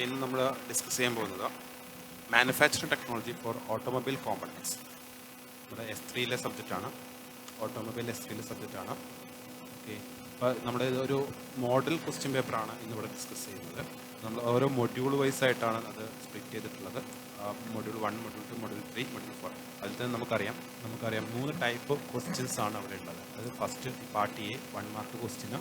ഇന്ന് നമ്മൾ ഡിസ്കസ് ചെയ്യാൻ പോകുന്നത് manufacturing technology for automobile components. നമ്മുടെ S3 സബ്ജക്റ്റാണ്. ഓട്ടോമൊബൈൽ S3 സബ്ജക്റ്റാണ്. ഓക്കെ, അപ്പോൾ നമ്മുടെ ഇതൊരു മോഡൽ ക്വസ്റ്റ്യൻ പേപ്പറാണ് ഇന്നിവിടെ ഡിസ്കസ് ചെയ്യുന്നത്. നമ്മൾ ഓരോ മൊഡ്യൂൾ വൈസ് ആയിട്ടാണ് അത് സ്പ്ലിറ്റ് ചെയ്തിട്ടുള്ളത്. Module 1, module 2, module 3, module 4. അതിൽ തന്നെ നമുക്കറിയാം 3 ടൈപ്പ് ക്വസ്റ്റ്യൻസ് ആണ് അവിടെ ഉള്ളത്. അത് first part A 1 mark question,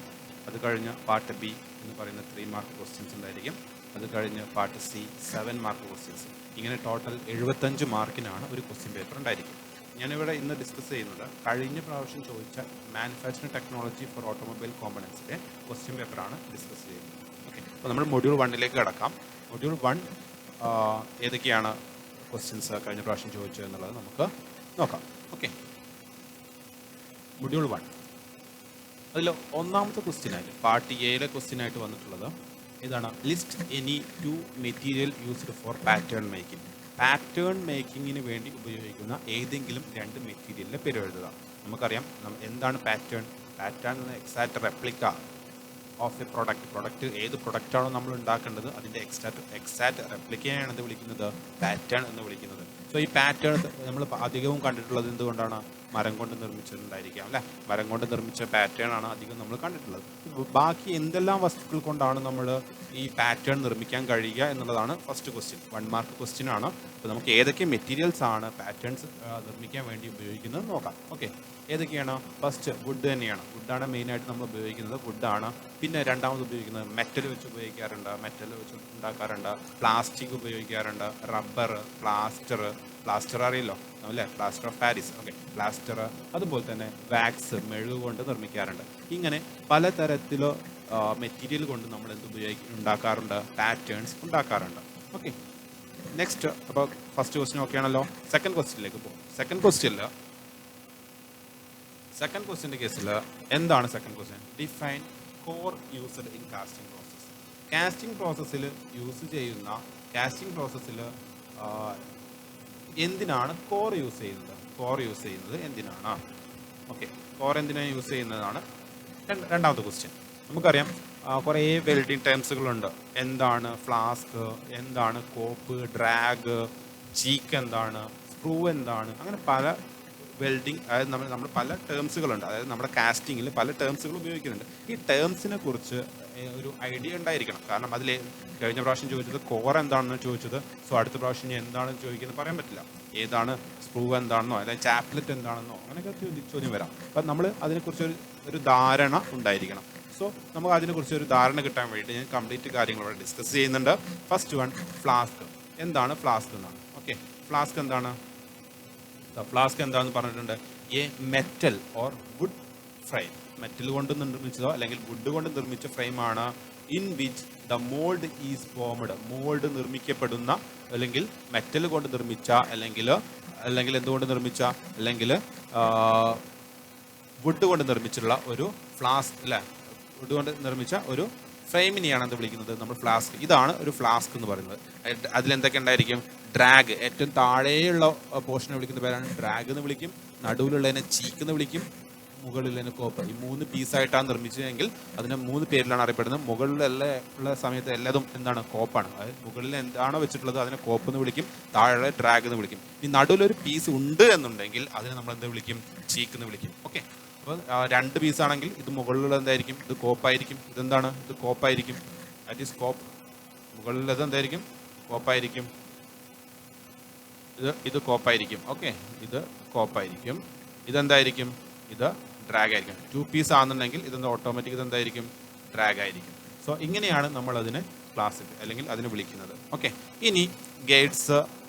അത് കഴിഞ്ഞ് പാർട്ട് B എന്ന് പറയുന്ന 3 മാർക്ക് ക്വസ്റ്റ്യൻസ് ഉണ്ടായിരിക്കും, അത് കഴിഞ്ഞ് പാർട്ട് C 7 മാർക്ക് ക്വസ്റ്റ്യൻസ്. ഇങ്ങനെ ടോട്ടൽ 75 മാർക്കിനാണ് ഒരു ക്വസ്റ്റ്യൻ പേപ്പർ ഉണ്ടായിരിക്കും. ഞാനിവിടെ ഇന്ന് ഡിസ്കസ് ചെയ്യുന്നത് കഴിഞ്ഞ പ്രാവശ്യം ചോദിച്ച മാനുഫാക്ചറിംഗ് ടെക്നോളജി ഫോർ ഓട്ടോമൊബൈൽ കോമ്പണൻസിൻ്റെ ക്വസ്റ്റ്യൻ പേപ്പറാണ് ഡിസ്കസ് ചെയ്യുന്നത്. ഓക്കെ, അപ്പോൾ നമ്മൾ മൊഡ്യൂൾ 1 കിടക്കാം. മൊഡ്യൂൾ 1 ഏതൊക്കെയാണ് ക്വസ്റ്റ്യൻസ് കഴിഞ്ഞ പ്രാവശ്യം ചോദിച്ചത് എന്നുള്ളത് നമുക്ക് നോക്കാം. ഓക്കെ, മൊഡ്യൂൾ 1 അതിൽ ഒന്നാമത്തെ ക്വസ്റ്റ്യനായിട്ട് പാർട്ട് എയിലെ ക്വസ്റ്റ്യനായിട്ട് വന്നിട്ടുള്ളത് ഇതാണ്: list any 2 material used for pattern making. Pattern മേക്കിങ്ങിന് വേണ്ടി ഉപയോഗിക്കുന്ന ഏതെങ്കിലും 2 മെറ്റീരിയലിൻ്റെ പേര് എഴുതുക. നമുക്കറിയാം എന്താണ് പാറ്റേൺ. പാറ്റേൺ എന്ന exact replica of a product ഏത് പ്രൊഡക്റ്റാണോ നമ്മൾ ഉണ്ടാക്കേണ്ടത് അതിൻ്റെ എക്സാക്റ്റ് റെപ്ലിക്കയാണ് എന്ത് വിളിക്കുന്നത്? പാറ്റേൺ എന്ന് വിളിക്കുന്നത്. സോ ഈ പാറ്റേൺ നമ്മൾ അധികവും കണ്ടിട്ടുള്ളത് എന്തുകൊണ്ടാണ്? മരം കൊണ്ട് നിർമ്മിച്ചിട്ടുണ്ടായിരിക്കാം അല്ലേ? മരം കൊണ്ട് നിർമ്മിച്ച പാറ്റേൺ ആണ് അധികം നമ്മൾ കണ്ടിട്ടുള്ളത്. ബാക്കി എന്തെല്ലാം വസ്തുക്കൾ കൊണ്ടാണ് നമ്മൾ ഈ പാറ്റേൺ നിർമ്മിക്കാൻ കഴിയുക എന്നുള്ളതാണ് ഫസ്റ്റ് ക്വസ്റ്റ്യൻ. 1 മാർക്ക് ക്വസ്റ്റ്യൻ ആണ്. അപ്പോൾ നമുക്ക് ഏതൊക്കെ മെറ്റീരിയൽസ് ആണ് പാറ്റേൺസ് നിർമ്മിക്കാൻ വേണ്ടി ഉപയോഗിക്കുന്നത് നോക്കാം. ഓക്കെ, ഏതൊക്കെയാണ്? ഫസ്റ്റ് വുഡ് തന്നെയാണ്. വുഡാണ് മെയിനായിട്ട് നമ്മൾ ഉപയോഗിക്കുന്നത്. വുഡാണ്. പിന്നെ രണ്ടാമത് ഉപയോഗിക്കുന്നത് മെറ്റൽ വെച്ച് ഉപയോഗിക്കാറുണ്ട്, മെറ്റൽ വെച്ച് ഉണ്ടാക്കാറുണ്ട്. പ്ലാസ്റ്റിക് ഉപയോഗിക്കാറുണ്ട്, റബ്ബർ, പ്ലാസ്റ്റർ അറിയില്ലോ അല്ലേ? Plaster of Paris. Okay, plaster. അതുപോലെ തന്നെ വാക്സ്, മെഴുക് കൊണ്ട് നിർമ്മിക്കാറുണ്ട്. ഇങ്ങനെ പലതരത്തിലോ മെറ്റീരിയൽ കൊണ്ട് നമ്മൾ ഉണ്ടാക്കാറുണ്ട്? പാറ്റേൺസ് ഉണ്ടാക്കാറുണ്ട്. Okay, next. അപ്പോൾ ഫസ്റ്റ് ക്വസ്റ്റ്യൻ ഓക്കെ ആണല്ലോ. സെക്കൻഡ് ക്വസ്റ്റ്യനിലേക്ക് പോകും. സെക്കൻഡ് ക്വസ്റ്റ്യൻ്റെ കേസിൽ എന്താണ് second question? Define core used in casting process. Casting പ്രോസസ്സിൽ കാസ്റ്റിംഗ് പ്രോസസ്സിൽ എന്തിനാണ് കോർ യൂസ് ചെയ്യുന്നത്? കോർ യൂസ് ചെയ്യുന്നത് എന്തിനാണ്? ഓക്കെ, കോർ എന്തിനാണ് യൂസ് ചെയ്യുന്നതാണ് രണ്ടാമത്തെ ക്വസ്റ്റ്യൻ. നമുക്കറിയാം കുറേ വെൽഡിങ് ടേംസുകളുണ്ട്. എന്താണ് ഫ്ലാസ്ക്, എന്താണ് കോപ്പ്, ഡ്രാഗ്, ചീക്ക് എന്താണ്, സ്ക്രൂ എന്താണ്, അങ്ങനെ പല വെൽഡിങ്, അതായത് നമ്മൾ പല ടേംസുകളുണ്ട്. അതായത് നമ്മുടെ കാസ്റ്റിങ്ങിൽ പല ടേംസുകൾ ഉപയോഗിക്കുന്നുണ്ട്. ഈ ടേംസിനെ കുറിച്ച് ഒരു ഐഡിയ ഉണ്ടായിരിക്കണം. കാരണം അതിൽ കഴിഞ്ഞ പ്രാവശ്യം ചോദിച്ചത് കോർ എന്താണെന്ന് ചോദിച്ചത്. സോ അടുത്ത പ്രാവശ്യം ഇനി എന്താണെന്ന് ചോദിക്കുന്നത് പറയാൻ പറ്റില്ല. ഏതാണ് സ്ക്രൂ എന്താണെന്നോ അല്ലെങ്കിൽ ചാപ്ലറ്റ് എന്താണെന്നോ അങ്ങനെയൊക്കെ ചോദ്യം വരാം. അപ്പം നമ്മൾ അതിനെക്കുറിച്ച് ഒരു ധാരണ ഉണ്ടായിരിക്കണം. സോ നമുക്ക് അതിനെക്കുറിച്ച് ഒരു ധാരണ കിട്ടാൻ വേണ്ടി ഞാൻ കംപ്ലീറ്റ് കാര്യങ്ങൾ ഇവിടെ ഡിസ്കസ് ചെയ്യുന്നുണ്ട്. First one, flask. എന്താണ് ഫ്ലാസ്ക് എന്നാണ്. ഓക്കെ, ഫ്ലാസ്ക് എന്താണ്? ഫ്ലാസ്ക് എന്താണെന്ന് പറഞ്ഞിട്ടുണ്ട്. A metal or wood frame. Metal കൊണ്ട് നിർമ്മിച്ചതോ അല്ലെങ്കിൽ വുഡ് കൊണ്ട് നിർമ്മിച്ച ഫ്രെയിമാണ്. In which the mould is formed. Mould നിർമ്മിക്കപ്പെടുന്ന, അല്ലെങ്കിൽ മെറ്റൽ കൊണ്ട് നിർമ്മിച്ച, അല്ലെങ്കിൽ എന്തുകൊണ്ട് നിർമ്മിച്ച, അല്ലെങ്കിൽ വുഡ് കൊണ്ട് നിർമ്മിച്ചിട്ടുള്ള ഒരു ഫ്ലാസ്ക് അല്ലേ? വുഡ് കൊണ്ട് നിർമ്മിച്ച ഒരു ഫ്രെയിമിനെയാണ് എന്ത് വിളിക്കുന്നത്? നമ്മൾ ഫ്ലാസ്ക്. ഇതാണ് ഒരു ഫ്ലാസ്ക് എന്ന് പറയുന്നത്. അതിലെന്തൊക്കെ ഉണ്ടായിരിക്കും? ഡ്രാഗ്, ഏറ്റവും താഴെയുള്ള പോർഷനെ വിളിക്കുന്ന പേരാണ് ഡ്രാഗ് എന്ന് വിളിക്കും. നടുവിലുള്ളതിനെ ചീക്ക് എന്ന് വിളിക്കും. മുകളിലുള്ളതിനെ കോപ്പ്. ഈ 3 പീസായിട്ടാണ് നിർമ്മിച്ചതെങ്കിൽ അതിനെ 3 പേരിലാണ് അറിയപ്പെടുന്നത്. ഉള്ള സമയത്ത് എല്ലാതും എന്താണ്? കോപ്പാണ്. അതായത് മുകളിൽ എന്താണോ വെച്ചിട്ടുള്ളത് അതിനെ കോപ്പ് എന്ന് വിളിക്കും, താഴെ ഡ്രാഗ് എന്ന് വിളിക്കും. ഈ നടുവിലൊരു പീസ് ഉണ്ട് എന്നുണ്ടെങ്കിൽ അതിനെ നമ്മൾ എന്ത് വിളിക്കും? ചീക്ക് എന്ന് വിളിക്കും. ഓക്കെ, അപ്പോൾ 2 പീസാണെങ്കിൽ ഇത് മുകളിലുള്ള എന്തായിരിക്കും? ഇത് കോപ്പായിരിക്കും. ഇതെന്താണ്? ഇത് കോപ്പായിരിക്കും. ദാറ്റ് ഈസ് കോപ്പ്. മുകളിലുള്ളത് എന്തായിരിക്കും? കോപ്പായിരിക്കും. ഇത് കോപ്പായിരിക്കും. ഓക്കെ, ഇത് കോപ്പായിരിക്കും. ഇതെന്തായിരിക്കും? ഇത് ഡ്രാഗ് ആയിരിക്കും. 2 പീസ് ആണെന്നുണ്ടെങ്കിൽ ഇതെന്താ? ഓട്ടോമാറ്റിക് ഇതെന്തായിരിക്കും? ഡ്രാഗ് ആയിരിക്കും. സോ ഇങ്ങനെയാണ് നമ്മൾ അതിനെ ക്ലാസിഫൈ അല്ലെങ്കിൽ അതിനെ വിളിക്കുന്നത്. ഓക്കെ, ഇനി ഗേറ്റ്സ്.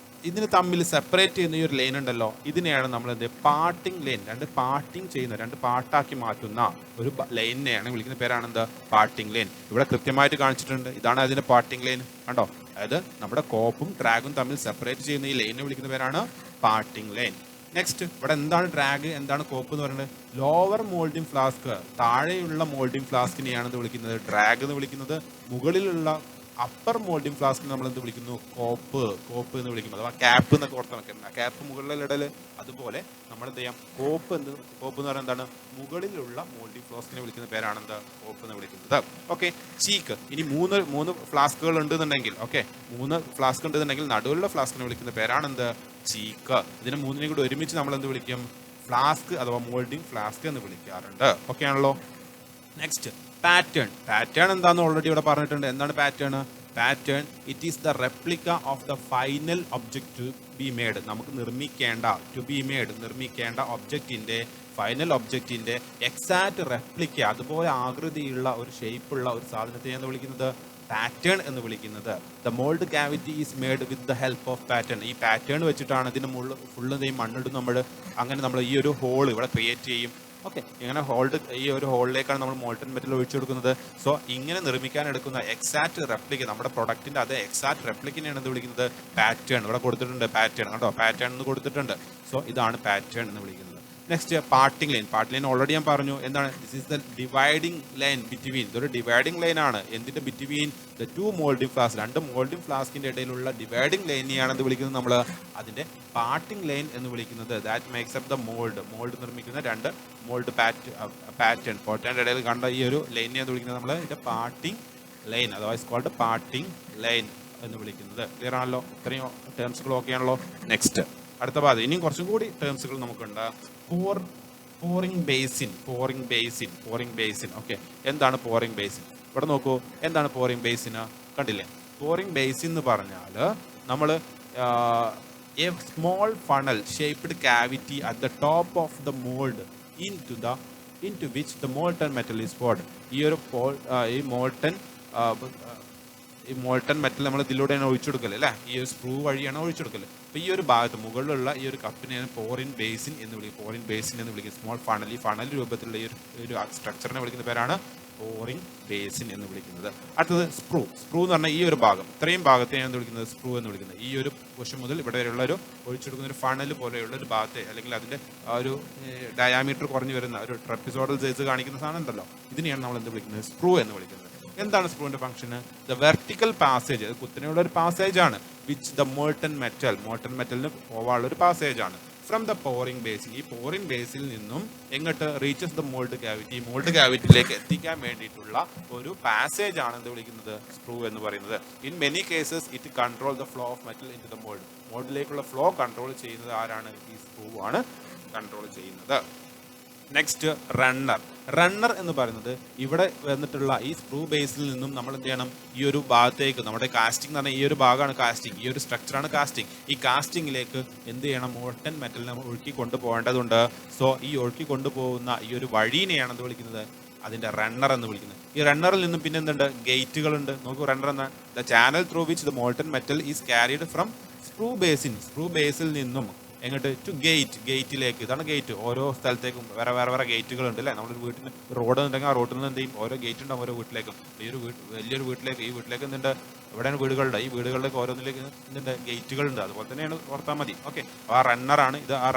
ഇതിന് തമ്മിൽ സെപ്പറേറ്റ് ചെയ്യുന്ന ഈ ഒരു ലൈൻ ഉണ്ടല്ലോ, ഇതിനെയാണ് നമ്മൾ പാർട്ടിംഗ് ലൈൻ. 2 പാർട്ടാക്കി മാറ്റുന്ന ഒരു ലൈനിനെയാണ് വിളിക്കുന്ന പേരാണെന്ത്? Parting line. ഇവിടെ കൃത്യമായിട്ട് കാണിച്ചിട്ടുണ്ട്. ഇതാണ് അതിൻ്റെ പാർട്ടിംഗ് ലൈൻ. കണ്ടോ? അതായത് നമ്മുടെ കോപ്പും ഡ്രാഗും തമ്മിൽ സെപ്പറേറ്റ് ചെയ്യുന്ന ഈ ലൈനിനെ വിളിക്കുന്ന പേരാണ് പാർട്ടിംഗ് ലൈൻ. നെക്സ്റ്റ്, ഇവിടെ എന്താണ് ഡ്രാഗ്, എന്താണ് കോപ്പ് എന്ന് പറയുന്നത്? ലോവർ മോൾഡിംഗ് ഫ്ലാസ്ക്, താഴെയുള്ള മോൾഡിംഗ് ഫ്ലാസ്കിനെയാണ് വിളിക്കുന്നത് ഡ്രാഗ് എന്ന് വിളിക്കുന്നത്. മുകളിലുള്ള അപ്പർ മോൾഡിംഗ് ഫ്ലാസ്കിന് നമ്മൾ എന്ത് വിളിക്കുന്നു? കോപ്പ് എന്ന് വിളിക്കും. അഥവാ ക്യാപ്പ് എന്നൊക്കെ ഓർത്ത് വെക്കുന്നത്. ക്യാപ്പ് മുകളിലിടൽ. അതുപോലെ നമ്മൾ എന്ത് ചെയ്യാം? കോപ്പ് എന്ന് പറഞ്ഞാൽ എന്താണ്? മുകളിലുള്ള മോൾഡിംഗ് ഫ്ലാസ്കിനെ വിളിക്കുന്ന പേരാണ് എന്ത്? കോപ്പ് എന്ന് വിളിക്കുന്നത്. ഓക്കെ. ചീക്ക്. ഇനി മൂന്ന് ഫ്ലാസ്കുകൾ ഉണ്ടെന്നുണ്ടെങ്കിൽ, ഓക്കെ, 3 ഫ്ലാസ്ക് ഉണ്ടെന്നുണ്ടെങ്കിൽ നടുവിലുള്ള ഫ്ലാസ്കിനെ വിളിക്കുന്ന പേരാണ് എന്ത്? ചീക്ക്. ഇതിനെ മൂന്നിനെയും കൂടി ഒരുമിച്ച് നമ്മൾ എന്ത് വിളിക്കും? ഫ്ലാസ്ക് അഥവാ മോൾഡിംഗ് ഫ്ലാസ്ക് എന്ന് വിളിക്കാറുണ്ട്. ഓക്കെ ആണല്ലോ. നെക്സ്റ്റ് പാറ്റേൺ എന്താന്ന് ഓൾറെഡി ഇവിടെ പറഞ്ഞിട്ടുണ്ട്. എന്താണ് pattern? Pattern it is the replica of the final object to be made. നമുക്ക് നിർമ്മിക്കേണ്ട ഒബ്ജക്റ്റിന്റെ, ഫൈനൽ ഒബ്ജക്റ്റിന്റെ എക്സാക്ട് റെപ്ലിക്ക, അതുപോലെ ആകൃതിയുള്ള ഒരു ഷേപ്പുള്ള ഒരു സാധനത്തെയാണ് വിളിക്കുന്നത് പാറ്റേൺ എന്ന് വിളിക്കുന്നത്. The mould cavity is made with the help of pattern. ഈ പാറ്റേൺ വെച്ചിട്ടാണ് ഇതിന് ഫുള്ള് മണ്ണിടും നമ്മൾ. അങ്ങനെ നമ്മൾ ഈ ഒരു ഹോൾ ഇവിടെ ക്രിയേറ്റ് ചെയ്യും. ഓക്കെ, ഇങ്ങനെ ഈ ഒരു ഹോളിലേക്കാണ് നമ്മൾ മോൾട്ടൺ മെറ്റൽ ഒഴിച്ചു കൊടുക്കുന്നത്. സോ ഇങ്ങനെ നിർമ്മിക്കാൻ എടുക്കുന്ന എക്സാക്ട് റെപ്ലിക്ക, നമ്മുടെ പ്രൊഡക്റ്റിന്റെ അതേ എക്സാക്ട് റെപ്ലിക്കിനെയാണ് എന്ത് വിളിക്കുന്നത്? പാറ്റേൺ. ഇവിടെ കൊടുത്തിട്ടുണ്ട് പാറ്റേൺ, കണ്ടോ? പാറ്റേൺ എന്ന് കൊടുത്തിട്ടുണ്ട്. സോ ഇതാണ് പാറ്റേൺ എന്ന് വിളിക്കുന്നത്. നെക്സ്റ്റ് പാർട്ടിംഗ് ലൈൻ ഓൾറെഡി ഞാൻ പറഞ്ഞു. എന്താണ്? This is the dividing line between. ഇതൊരു ഡിവൈഡിംഗ് ലൈൻ ആണ്. എന്തിന്റെ? Between the 2 moulding flask. 2 moulding ഫ്ലാസ്കിന്റെ ഇടയിലുള്ള ഡിവൈഡിംഗ് ലൈനെയാണ് എന്ത് വിളിക്കുന്നത്? നമ്മൾ അതിന്റെ പാർട്ടിംഗ് ലൈൻ എന്ന് വിളിക്കുന്നത്. That makes up the mould നിർമ്മിക്കുന്ന 2 മോൾഡ് പാറ്റേൺ ഇടയിൽ കണ്ട ഈ ഒരു ലൈനെ എന്ന് വിളിക്കുന്നത് നമ്മൾ ഇതിന്റെ പാർട്ടിംഗ് ലൈൻ, അഥവാ ഇസ് കോൾഡ് പാർട്ടിംഗ് ലൈൻ എന്ന് വിളിക്കുന്നത്. ക്ലിയർ ആണല്ലോ? ഇത്രയും ടേംസുകൾ ഓക്കെ ആണല്ലോ? നെക്സ്റ്റ് അടുത്ത ഭാഗം ഇനിയും കുറച്ചും കൂടി ടേംസുകൾ നമുക്കുണ്ട്. Pouring basin. ഓക്കെ, എന്താണ് പോറിംഗ് ബേസിൻ? ഇവിടെ നോക്കൂ, എന്താണ് പോറിംഗ് ബേസിൻ? കണ്ടില്ലേ? പോറിംഗ് ബേസിൻ എന്ന് പറഞ്ഞാൽ നമ്മൾ A small funnel shaped cavity at the top of the mould into which the molten metal is poured. ഈ മോൾട്ടൺ മെറ്റൽ നമ്മൾ ഇതിലൂടെയാണ് ഒഴിച്ചെടുക്കല് അല്ലേ? ഈ ഒരു സ്ക്രൂ വഴിയാണ് ഒഴിച്ചെടുക്കല്. അപ്പോൾ ഈ ഒരു ഭാഗത്ത് മുകളിലുള്ള ഈ ഒരു കപ്പിനെയാണ് പോറിംഗ് ബേസിൻ എന്ന് വിളിക്കും. സ്മോൾ ഫണൽ, ഈ ഫണൽ രൂപത്തിലുള്ള ഈ ഒരു സ്ട്രക്ചറിനെ വിളിക്കുന്ന പേരാണ് പോറിംഗ് ബേസിൻ എന്ന് വിളിക്കുന്നത്. അടുത്തത് സ്ക്രൂ എന്ന് പറഞ്ഞാൽ ഈ ഒരു ഭാഗം, ഇത്രയും ഭാഗത്തെയാണ് എന്ത് വിളിക്കുന്നത്? സ്ക്രൂ എന്ന് വിളിക്കുന്നത്. ഈ ഒരു വശം മുതൽ ഇവിടെ വരെയുള്ള ഒരു ഒഴിച്ചെടുക്കുന്ന ഒരു ഫണൽ പോലെയുള്ള ഒരു ഭാഗത്തെ, അല്ലെങ്കിൽ അതിന്റെ ഒരു ഡയാമീറ്റർ കുറഞ്ഞു വരുന്ന ഒരു ട്രപ്പിസോഡൽ സൈസ് കാണിക്കുന്ന സാധനം ഉണ്ടല്ലോ, ഇതിനെയാണ് നമ്മൾ എന്ത് വിളിക്കുന്നത്? സ്ക്രൂ എന്ന് വിളിക്കുന്നത്. എന്താണ് സ്ക്രൂവിന്റെ ഫംഗ്ഷൻ? ദ വെർട്ടിക്കൽ പാസേജ്, അത് കുത്തനെയുള്ള ഒരു പാസേജ് ആണ്. വിച്ച് ദ മോൾട്ടൺ മെറ്റലിന് പോവാനുള്ള ഒരു പാസേജ് ആണ്. ഫ്രം ദ പോറിംഗ് ബേസിൻ, ഈ പോറിംഗ് ബേസിൽ നിന്നും എങ്ങോട്ട്? Reaches the mould cavity, mould ക്യാവിറ്റിയിലേക്ക് എത്തിക്കാൻ വേണ്ടിയിട്ടുള്ള ഒരു പാസേജ് ആണ് എന്ത് വിളിക്കുന്നത്? സ്ക്രൂ എന്ന് പറയുന്നത്. In many cases it control the flow of metal into the mould. മോൾഡിലേക്കുള്ള ഫ്ലോ കൺട്രോൾ ചെയ്യുന്നത് ആരാണ്? ഈ സ്ക്രൂ ആണ് കൺട്രോൾ ചെയ്യുന്നത്. നെക്സ്റ്റ് റണ്ണർ എന്ന് പറയുന്നത് ഇവിടെ വന്നിട്ടുള്ള ഈ സ്ക്രൂ ബേസിൽ നിന്നും നമ്മൾ എന്ത് ചെയ്യണം? ഈ ഒരു ഭാഗത്തേക്ക്, നമ്മുടെ കാസ്റ്റിംഗ് എന്ന് പറഞ്ഞാൽ ഈ ഒരു ഭാഗമാണ് കാസ്റ്റിംഗ്, ഈ ഒരു സ്ട്രക്ചറാണ് കാസ്റ്റിംഗ്. ഈ കാസ്റ്റിംഗിലേക്ക് എന്ത് ചെയ്യണം? മോൾട്ടൺ മെറ്റൽ നമ്മൾ ഒഴുക്കി കൊണ്ടുപോകേണ്ടതുണ്ട്. സോ ഈ ഒഴുക്കി കൊണ്ടുപോകുന്ന ഈ ഒരു വഴീനെയാണ് എന്ത് വിളിക്കുന്നത്? അതിന്റെ റണ്ണർ എന്ന് വിളിക്കുന്നത്. ഈ റണ്ണറിൽ നിന്നും പിന്നെ എന്തുണ്ട്? ഗേറ്റുകളുണ്ട്. നോക്കൂ, റണ്ണർ എന്ന the channel through which the molten metal is carried from sprue ബേസിൽ നിന്നും എങ്ങോട്ട്? ടു ഗേറ്റിലേക്ക്. ഇതാണ് ഗേറ്റ്. ഓരോ സ്ഥലത്തേക്കും വേറെ ഗേറ്റുകളുണ്ട് അല്ലേ? നമ്മുടെ വീട്ടിന് റോഡ് ഉണ്ടെങ്കിൽ ആ റോഡിൽ നിന്ന് എന്ത് ചെയ്യും? ഓരോ ഗേറ്റ് ഉണ്ടാവും ഓരോ വീട്ടിലേക്കും. ഈ ഒരു വലിയൊരു വീട്ടിലേക്ക്, ഈ വീട്ടിലേക്ക് എന്തുണ്ട്? എവിടെയാണ് വീടുകളുടെ? ഈ വീടുകളിലേക്ക് ഓരോന്നിലേക്ക് എന്തുണ്ട്? ഗേറ്റുകളുണ്ട്. അതുപോലെ തന്നെയാണ് ഓർത്താൽ മതി. ഓക്കെ, ആ റണ്ണറാണ് ഇത്. ആ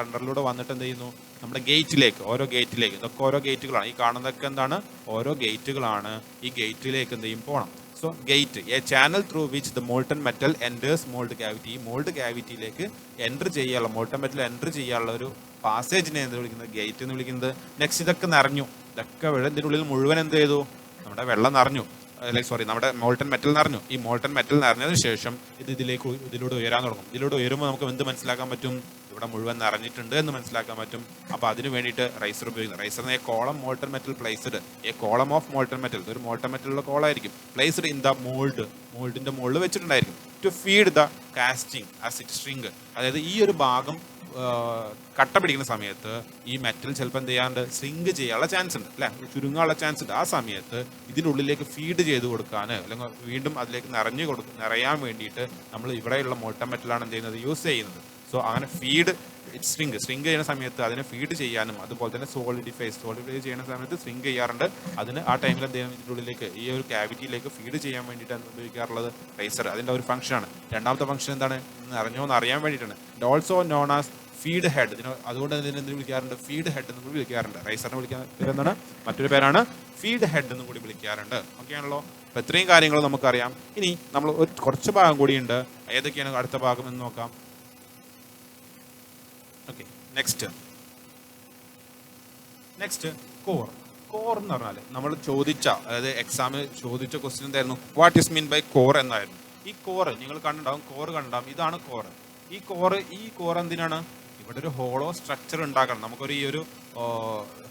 റണ്ണറിലൂടെ വന്നിട്ട് എന്ത് ചെയ്യുന്നു? നമ്മുടെ ഗേറ്റിലേക്ക്, ഓരോ ഗേറ്റിലേക്ക്. ഇതൊക്കെ ഓരോ ഗേറ്റുകളാണ്. ഈ കാണുന്നതൊക്കെ എന്താണ്? ഓരോ ഗേറ്റുകളാണ്. ഈ ഗേറ്റിലേക്ക് എന്ത് ചെയ്യും? പോകണം. So gate, A channel through which the molten metal enters mould cavity. ഈ മോൾഡ് ക്യാവിറ്റിയിലേക്ക് മോൾട്ടൺ മെറ്റൽ എൻ്റർ ചെയ്യാനുള്ള ഒരു പാസേജിനെ എന്ത് വിളിക്കുന്നത്? ഗേറ്റ് എന്ന് വിളിക്കുന്നത്. നെക്സ്റ്റ് ഇതൊക്കെ നിറഞ്ഞു. ഇതിൻ്റെ ഉള്ളിൽ മുഴുവൻ എന്ത് ചെയ്തു? നമ്മുടെ വെള്ളം നിറഞ്ഞു, നമ്മുടെ മോൾട്ടൺ മെറ്റൽ നിറഞ്ഞു. ഈ മോൾട്ടൺ മെറ്റൽ നിറഞ്ഞതിന് ശേഷം ഇതിലൂടെ ഉയരാൻ തുടങ്ങും. ഇതിലൂടെ ഉയരുമ്പോൾ നമുക്ക് എന്ത് മനസ്സിലാക്കാൻ പറ്റും? ഇവിടെ മുഴുവൻ നിറഞ്ഞിട്ടുണ്ട് എന്ന് മനസ്സിലാക്കാൻ പറ്റും. അപ്പോൾ അതിന് വേണ്ടിയിട്ട് റൈസർ ഉപയോഗിക്കുന്നത്. റൈസറിനെ column molten metal placed, a column of molten metal, ഇതൊരു മോൾട്ടൺ മെറ്റലുള്ള കോളായിരിക്കും. പ്ലേസ്ഡ് ഇൻ ദ മോൾഡിന്റെ മുകളിൽ വെച്ചിട്ടുണ്ടായിരിക്കും. To feed the casting as it സ്ട്രിങ്. അതായത് ഈ ഒരു ഭാഗം കട്ട പിടിക്കുന്ന സമയത്ത് ഈ മെറ്റൽ ചിലപ്പോൾ എന്ത് ചെയ്യാണ്ട് സ്ട്രിങ്ക് ചെയ്യാനുള്ള ചാൻസ് ഉണ്ട് അല്ലെ? ചുരുങ്ങാനുള്ള ചാൻസ് ഉണ്ട്. ആ സമയത്ത് ഇതിനുള്ളിലേക്ക് ഫീഡ് ചെയ്ത് കൊടുക്കാൻ, അല്ലെങ്കിൽ വീണ്ടും അതിലേക്ക് നിറയാൻ വേണ്ടിയിട്ട് നമ്മൾ ഇവിടെയുള്ള മോൾട്ടൺ മെറ്റലാണ് എന്ത് ചെയ്യുന്നത്? യൂസ് ചെയ്യുന്നത്. സോ അങ്ങനെ സ്ട്രിങ് ചെയ്യുന്ന സമയത്ത് അതിനെ ഫീഡ് ചെയ്യാനും, അതുപോലെ തന്നെ സോളിഡിഫൈ ചെയ്യുന്ന സമയത്ത് സ്ട്രിങ് ചെയ്യാറുണ്ട്. അതിന് ആ ടൈമിൽ എന്ത് ചെയ്യണം? ഇതിൻ്റെ ഉള്ളിലേക്ക്, ഈ ഒരു ക്യാവിറ്റിയിലേക്ക് ഫീഡ് ചെയ്യാൻ വേണ്ടിയിട്ടാണ് ഉപയോഗിക്കാറുള്ളത് റൈസർ. അതിൻ്റെ ഒരു ഫംഗ്ഷനാണ്. രണ്ടാമത്തെ ഫംഗ്ഷൻ എന്താണ്? അറിഞ്ഞോന്ന് അറിയാൻ വേണ്ടിയിട്ടാണ്. Also known as feed head. അതുകൊണ്ട് ഇതിനെ എന്ത് വിളിക്കാറുണ്ട്? ഫീഡ് ഹെഡ് എന്ന് കൂടി വിളിക്കാറുണ്ട്. റൈസറിനെ വിളിക്കാൻ പേരെന്താണ്? മറ്റൊരു പേരാണ് ഫീഡ് ഹെഡ് എന്ന് കൂടി വിളിക്കാറുണ്ട്. ഓക്കെ ആണല്ലോ? അപ്പോൾ ഇത്രയും കാര്യങ്ങൾ നമുക്കറിയാം. ഇനി നമ്മൾ കുറച്ച് ഭാഗം കൂടിയുണ്ട്. ഏതൊക്കെയാണ് അടുത്ത ഭാഗം എന്ന് നോക്കാം. Okay, next core. കോർ എന്ന് പറഞ്ഞാൽ നമ്മൾ അതായത് എക്സാമിന് ചോദിച്ച ക്വസ്റ്റ്യൻ എന്തായിരുന്നു? What is mean by core എന്നായിരുന്നു. ഈ കോർ നിങ്ങൾ കണ്ടിട്ടുണ്ടാവും. ഇതാണ് കോർ. ഈ കോർ എന്തിനാണ്? ഇവിടെ ഒരു ഹോളോ സ്ട്രക്ചർ ഉണ്ടാക്കണം. നമുക്കൊരു ഈ ഒരു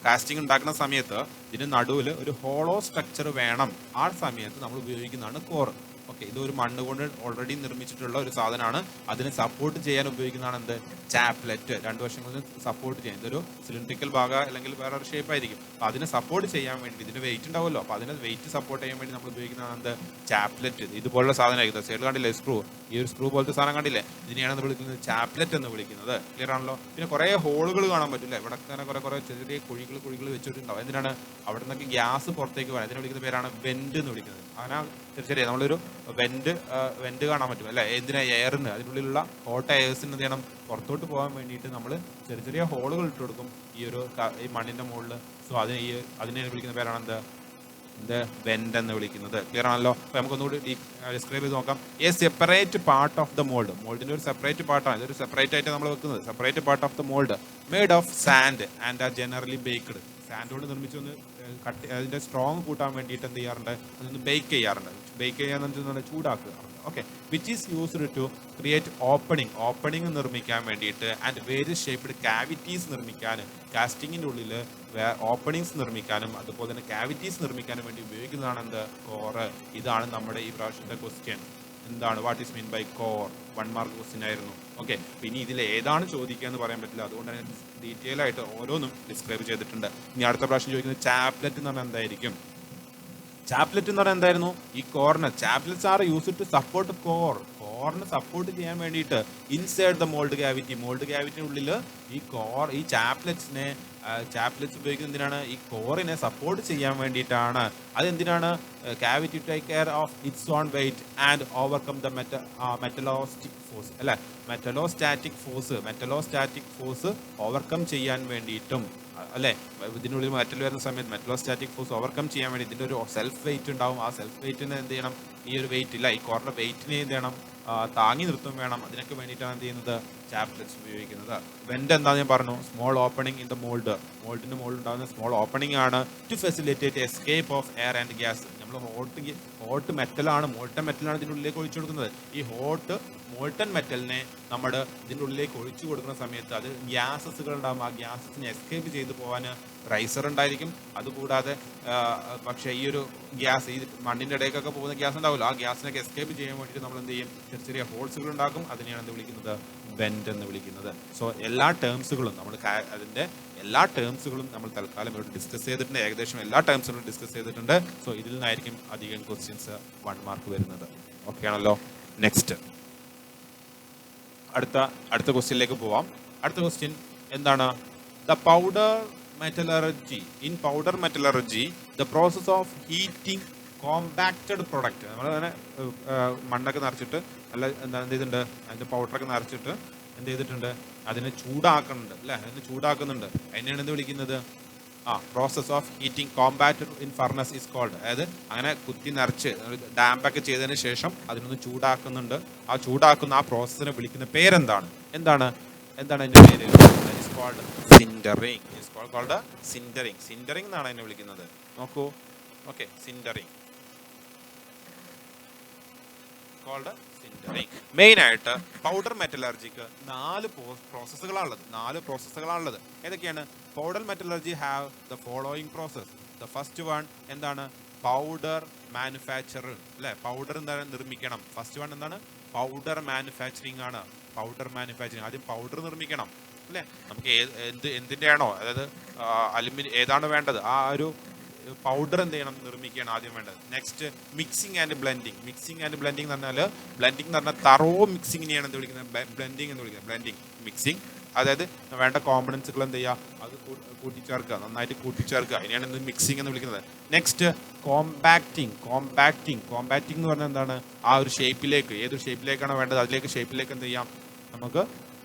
കാസ്റ്റിംഗ് ഉണ്ടാക്കുന്ന സമയത്ത് ഇതിന് നടുവിൽ ഒരു ഹോളോ സ്ട്രക്ചർ വേണം. ആ സമയത്ത് നമ്മൾ ഉപയോഗിക്കുന്നതാണ് കോർ. ഓക്കെ, ഇതൊരു മണ്ണ് കൊണ്ട് ഓൾറെഡി നിർമ്മിച്ചിട്ടുള്ള ഒരു സാധനമാണ്. അതിനെ സപ്പോർട്ട് ചെയ്യാൻ ഉപയോഗിക്കുന്നതാണ് എന്ത്? ചാപ്ലെറ്റ്. 2 വശങ്ങളിൽ സപ്പോർട്ട് ചെയ്യാൻ. ഇതൊരു സിലിണ്ടറിക്കൽ ഭാഗം അല്ലെങ്കിൽ വേറെ ഒരു ഷേപ്പ് ആയിരിക്കും. അപ്പോൾ അതിനെ സപ്പോർട്ട് ചെയ്യാൻ വേണ്ടി ഇതിന് വെയിറ്റ് ഉണ്ടാവുമല്ലോ. അപ്പോൾ അതിനെ വെയിറ്റ് സപ്പോർട്ട് ചെയ്യാൻ വേണ്ടി നമ്മൾ ഉപയോഗിക്കുന്നതാണ് എന്ത്? ചാപ്ലെറ്റ്. ഇതുപോലുള്ള സാധനമായിരിക്കും. സൈഡിൽ കണ്ടില്ലേ സ്ക്രൂ? ഈ ഒരു സ്ക്രൂ പോലത്തെ സാധനം കണ്ടില്ലേ? ഇതിനെയാണ് വിളിക്കുന്നത് ചാപ്ലെറ്റ് എന്ന് വിളിക്കുന്നത്. ക്ലിയർ ആണല്ലോ? പിന്നെ കുറേ ഹോളുകൾ കാണാൻ പറ്റില്ല. ഇവിടെ തന്നെ കുറേ ചെറിയ കുഴികൾ വെച്ചിട്ടുണ്ടാവും. എന്തിനാണ്? അവിടെ നിന്നൊക്കെ ഗ്യാസ് പുറത്തേക്ക് പോകാൻ. ഇതിനെ വിളിക്കുന്ന പേരാണ് വെന്റ് എന്ന് വിളിക്കുന്നത്. അങ്ങനെ ശരിയാ, നമ്മളൊരു വെന്റ് കാണാൻ പറ്റും അല്ലെ? എന്തിനാ? എയറിന്, അതിനുള്ളിലുള്ള ഹോട്ട് എയർസിന് എന്ത് ചെയ്യണം? പുറത്തോട്ട് പോകാൻ വേണ്ടിയിട്ട് നമ്മൾ ചെറിയ ഹോളുകൾ ഇട്ട് കൊടുക്കും ഈ മണ്ണിന്റെ മുകളിൽ. സോ അതിനെ വിളിക്കുന്ന പേരാണ് എന്ത്? വെന്റ് എന്ന് വിളിക്കുന്നത്. ക്ലിയർ ആണല്ലോ? അപ്പൊ നമുക്കൊന്നുകൂടി ഡിസ്ക്രൈബ് ചെയ്ത് നോക്കാം. A separate part of the mould. മോൾഡിന്റെ ഒരു സെപ്പറേറ്റ് പാർട്ടാണ്. ഇതൊരു സെപ്പറേറ്റ് ആയിട്ട് നമ്മൾ വെക്കുന്നത്. Separate part of the mould made of sand and are generally baked. Sand കൊണ്ട് നിർമ്മിച്ചൊന്ന് അതിന്റെ സ്ട്രോങ് കൂട്ടാൻ വേണ്ടിയിട്ട് എന്ത് ചെയ്യാറുണ്ട്? അതൊന്ന് ബേക്ക് ചെയ്യാറുണ്ട്. ബേക്ക് ചെയ്യാന്ന് ചൂടാക്കുക. Okay, which is used to create opening നിർമ്മിക്കാൻ വേണ്ടിയിട്ട് ആൻഡ് വേരിയസ് ഷേപ്ഡ് കാവിറ്റീസ് നിർമ്മിക്കാനും, കാസ്റ്റിങ്ങിൻ്റെ ഉള്ളിൽ ഓപ്പണിങ്സ് നിർമ്മിക്കാനും അതുപോലെ തന്നെ കാവിറ്റീസ് നിർമ്മിക്കാനും വേണ്ടി ഉപയോഗിക്കുന്നതാണ് എന്ത്? കോറ്. ഇതാണ് നമ്മുടെ ഈ പ്രാവശ്യത്തെ ക്വസ്റ്റ്യൻ. എന്താണ്? What is mean by core? 1 mark question ആയിരുന്നു. ഓക്കെ, പിന്നെ ഇതിൽ ഏതാണ് ചോദിക്കുക എന്ന് പറയാൻ പറ്റില്ല. അതുകൊണ്ട് തന്നെ ഡീറ്റെയിൽ ആയിട്ട് ഓരോന്നും ഡിസ്ക്രൈബ് ചെയ്തിട്ടുണ്ട്. ഇനി അടുത്ത പ്രാവശ്യം ചോദിക്കുന്നത് ചാപ്ലെറ്റ് എന്ന് പറഞ്ഞാൽ എന്തായിരിക്കും? ചാപ്ലെറ്റ് എന്ന് പറഞ്ഞാൽ എന്തായിരുന്നു? ഈ കോറിന് chaplets are used to support കോറിന് സപ്പോർട്ട് ചെയ്യാൻ വേണ്ടിയിട്ട് ഇൻസൈഡ് ദ മോൾഡ് ക്യാവിറ്റിയുടെ ഉള്ളിൽ ഈ ചാപ്ലെറ്റ്സ് ഉപയോഗിക്കുന്നത് എന്തിനാണ്? ഈ കോറിനെ സപ്പോർട്ട് ചെയ്യാൻ വേണ്ടിയിട്ടാണ്. അതെന്തിനാണ്? Cavity take care of its own weight and overcome the metallostatic force അല്ലെ? മെറ്റലോസ്റ്റാറ്റിക് ഫോഴ്സ് ഓവർകം ചെയ്യാൻ വേണ്ടിയിട്ടും അല്ലെ? ഇതിനുള്ളിൽ മെറ്റൽ വരുന്ന സമയത്ത് മെറ്റലോസ്റ്റാറ്റിക് ഫോഴ്സ് ഓവർകം ചെയ്യാൻ വേണ്ടി ഇതിൻ്റെ ഒരു സെൽഫ് വെയിറ്റ് ഉണ്ടാവും. ആ സെൽഫ് വെയിറ്റിന് എന്ത് ചെയ്യണം? ഈ ഒരു വെയിറ്റ് ഇല്ല, ഈ കോറിന്റെ വെയിറ്റിനെ എന്ത് ചെയ്യണം? താങ്ങി നിർത്തും വേണം. അതിനൊക്കെ വേണ്ടിയിട്ടാണ് എന്ത് ചെയ്യുന്നത്? ചാപ്ലെറ്റ്സ് ഉപയോഗിക്കുന്നത്. വെന്റ് എന്താ ഞാൻ പറഞ്ഞു? സ്മോൾ ഓപ്പണിംഗ് ഇൻ ദ മോൾഡിന്റെ മുകളിൽ ഉണ്ടാകുന്ന സ്മോൾ ഓപ്പണിംഗ് ആണ് to facilitate escape of air and gas. നമ്മൾ ഹോട്ട് മെറ്റലാണ് ഇതിൻ്റെ ഉള്ളിലേക്ക് ഒഴിച്ചു കൊടുക്കുന്നത്. ഈ മോൾട്ടൺ മെറ്റലിനെ നമ്മുടെ ഇതിൻ്റെ ഉള്ളിലേക്ക് ഒഴിച്ചു കൊടുക്കുന്ന സമയത്ത് അത് ഗ്യാസസുകൾ ഉണ്ടാകും. ആ ഗ്യാസസിനെ എസ്കേപ്പ് ചെയ്ത് പോകാൻ റൈസർ ഉണ്ടായിരിക്കും. അതുകൂടാതെ പക്ഷേ ഈ ഒരു ഗ്യാസ് ഈ മണ്ണിൻ്റെ ഇടയ്ക്കൊക്കെ പോകുന്ന ഗ്യാസ് ഉണ്ടാവില്ല. ആ ഗ്യാസിനൊക്കെ എസ്കേപ്പ് ചെയ്യാൻ വേണ്ടിയിട്ട് നമ്മൾ എന്ത് ചെയ്യും? ചെറിയ ഹോൾസുകൾ ഉണ്ടാക്കും. അതിനെയാണ് എന്ത് വിളിക്കുന്നത്? വെന്റ് എന്ന് വിളിക്കുന്നത്. സോ എല്ലാ ടേംസുകളും നമ്മൾ തൽക്കാലം ഇവിടെ ഡിസ്കസ് ചെയ്തിട്ടുണ്ട്. ഏകദേശം എല്ലാ ടേംസുകളും ഡിസ്കസ് ചെയ്തിട്ടുണ്ട്. സോ ഇതിൽ നിന്നായിരിക്കും അധികം ക്വസ്റ്റ്യൻസ് 1 മാർക്ക് വരുന്നത്. ഓക്കെ ആണല്ലോ? നെക്സ്റ്റ് അടുത്ത ക്വസ്റ്റ്യനിലേക്ക് പോവാം. അടുത്ത ക്വസ്റ്റ്യൻ എന്താണ്? The powder metallurgy the process of heating compacted product. നമ്മൾ അങ്ങനെ മണ്ണൊക്കെ നിറച്ചിട്ട് എന്ത് ചെയ്തിട്ടുണ്ട്? അതിൻ്റെ പൗഡറൊക്കെ നിറച്ചിട്ട് എന്ത് ചെയ്തിട്ടുണ്ട്? അതിനെ ചൂടാക്കുന്നുണ്ട് അല്ലേ? അതിനെയാണ് എന്ത് വിളിക്കുന്നത്? Process of heating compacted in furnace is called. അതായത് അങ്ങനെ കുത്തി നിറച്ച് ഡാമ്പൊക്കെ ചെയ്തതിന് ശേഷം അതിനൊന്ന് ചൂടാക്കുന്നുണ്ട്. ആ ചൂടാക്കുന്ന ആ പ്രോസസ്സിനെ വിളിക്കുന്ന പേരെന്താണ്? എന്താണ് അതിൻ്റെ പേര്? It's called sintering. സിൻഡറിങ് എന്നാണ് അതിനെ വിളിക്കുന്നത്. നോക്കൂ. Okay, sintering called sintering. Main ആയിട്ട് പൗഡർ മെറ്റലർജിക്ക് 4 പ്രോസസ്സുകളാണുള്ളത്. ഏതൊക്കെയാണ്? Powder metallurgy have the following process. The first one എന്താണ്? പൗഡർ മാനുഫാക്ചറിങ് അല്ലെ? പൗഡർ എന്താണ്? നിർമ്മിക്കണം. ഫസ്റ്റ് വൺ എന്താണ്? പൗഡർ മാനുഫാക്ചറിങ് ആണ്. ആദ്യം പൗഡർ നിർമ്മിക്കണം അല്ലെ? നമുക്ക് എന്തിൻ്റെ ആണോ, അതായത് ഏതാണ് വേണ്ടത്, ആ ഒരു പൗഡർ എന്ത് ചെയ്യണം? നിർമ്മിക്കുകയാണ് ആദ്യം വേണ്ടത്. നെക്സ്റ്റ് മിക്സിംഗ് ആൻഡ് ബ്ലെൻഡിങ് എന്ന് പറഞ്ഞാൽ തറോ മിക്സിങ്ങിനെയാണ് എന്ത് വിളിക്കുന്നത്? ബ്ലെൻഡിങ് എന്ന് വിളിക്കുന്നത്. ബ്ലെൻഡിങ്, മിക്സിങ്, അതായത് വേണ്ട കോമ്പണൻസുകൾ എന്ത് ചെയ്യുക? അത് നന്നായിട്ട് കൂട്ടിച്ചേർക്കുക. അതിനെയാണ് എന്ത്? മിക്സിംഗ് എന്ന് വിളിക്കുന്നത്. നെക്സ്റ്റ് കോമ്പാക്റ്റിംഗ് എന്ന് പറഞ്ഞാൽ എന്താണ്? ആ ഒരു ഷേപ്പിലേക്ക്, ഏതൊരു ഷേപ്പിലേക്കാണോ വേണ്ടത് ഷേപ്പിലേക്ക് എന്ത് ചെയ്യാം? നമുക്ക്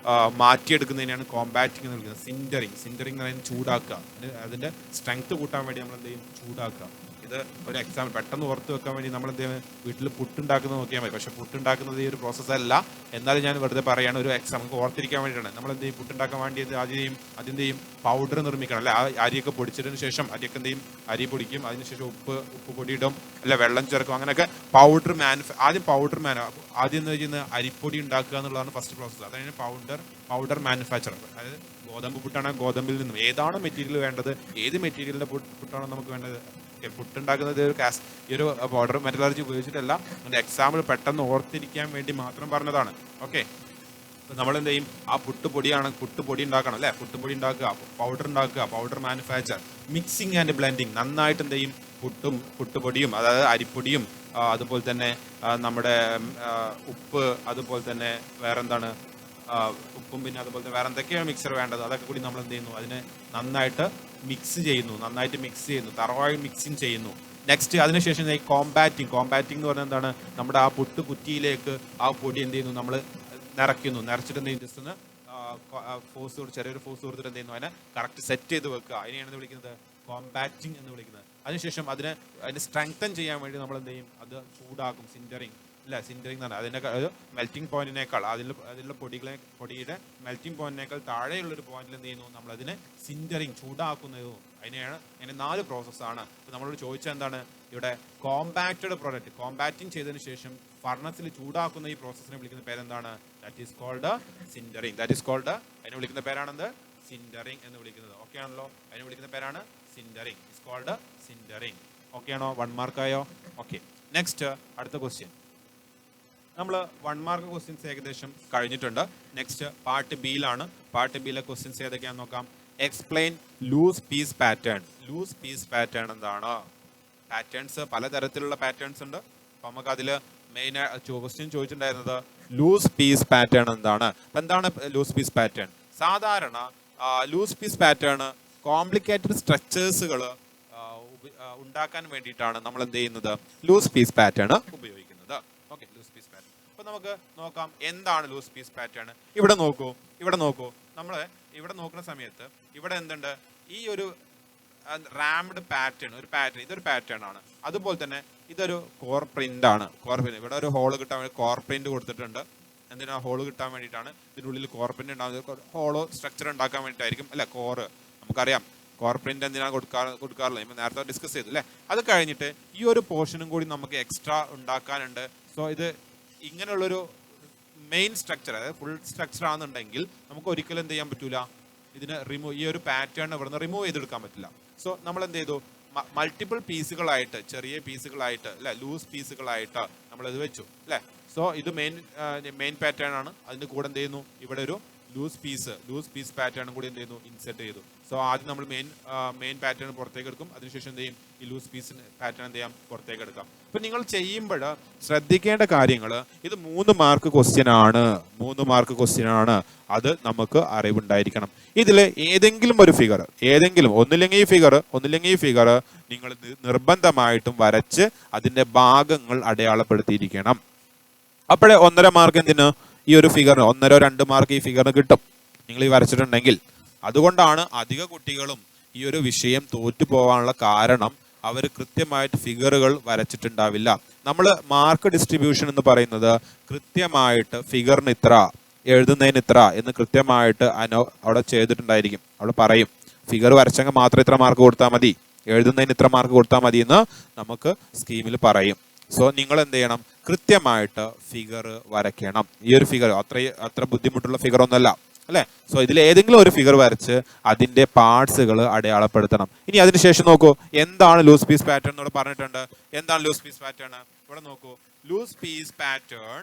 മാറ്റിയെടുക്കുന്നതിനാണ് കോമ്പാക്റ്റിംഗ് എന്ന് വിളിക്കുന്നത്. സിൻഡറിങ് എന്ന് പറയുന്നത് ചൂടാക്കുക. അതിൻ്റെ സ്ട്രെങ്ത് കൂട്ടാൻ വേണ്ടി നമ്മൾ എന്ത് ചെയ്യും? ചൂടാക്കുക. ഇത് ഒരു എക്സാം പെട്ടെന്ന് ഓർത്ത് വെക്കാൻ വേണ്ടി നമ്മൾ എന്ത് ചെയ്യുന്നത്, വീട്ടിൽ പുട്ടുണ്ടാക്കുന്നത് നോക്കിയാൽ മതി. പക്ഷേ പുട്ടുണ്ടാക്കുന്നത് ഈ ഒരു പ്രോസസ്സല്ല. എന്നാലും ഞാൻ വെറുതെ പറയുകയാണ്, ഒരു എക്സാം നമുക്ക് ഓർത്തിരിക്കാൻ വേണ്ടിയിട്ടാണ്. നമ്മൾ എന്ത് ചെയ്യും, പുട്ടുണ്ടാക്കാൻ വേണ്ടി അതിൻ്റെ പൗഡർ നിർമ്മിക്കണം അല്ലെ. ആ അരിയൊക്കെ പൊടിച്ചതിന് ശേഷം അരിയൊക്കെ എന്ത് ചെയ്യും, അരി പൊടിക്കും, അതിനുശേഷം ഉപ്പ് പൊടിയിടും അല്ല, വെള്ളം ചേർക്കും, അങ്ങനെയൊക്കെ പൗഡർ ആദ്യം എന്ന് വെച്ചാൽ അരിപ്പൊടി ഉണ്ടാക്കുക എന്നുള്ളതാണ് ഫസ്റ്റ് പ്രോസസ്സ്. അതായത് പൗഡർ മാനുഫാക്ചർ. അതായത് ഗോതമ്പ് പുട്ടാണെങ്കിൽ ഗോതമ്പിൽ നിന്നും ഏതാണ് മെറ്റീരിയൽ വേണ്ടത്, ഏത് മെറ്റീരിയലിന്റെ പുട്ടാണോ നമുക്ക് വേണ്ടത്. പുട്ടുണ്ടാക്കുന്നത് ഈ ഒരു പൗഡർ മെറ്റലർജി ഉപയോഗിച്ചിട്ടല്ല, അതിന്റെ എക്സാമ്പിൾ പെട്ടെന്ന് ഓർത്തിരിക്കാൻ വേണ്ടി മാത്രം പറഞ്ഞതാണ്. ഓക്കെ, നമ്മൾ എന്ത് ചെയ്യും, ആ പുട്ടുപൊടി ഉണ്ടാക്കണം അല്ലെ, പുട്ടുപൊടി ഉണ്ടാക്കുക, powder manufacture, mixing and blending. നന്നായിട്ട് എന്ത് ചെയ്യും, പുട്ടുപൊടിയും അതായത് അരിപ്പൊടിയും അതുപോലെ തന്നെ നമ്മുടെ ഉപ്പ്, അതുപോലെ തന്നെ വേറെന്താണ് ഉപ്പും, പിന്നെ അതുപോലെ തന്നെ വേറെ എന്തൊക്കെയാണ് മിക്സർ വേണ്ടത്, അതൊക്കെ കൂടി നമ്മൾ എന്ത് ചെയ്യുന്നു, അതിനെ നന്നായിട്ട് മിക്സ് ചെയ്യുന്നു, തറവായി മിക്സിങ് ചെയ്യുന്നു. നെക്സ്റ്റ് അതിനുശേഷം കോമ്പാറ്റിംഗ് എന്ന് പറഞ്ഞാൽ എന്താണ്, നമ്മുടെ ആ പുട്ട് കുറ്റിയിലേക്ക് ആ പൊടി എന്ത് ചെയ്യുന്നു, നമ്മൾ നിറച്ചിട്ട് എന്ത് ചെയ്യും, ജസ്റ്റ് ഒന്ന് ചെറിയൊരു ഫോഴ്സ് കൊടുത്തിട്ട് എന്ത് ചെയ്യുന്നു, അതിനെ കറക്റ്റ് സെറ്റ് ചെയ്ത് വെക്കുക. അതിനെയാണ് വിളിക്കുന്നത് കോമ്പാറ്റിംഗ് എന്ന് വിളിക്കുന്നത്. അതിനുശേഷം അതിനെ സ്ട്രെങ്തൻ ചെയ്യാൻ വേണ്ടി നമ്മൾ എന്ത് ചെയ്യും, അത് ചൂടാക്കും, സിൻഡറിങ് എന്ന് പറഞ്ഞാൽ അതിനേക്കാൾ ഒരു മെൽറ്റിംഗ് പോയിന്റിനേക്കാൾ അതിലുള്ള പൊടിയുടെ മെൽറ്റിംഗ് പോയിന്റിനേക്കാൾ താഴെയുള്ളൊരു പോയിന്റിൽ എന്ത് ചെയ്യുന്നു, നമ്മളതിനെ സിൻഡറിങ് ചൂടാക്കുന്നതും. അതിന് 4 പ്രോസസ്സാണ്. അപ്പോൾ നമ്മളോട് ചോദിച്ചാൽ എന്താണ്, ഇവിടെ കോമ്പാക്റ്റഡ് പ്രോഡക്റ്റ് കോമ്പാക്റ്റിംഗ് ചെയ്തതിന് ശേഷം ഫർണസിൽ ചൂടാക്കുന്ന ഈ പ്രോസസ്സിനെ വിളിക്കുന്ന പേരെന്താണ്, ദാറ്റ് ഈസ് കോൾഡ് സിൻഡറിങ്. അതിനെ വിളിക്കുന്ന പേരാണെന്ത്, സിൻഡറിങ് എന്ന് വിളിക്കുന്നത്. ഓക്കെ ആണല്ലോ, അതിനെ വിളിക്കുന്ന പേരാണ് sintering. Is called sintering. Okay ആണോ, 1 മാർക്കായോ? ഓക്കെ, നെക്സ്റ്റ് അടുത്ത ക്വസ്റ്റ്യൻ. നമ്മൾ 1 മാർക്ക് ക്വസ്റ്റ്യൻസ് ഏകദേശം കഴിഞ്ഞിട്ടുണ്ട്. നെക്സ്റ്റ് പാർട്ട് ബിയിലാണ്. പാർട്ട് ബിയിലെ ക്വസ്റ്റ്യൻസ് ഏതൊക്കെയാണെന്ന് നോക്കാം. Explain loose piece pattern. Loose piece pattern എന്താണ്? പാറ്റേൺസ് പലതരത്തിലുള്ള പാറ്റേൺസ് ഉണ്ട്. അപ്പം നമുക്ക് അതിൽ മെയിൻ ക്വസ്റ്റ്യൻ ചോദിച്ചിട്ടുണ്ടായിരുന്നത് ലൂസ് പീസ് പാറ്റേൺ എന്താണ്. എന്താണ് ലൂസ് പീസ് പാറ്റേൺ? സാധാരണ ലൂസ് പീസ് പാറ്റേൺ കോംപ്ലിക്കേറ്റഡ് സ്ട്രക്ചേഴ്സുകൾ ഉണ്ടാക്കാൻ വേണ്ടിയിട്ടാണ് നമ്മൾ എന്ത് ചെയ്യുന്നത്, ലൂസ് പീസ് പാറ്റേൺ ഉപയോഗിക്കുന്നത്. Okay, loose piece pattern. അപ്പൊ നമുക്ക് നോക്കാം എന്താണ് ലൂസ് പീസ് പാറ്റേൺ. ഇവിടെ നോക്കൂ. നമ്മൾ ഇവിടെ നോക്കുന്ന സമയത്ത് ഇവിടെ എന്തുണ്ട്, ഈ ഒരു റാംഡ് പാറ്റേൺ, ഇതൊരു പാറ്റേൺ ആണ്. അതുപോലെ തന്നെ ഇതൊരു കോർ പ്രിന്റ് ആണ്. ഇവിടെ ഒരു ഹോള് കിട്ടാൻ വേണ്ടി കോർ പ്രിന്റ് കൊടുത്തിട്ടുണ്ട്. എന്തിനാ, ഹോള് കിട്ടാൻ വേണ്ടിയിട്ടാണ്. ഇതിനുള്ളിൽ കോർ പ്രിന്റ് ഉണ്ടാകുന്നത് ഹോളോ സ്ട്രക്ചർ ഉണ്ടാക്കാൻ വേണ്ടിയിട്ടായിരിക്കും അല്ലെ. കോറ് നമുക്കറിയാം, കോർ പ്രിന്റ് എന്തിനാണ് കൊടുക്കാറുള്ളത്, ഇപ്പം നേരത്തെ ഡിസ്കസ് ചെയ്തു അല്ലേ. അത് കഴിഞ്ഞിട്ട് ഈ ഒരു പോർഷനും കൂടി നമുക്ക് എക്സ്ട്രാ ഉണ്ടാക്കാനുണ്ട്. സോ ഇത് ഇങ്ങനെയുള്ളൊരു മെയിൻ സ്ട്രക്ചർ, അതായത് ഫുൾ സ്ട്രക്ചർ ആണെന്നുണ്ടെങ്കിൽ നമുക്ക് ഒരിക്കലും എന്ത് ചെയ്യാൻ പറ്റൂല, ഇതിനെ ഈ ഒരു പാറ്റേൺ ഇവിടെ നിന്ന് റിമൂവ് ചെയ്തെടുക്കാൻ പറ്റില്ല. സോ നമ്മൾ എന്ത് ചെയ്തു, മൾട്ടിപ്പിൾ പീസുകളായിട്ട്, ചെറിയ പീസുകളായിട്ട് അല്ലെ, ലൂസ് പീസുകളായിട്ട് നമ്മളിത് വെച്ചു അല്ലേ. സോ ഇത് മെയിൻ പാറ്റേൺ ആണ്. അതിൻ്റെ കൂടെ എന്ത് ചെയ്യുന്നു, ഇവിടെ ഒരു ലൂസ് പീസ് പാറ്റേണും കൂടി എന്ത് ചെയ്യുന്നു, ഇൻസെർട്ട് ചെയ്തു. സോ ആദ്യം നമ്മൾ മെയിൻ പാറ്റേൺ പുറത്തേക്ക് എടുക്കും. അതിനുശേഷം എന്ത് ചെയ്യും, ഈ ലൂസ് പീസ് പാറ്റേൺ എന്ത് ചെയ്യാം, പുറത്തേക്ക് എടുക്കാം. അപ്പൊ നിങ്ങൾ ചെയ്യുമ്പോൾ ശ്രദ്ധിക്കേണ്ട കാര്യങ്ങൾ, ഇത് 3 മാർക്ക് ക്വസ്റ്റ്യൻ ആണ്. അത് നമുക്ക് അറിവുണ്ടായിരിക്കണം. ഇതിൽ ഏതെങ്കിലും ഒരു ഫിഗർ, ഒന്നില്ലെങ്കിൽ ഈ ഫിഗർ നിങ്ങൾ നിർബന്ധമായിട്ടും വരച്ച് അതിന്റെ ഭാഗങ്ങൾ അടയാളപ്പെടുത്തിയിരിക്കണം. അപ്പോഴേ 1.5 മാർക്ക് എന്തിന്, ഈ ഒരു ഫിഗറിന് 1-2 മാർക്ക് ഈ ഫിഗറിന് കിട്ടും, നിങ്ങൾ ഈ വരച്ചിട്ടുണ്ടെങ്കിൽ. അതുകൊണ്ടാണ് അധിക കുട്ടികളും ഈ ഒരു വിഷയം തോറ്റു പോകാനുള്ള കാരണം, അവർ കൃത്യമായിട്ട് ഫിഗറുകൾ വരച്ചിട്ടുണ്ടാവില്ല. നമ്മൾ മാർക്ക് ഡിസ്ട്രിബ്യൂഷൻ എന്ന് പറയുന്നത് കൃത്യമായിട്ട് ഫിഗറിന് ഇത്ര, എഴുതുന്നതിന് ഇത്ര എന്ന് കൃത്യമായിട്ട് അവിടെ ചെയ്തിട്ടുണ്ടായിരിക്കും. അവിടെ പറയും, ഫിഗർ വരച്ചെങ്കിൽ മാത്രം ഇത്ര മാർക്ക് കൊടുത്താൽ മതി, എഴുതുന്നതിന് ഇത്ര മാർക്ക് കൊടുത്താൽ മതി എന്ന് നമുക്ക് സ്കീമിൽ പറയും. സോ നിങ്ങൾ എന്ത് ചെയ്യണം, കൃത്യമായിട്ട് ഫിഗർ വരയ്ക്കണം. ഈ ഒരു ഫിഗർ അത്ര ബുദ്ധിമുട്ടുള്ള ഫിഗർ ഒന്നല്ല അല്ലെ. സോ ഇതിൽ ഏതെങ്കിലും ഒരു ഫിഗർ വരച്ച് അതിന്റെ പാർട്സുകൾ അടയാളപ്പെടുത്തണം. ഇനി അതിനുശേഷം നോക്കൂ, എന്താണ് ലൂസ് പീസ് പാറ്റേൺ എന്നോട് പറഞ്ഞിട്ടുണ്ട്. എന്താണ് ലൂസ് പീസ് പാറ്റേൺ? ഇവിടെ നോക്കൂ, loose piece pattern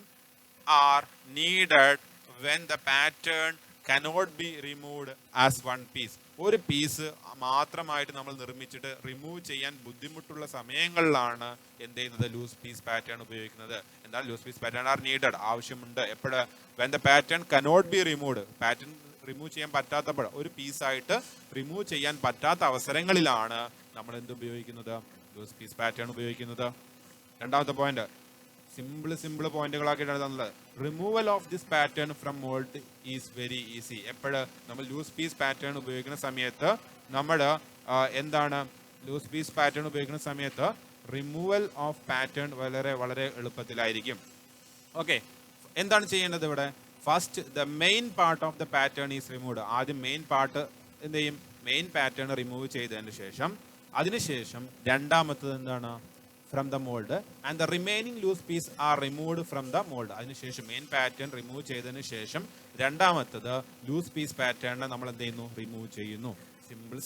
are needed when the pattern cannot be removed as one piece. ഒരു പീസ് മാത്രമായിട്ട് നമ്മൾ നിർമ്മിച്ചിട്ട് റിമൂവ് ചെയ്യാൻ ബുദ്ധിമുട്ടുള്ള സമയങ്ങളിലാണ് എന്ത് ചെയ്യുന്നത്, ലൂസ് പീസ് പാറ്റേൺ ഉപയോഗിക്കുന്നത്. എന്താണ് loose piece pattern are needed, ആവശ്യമുണ്ട്. എപ്പോഴ്, when the pattern cannot be removed, pattern remove ചെയ്യാൻ പറ്റാത്തപ്പോൾ, ഒരു പീസായിട്ട് റിമൂവ് ചെയ്യാൻ പറ്റാത്ത അവസരങ്ങളിലാണ് നമ്മൾ എന്ത് ഉപയോഗിക്കുന്നത്, ലൂസ് പീസ് പാറ്റേൺ ഉപയോഗിക്കുന്നത്. രണ്ടാമത്തെ പോയിന്റ്, സിമ്പിൾ പോയിന്റുകളാക്കിയിട്ടാണ് തന്നത്. Removal of this pattern from mould is very easy. എപ്പോഴ്, നമ്മൾ ലൂസ് പീസ് പാറ്റേൺ ഉപയോഗിക്കുന്ന സമയത്ത് നമ്മൾ എന്താണ്, ലൂസ് പീസ് പാറ്റേൺ ഉപയോഗിക്കുന്ന സമയത്ത് റിമൂവൽ ഓഫ് പാറ്റേൺ വളരെ വളരെ എളുപ്പത്തിലായിരിക്കും. ഓക്കെ, എന്താണ് ചെയ്യേണ്ടത് ഇവിടെ? First the main part of the pattern is removed. ആദ്യം മെയിൻ പാർട്ട് എന്ത് ചെയ്യും? മെയിൻ പാറ്റേൺ റിമൂവ് ചെയ്തതിന് ശേഷം അതിനുശേഷം രണ്ടാമത്തത് എന്താണ്? From the mould and the remaining loose piece are removed from the mould. അതിനുശേഷം മെയിൻ പാറ്റേൺ റിമൂവ് ചെയ്തതിന് ശേഷം രണ്ടാമത്തത് ലൂസ് പീസ് പാറ്റേണിനെ നമ്മൾ എന്ത് ചെയ്യുന്നു? റിമൂവ് ചെയ്യുന്നു.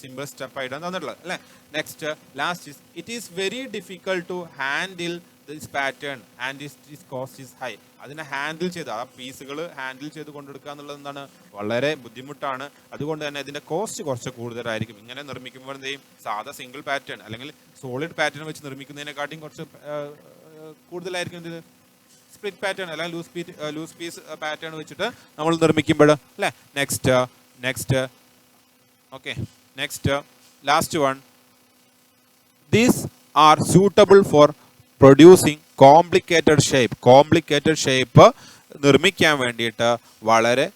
സിമ്പിൾ സ്റ്റെപ്പ് ആയിട്ടാണ് തന്നിട്ടുള്ളത് അല്ലേ. Next last it is very difficult to handle this pattern and its cost is high. അതിനെ ഹാൻഡിൽ ചെയ്ത് ആ പീസുകൾ ഹാൻഡിൽ ചെയ്ത് കൊണ്ടെടുക്കുക എന്നുള്ളത് എന്താണ്? വളരെ ബുദ്ധിമുട്ടാണ്. അതുകൊണ്ട് തന്നെ ഇതിന്റെ കോസ്റ്റ് കുറച്ച് കൂടുതലായിരിക്കും. ഇങ്ങനെ നിർമ്മിക്കുമ്പോൾ എന്ത് ചെയ്യും? സാധാ സിംഗിൾ പാറ്റേൺ അല്ലെങ്കിൽ സോളിഡ് പാറ്റേൺ വെച്ച് നിർമ്മിക്കുന്നതിനെക്കാട്ടിയും കുറച്ച് കൂടുതലായിരിക്കും ഇത് സ്പ്ലിറ്റ് പാറ്റേൺ അല്ലെങ്കിൽ ലൂസ് പീസ് പാറ്റേൺ വെച്ചിട്ട് നമ്മൾ നിർമ്മിക്കുമ്പോൾ അല്ലേ. Next okay, next last one, these are suitable for producing complicated shape നിർമ്മിക്കാൻ വേണ്ടിയിട്ട് വളരെ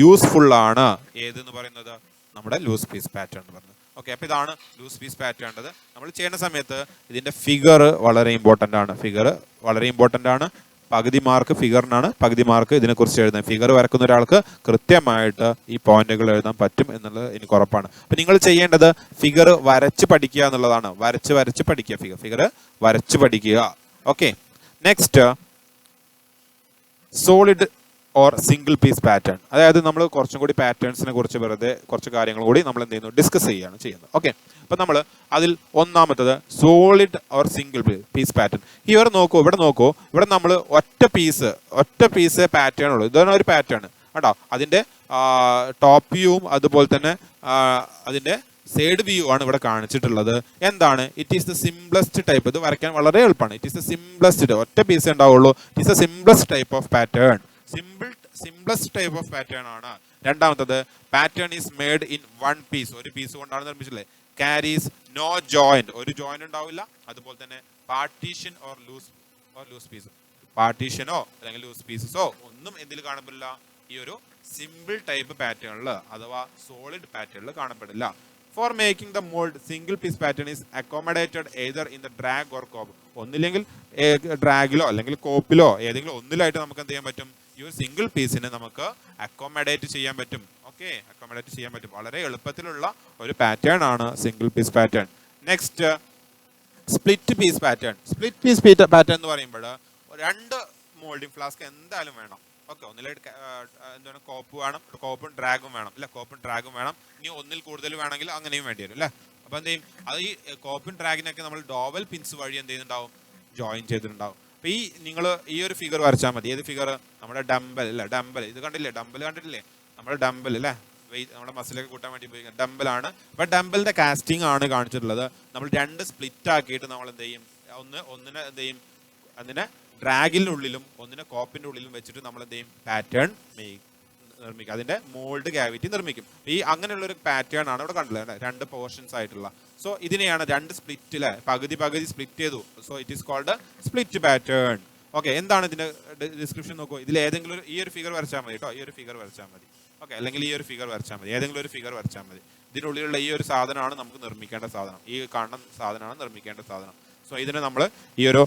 യൂസ്ഫുൾ ആണ് ഏതെന്ന് പറയുന്നത്? നമ്മുടെ ലൂസ് പീസ് പാറ്റേൺ എന്ന് പറയുന്നത്. ഓക്കെ, അപ്പോൾ ഇതാണ് ലൂസ് പീസ് പാറ്റേൺ. നമ്മൾ ചെയ്യുന്ന സമയത്ത് ഇതിന്റെ ഫിഗർ വളരെ ഇമ്പോർട്ടൻ്റ് ആണ്. പകുതി മാർക്ക് ഫിഗറിനാണ്, പകുതി മാർക്ക് ഇതിനെക്കുറിച്ച് എഴുതാൻ. ഫിഗർ വരക്കുന്ന ഒരാൾക്ക് കൃത്യമായിട്ട് ഈ പോയിന്റുകൾ എഴുതാൻ പറ്റും എന്നുള്ളത് എനിക്ക് ഉറപ്പാണ്. അപ്പം നിങ്ങൾ ചെയ്യേണ്ടത് ഫിഗർ വരച്ച് പഠിക്കുക എന്നുള്ളതാണ്. വരച്ച് പഠിക്കുക, ഫിഗർ വരച്ച് പഠിക്കുക. Okay, next solid or single piece pattern. അതായത് നമ്മൾ കുറച്ചും കൂടി പാറ്റേൺസിനെ കുറിച്ച് വെറുതെ കുറച്ച് കാര്യങ്ങൾ കൂടി നമ്മൾ എന്ത് ചെയ്യുന്നു? ഡിസ്കസ് ചെയ്യുന്നത്. ഓക്കെ, അപ്പം നമ്മൾ അതിൽ ഒന്നാമത്തത് solid or single piece pattern. ഇവിടെ നോക്കൂ, ഇവിടെ നമ്മൾ ഒറ്റ പീസ് പാറ്റേൺ ഉള്ളൂ. ഇതാണ് ഒരു പാറ്റേൺ കേട്ടോ. അതിൻ്റെ ടോപ്പ് വ്യൂവും അതുപോലെ തന്നെ അതിൻ്റെ സൈഡ് വ്യൂ ആണ് ഇവിടെ കാണിച്ചിട്ടുള്ളത്. എന്താണ്? It is the simplest type. ഇത് വരയ്ക്കാൻ വളരെ എളുപ്പമാണ്. ഇറ്റ് ഈസ് ദ സിംപ്ലസ്റ്റ്, ഒറ്റ പീസ് ഉണ്ടാവുള്ളൂ. It is the simplest type of pattern. Simplest type of pattern ആണ്. രണ്ടാമത്തത് pattern is made in one piece. ഒരു പീസ് കൊണ്ടാണ് നിർമ്മിച്ചില്ലേ. ക്യാരീസ് നോ ജോയിന്റ്, ഒരു ജോയിന്റ് ഉണ്ടാവില്ല. അതുപോലെ തന്നെ പാർട്ടീഷൻ ഓർ ലൂസ് പീസ്, പാർട്ടീഷനോ അല്ലെങ്കിൽ ലൂസ് പീസസോ ഒന്നും എന്തിൽ കാണപ്പെടില്ല? ഈ ഒരു സിമ്പിൾ ടൈപ്പ് പാറ്റേണിൽ അഥവാ സോളിഡ് പാറ്റേണിൽ കാണപ്പെടില്ല. For making the mould single piece pattern is accommodated either in the drag or cope. ഒന്നില്ലെങ്കിൽ ഡ്രാഗിലോ അല്ലെങ്കിൽ കോപ്പിലോ ഏതെങ്കിലും ഒന്നിലായിട്ട് നമുക്ക് എന്ത് ചെയ്യാൻ പറ്റും? ഈ ഒരു സിംഗിൾ പീസിനെ നമുക്ക് അക്കോമഡേറ്റ് ചെയ്യാൻ പറ്റും. ഓക്കെ, അക്കോമഡേറ്റ് ചെയ്യാൻ പറ്റും. വളരെ എളുപ്പത്തിലുള്ള ഒരു പാറ്റേൺ ആണ് single piece pattern. Next split piece pattern. Split piece pattern എന്ന് പറയുമ്പോൾ രണ്ട് മോൾഡിംഗ് ഫ്ലാസ്ക് എന്തായാലും വേണം. ഓക്കെ, ഒന്നിലായിട്ട് എന്താണ്? കോപ്പും ഡ്രാഗും വേണം. ഇനി ഒന്നിൽ കൂടുതൽ വേണമെങ്കിൽ അങ്ങനെയും വേണ്ടി വരും അല്ലേ. അപ്പൊ എന്ത് ചെയ്യും? അത് ഈ കോപ്പും ഡ്രാഗിനൊക്കെ നമ്മൾ ഡോവൽ പിൻസ് വഴി എന്ത് ചെയ്യുന്നുണ്ടാവും? ജോയിൻ ചെയ്തിട്ടുണ്ടാവും. അപ്പൊ നിങ്ങൾ ഈ ഒരു ഫിഗർ വരച്ചാൽ മതി. ഏത് ഫിഗർ? നമ്മുടെ ഡംബൽ. ഇത് കണ്ടില്ലേ? ഡംബൽ കണ്ടിട്ടില്ലേ? നമ്മുടെ ഡംബൽ അല്ലേ, വെയിറ്റ് നമ്മുടെ മസിലൊക്കെ കൂട്ടാൻ വേണ്ടി ഉപയോഗിക്കുന്നത് ഡംബലാണ്. അപ്പൊ ഡംബലിന്റെ കാസ്റ്റിംഗ് ആണ് കാണിച്ചിട്ടുള്ളത്. നമ്മൾ രണ്ട് സ്പ്ലിറ്റ് ആക്കിയിട്ട് നമ്മൾ എന്ത് ചെയ്യും? ഒന്നിനെ എന്ത് ചെയ്യും? അതിനെ ഡ്രാഗിനുള്ളിലും ഒന്നിനെ കോപ്പിന്റെ ഉള്ളിലും വെച്ചിട്ട് നമ്മൾ എന്ത് ചെയ്യും? പാറ്റേൺ നിർമ്മിക്കും. അതിന്റെ മോൾഡ് ക്യാവിറ്റി നിർമ്മിക്കും. ഈ അങ്ങനെയുള്ള ഒരു പാറ്റേൺ ആണ് ഇവിടെ കണ്ടത്, രണ്ട് പോർഷൻസ് ആയിട്ടുള്ള. സോ ഇതിനെയാണ് രണ്ട് സ്പ്ലിറ്റിലെ പകുതി സ്പ്ലിറ്റ് ചെയ്തു. So it is called split pattern. Okay, എന്താണ് ഇതിന്റെ ഡിസ്ക്രിപ്ഷൻ നോക്കൂ. ഇതിൽ ഏതെങ്കിലും ഈ ഒരു ഫിഗർ വരച്ചാൽ മതി കേട്ടോ. ഈ ഒരു ഫിഗർ വരച്ചാൽ മതി. ഓക്കെ, അല്ലെങ്കിൽ ഈ ഒരു ഫിഗർ വരച്ചാൽ മതി. ഏതെങ്കിലും ഒരു ഫിഗർ വരച്ചാൽ മതി. ഇതിനുള്ളിലുള്ള ഈ ഒരു സാധനമാണ് നമുക്ക് നിർമ്മിക്കേണ്ട സാധനം. ഈ കാണുന്ന സാധനമാണ് നിർമ്മിക്കേണ്ട സാധനം. സോ ഇതിനെ നമ്മൾ ഈ ഒരു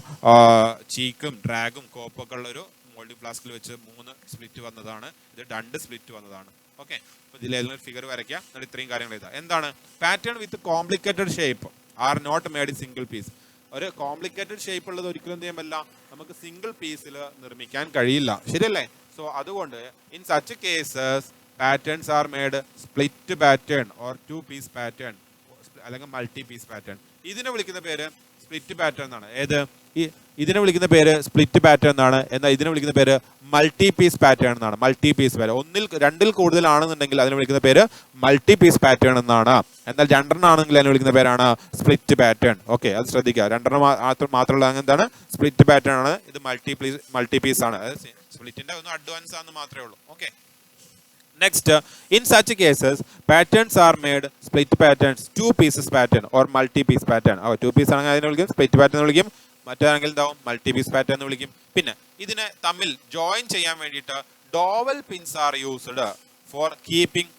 ചീക്കും ഡ്രാഗും കോപ്പൊക്കെ ഉള്ള ഒരു മോൾഡിംഗ് ഫ്ലാസ്കിൽ വെച്ച് 3 സ്പ്ലിറ്റ് വന്നതാണ്. ഇത് 2 സ്പ്ലിറ്റ് വന്നതാണ്. ഓക്കെ, അപ്പോൾ ഇതിൽ ഏതെങ്കിലും ഒരു ഫിഗർ വരയ്ക്കുക. എന്നിട്ട് ഇത്രയും കാര്യങ്ങൾ എഴുതാം. എന്താണ്? Pattern with complicated shape are not made in single piece. ഒരു കോംപ്ലിക്കേറ്റഡ് ഷേപ്പ് ഉള്ളത് ഒരിക്കലും എന്ത് ചെയ്യാൻ പറ്റില്ല? നമുക്ക് സിംഗിൾ പീസിൽ നിർമ്മിക്കാൻ കഴിയില്ല. ശരിയല്ലേ? സോ അതുകൊണ്ട് in such cases patterns are made split pattern or 2 piece pattern അല്ലെങ്കിൽ മൾട്ടി പീസ് പാറ്റേൺ. ഇതിനെ വിളിക്കുന്ന പേര് സ്പ്ലിറ്റ് പാറ്റേൺ എന്നാണ്. ഇതിനെ വിളിക്കുന്ന പേര് സ്പ്ലിറ്റ് പാറ്റേൺ എന്നാണ്. എന്നാൽ ഇതിനെ വിളിക്കുന്ന പേര് മൾട്ടി പീസ് പാറ്റേൺ എന്നാണ്. മൾട്ടി പീസ് പാറ്റേൺ രണ്ടിൽ കൂടുതലാണെന്നുണ്ടെങ്കിൽ അതിനെ വിളിക്കുന്ന പേര് മൾട്ടി പീസ് പാറ്റേൺ എന്നാണ്. എന്നാൽ രണ്ടെണ്ണാണെങ്കിൽ അതിനെ വിളിക്കുന്ന പേരാണ് സ്പ്ലിറ്റ് പാറ്റേൺ. ഓക്കെ, അത് ശ്രദ്ധിക്കുക. രണ്ടെണ്ണം മാത്രമുള്ള എന്താണ്? സ്പ്ലിറ്റ് പാറ്റേൺ ആണ്. ഇത് മൾട്ടി പീസ് ആണ്. സ്പ്ലിറ്റിന്റെ ഒന്ന് അഡ്വാൻസ് ആണെന്ന് മാത്രമേ ഉള്ളൂ. Okay, next in such cases patterns are made split patterns 2 pieces pattern or multi piece pattern. 2 piece ആണെങ്കിൽ അതിനെ വിളിക്കും സ്പ്ലിറ്റ് പാറ്റേൺ എന്ന് വിളിക്കും. മറ്റാണെങ്കിൽ എന്താവും? മൾട്ടി പീസ് പാറ്റേൺ എന്ന് വിളിക്കും. പിന്നെ ഇതിനെ തമ്മിൽ ജോയിൻ ചെയ്യാൻ വേണ്ടിയിട്ട് Doval pins are used for keeping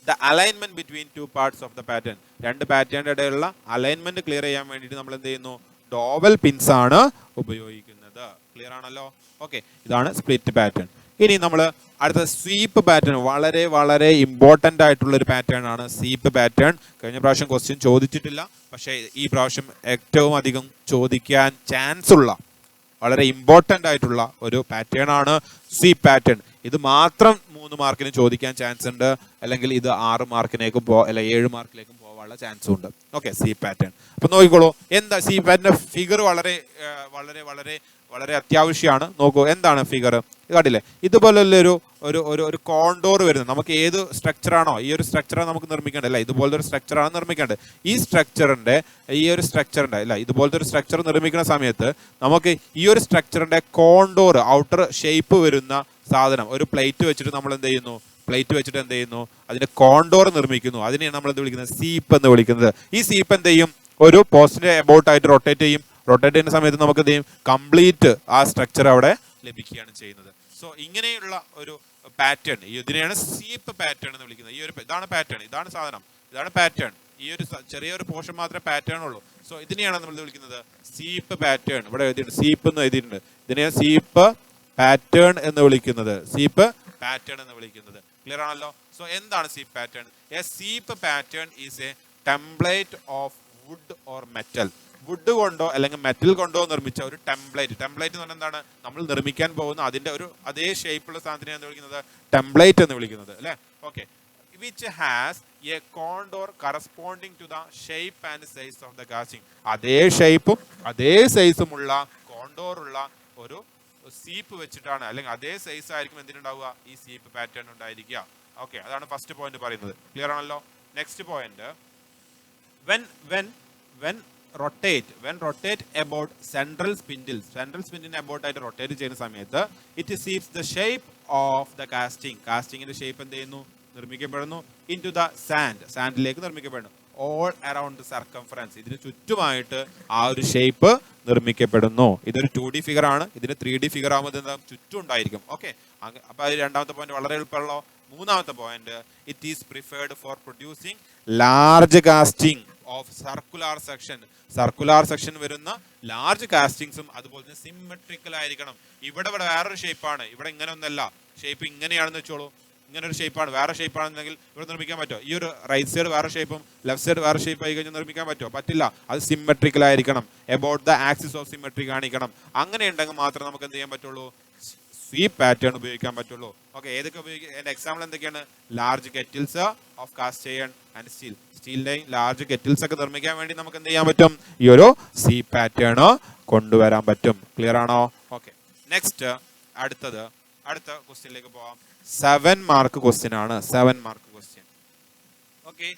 the alignment between two parts of the pattern. രണ്ട് പാറ്റേണിന്റെ ഇടയിലുള്ള അലൈൻമെന്റ് ക്ലിയർ ചെയ്യാൻ വേണ്ടിയിട്ട് നമ്മൾ എന്ത് ചെയ്യുന്നു? ഡോവൽ പിൻസ് ആണ് ഉപയോഗിക്കുന്നത്. ക്ലിയർ ആണല്ലോ? ഓക്കെ, ഇതാണ് സ്പ്ലിറ്റ് പാറ്റേൺ. ഇനി നമ്മൾ അടുത്ത സ്വീപ്പ് പാറ്റേൺ, വളരെ വളരെ ഇമ്പോർട്ടൻ്റ് ആയിട്ടുള്ള ഒരു പാറ്റേൺ ആണ് സ്വീപ്പ് പാറ്റേൺ. കഴിഞ്ഞ പ്രാവശ്യം ക്വസ്റ്റ്യൻ ചോദിച്ചിട്ടില്ല, പക്ഷേ ഈ പ്രാവശ്യം ഏറ്റവും അധികം ചോദിക്കാൻ ചാൻസ് ഉള്ള വളരെ ഇമ്പോർട്ടൻ്റ് ആയിട്ടുള്ള ഒരു പാറ്റേൺ ആണ് സ്വീപ്പ് പാറ്റേൺ. ഇത് മാത്രം 3 മാർക്കിന് ചോദിക്കാൻ ചാൻസ് ഉണ്ട്, അല്ലെങ്കിൽ ഇത് 6 മാർക്കിനേക്കും അല്ല 7 മാർക്കിലേക്കും പോകാനുള്ള ചാൻസും ഉണ്ട്. Okay, sweep pattern. അപ്പൊ നോക്കിക്കോളൂ, എന്താ സ്വീപ്പ് പാറ്റേണിന്റെ ഫിഗർ വളരെ വളരെ വളരെ വളരെ അത്യാവശ്യമാണ്. നോക്കൂ, എന്താണ് ഫിഗർ? കണ്ടില്ലേ, ഇതുപോലുള്ള ഒരു കോണ്ടോർ വരുന്നത്. നമുക്ക് ഏത് സ്ട്രക്ചറാണോ, ഈ ഒരു സ്ട്രക്ചറാണ് നമുക്ക് നിർമ്മിക്കേണ്ടത് അല്ല, ഇതുപോലത്തെ ഒരു സ്ട്രക്ചറാണ് നിർമ്മിക്കേണ്ടത്. ഈ ഒരു സ്ട്രക്ചറിന്റെ അല്ല, ഇതുപോലത്തെ ഒരു സ്ട്രക്ചർ നിർമ്മിക്കുന്ന സമയത്ത് നമുക്ക് ഈ ഒരു സ്ട്രക്ചറിന്റെ കോണ്ടോർ, ഔട്ടർ ഷേപ്പ് വരുന്ന സാധനം ഒരു പ്ലേറ്റ് വെച്ചിട്ട് നമ്മൾ എന്ത് ചെയ്യുന്നു? അതിന്റെ കോണ്ടോർ നിർമ്മിക്കുന്നു. അതിനെയാണ് നമ്മൾ എന്ത് വിളിക്കുന്നത്? സീപ്പ് എന്ന് വിളിക്കുന്നത്. ഈ സീപ്പ് എന്ത് ചെയ്യും? ഒരു പോസ്റ്റിന്റെ എബൌട്ട് ആയിട്ട് റൊട്ടേറ്റ് ചെയ്യും. റൊട്ടേറ്റ് ചെയ്യുന്ന സമയത്ത് നമുക്ക് എന്ത് ചെയ്യും? കംപ്ലീറ്റ് ആ സ്ട്രക്ചർ അവിടെ ലഭിക്കുകയാണ് ചെയ്യുന്നത്. സോ ഇങ്ങനെയുള്ള ഒരു പാറ്റേൺ, ഇതിനെയാണ് സീപ്പ് പാറ്റേൺ എന്ന് വിളിക്കുന്നത്. ഇതാണ് പാറ്റേൺ, ഇതാണ് സാധനം, ഇതാണ് പാറ്റേൺ. ഈ ഒരു ചെറിയൊരു പോർഷൻ മാത്രമേ പാറ്റേൺ ഉള്ളൂ. സോ ഇതിനെയാണ് നമ്മൾ വിളിക്കുന്നത് സീപ്പ് പാറ്റേൺ. ഇവിടെ എഴുതിയിട്ടുണ്ട്, സീപ്പ് എന്ന് എഴുതിയിട്ടുണ്ട്. ഇതിനെയാണ് സീപ്പ് പാറ്റേൺ എന്ന് വിളിക്കുന്നത്. സീപ്പ് പാറ്റേൺ എന്ന് വിളിക്കുന്നത്. ക്ലിയർ ആണല്ലോ? സോ എന്താണ് sweep pattern? A sweep pattern is a template of wood or metal. Wood കൊണ്ടോ അല്ലെങ്കിൽ മെറ്റൽ കൊണ്ടോ നിർമ്മിച്ച ഒരു ടെംപ്ലേറ്റ്. ടെംപ്ലേറ്റ് എന്ന് പറഞ്ഞാൽ എന്താണ്? നമ്മൾ നിർമ്മിക്കാൻ പോകുന്ന അതിന്റെ ഒരു അതേ ഷേപ്പുള്ള സാധനത്തിനെ എന്ന് വിളിക്കുന്നത് ടെംപ്ലേറ്റ് എന്ന് വിളിക്കുന്നത് അല്ലേ? Okay, which has a contour corresponding to the shape and size of the casting. അതേ ഷേപ്പും അതേ സൈസും ഉള്ള കോണ്ടോർ ഉള്ള ഒരു സീപ്പ് വെച്ചിട്ടാണ്, അല്ലെങ്കിൽ അതേ സൈസ് ആയിരിക്കും എന്തിനുണ്ടാവുക? ഈ സീപ്പ് പാറ്റേൺ ഉണ്ടായിരിക്കുക. ഓക്കെ, അതാണ് ഫസ്റ്റ് പോയിന്റ് പറയുന്നത്. ക്ലിയർ ആണല്ലോ? Next point, when rotate about central spindle about ആയിട്ട് റൊട്ടേറ്റ് ചെയ്യുന്ന സമയത്ത് it seeps the shape of the castingന്റെ ഷേപ്പ് എന്ത് ചെയ്യുന്നു? നിർമ്മിക്കപ്പെടുന്നു. into the സാൻഡിലേക്ക് നിർമ്മിക്കപ്പെടുന്നു. all around the circumference, ഇതിന് ചുറ്റുമായിട്ട് ആ ഒരു ഷേപ്പ് നിർമ്മിക്കപ്പെടുന്നു. ഇതൊരു 2D ഫിഗർ ആണ്. ഇതിന് 3D ഫിഗർ ആകുമ്പോൾ ചുറ്റും ഉണ്ടായിരിക്കും. ഓക്കെ, അപ്പൊ അത് രണ്ടാമത്തെ പോയിന്റ് വളരെ എളുപ്പമുള്ളൂ. മൂന്നാമത്തെ point, it is preferred four producing large casting of circular section വരുന്ന ലാർജ് കാസ്റ്റിംഗ്സും അതുപോലെ തന്നെ സിമെട്രിക്കൽ ആയിരിക്കണം. ഇവിടെ വേറൊരു ഷേപ്പാണ്, ഇവിടെ ഇങ്ങനെ ഒന്നല്ല, ഷേപ്പ് ഇങ്ങനെയാണെന്ന് വെച്ചോളൂ. ഇങ്ങനെ ഒരു ഷേപ്പാണ്, വേറെ ഷേപ്പാണെന്നെങ്കിൽ ഇവിടെ നിർമ്മിക്കാൻ പറ്റുമോ? ഈ ഒരു റൈറ്റ് സൈഡ് വേറെ ഷേപ്പും ലെഫ്റ്റ് സൈഡ് വേറെ ഷേപ്പ് ആയി കഴിഞ്ഞാൽ നിർമ്മിക്കാൻ പറ്റുമോ? പറ്റില്ല. അത് സിമെട്രിക്കൽ ആയിരിക്കണം, about the axis of symmetry കാണിക്കണം. അങ്ങനെ ഉണ്ടെങ്കിൽ മാത്രമേ നമുക്ക് എന്ത് ചെയ്യാൻ പറ്റുള്ളൂ? സ്വീപ്പ് പാറ്റേൺ ഉപയോഗിക്കാൻ പറ്റുള്ളൂ. ഓക്കെ, ഏതൊക്കെ ഉപയോഗിക്കുക? എൻ്റെ എക്സാമ്പിൾ എന്തൊക്കെയാണ്? Large kettles of cast iron and സ്റ്റീലിന്റെ ലാർജ് കെറ്റിൽസ് ഒക്കെ നിർമ്മിക്കാൻ വേണ്ടി നമുക്ക് എന്ത് ചെയ്യാൻ പറ്റും? ഈ ഒരു സ്വീപ്പ് പാറ്റേൺ കൊണ്ടുവരാൻ പറ്റും. ക്ലിയർ ആണോ? ഓക്കെ, നെക്സ്റ്റ് അടുത്ത ക്വസ്റ്റ്യനിലേക്ക് പോവാം. 7 മാർക്ക് ക്വസ്റ്റ്യൻ ആണ്. 7 മാർക്ക് ക്വസ്റ്റ്യൻ. ഓക്കെ,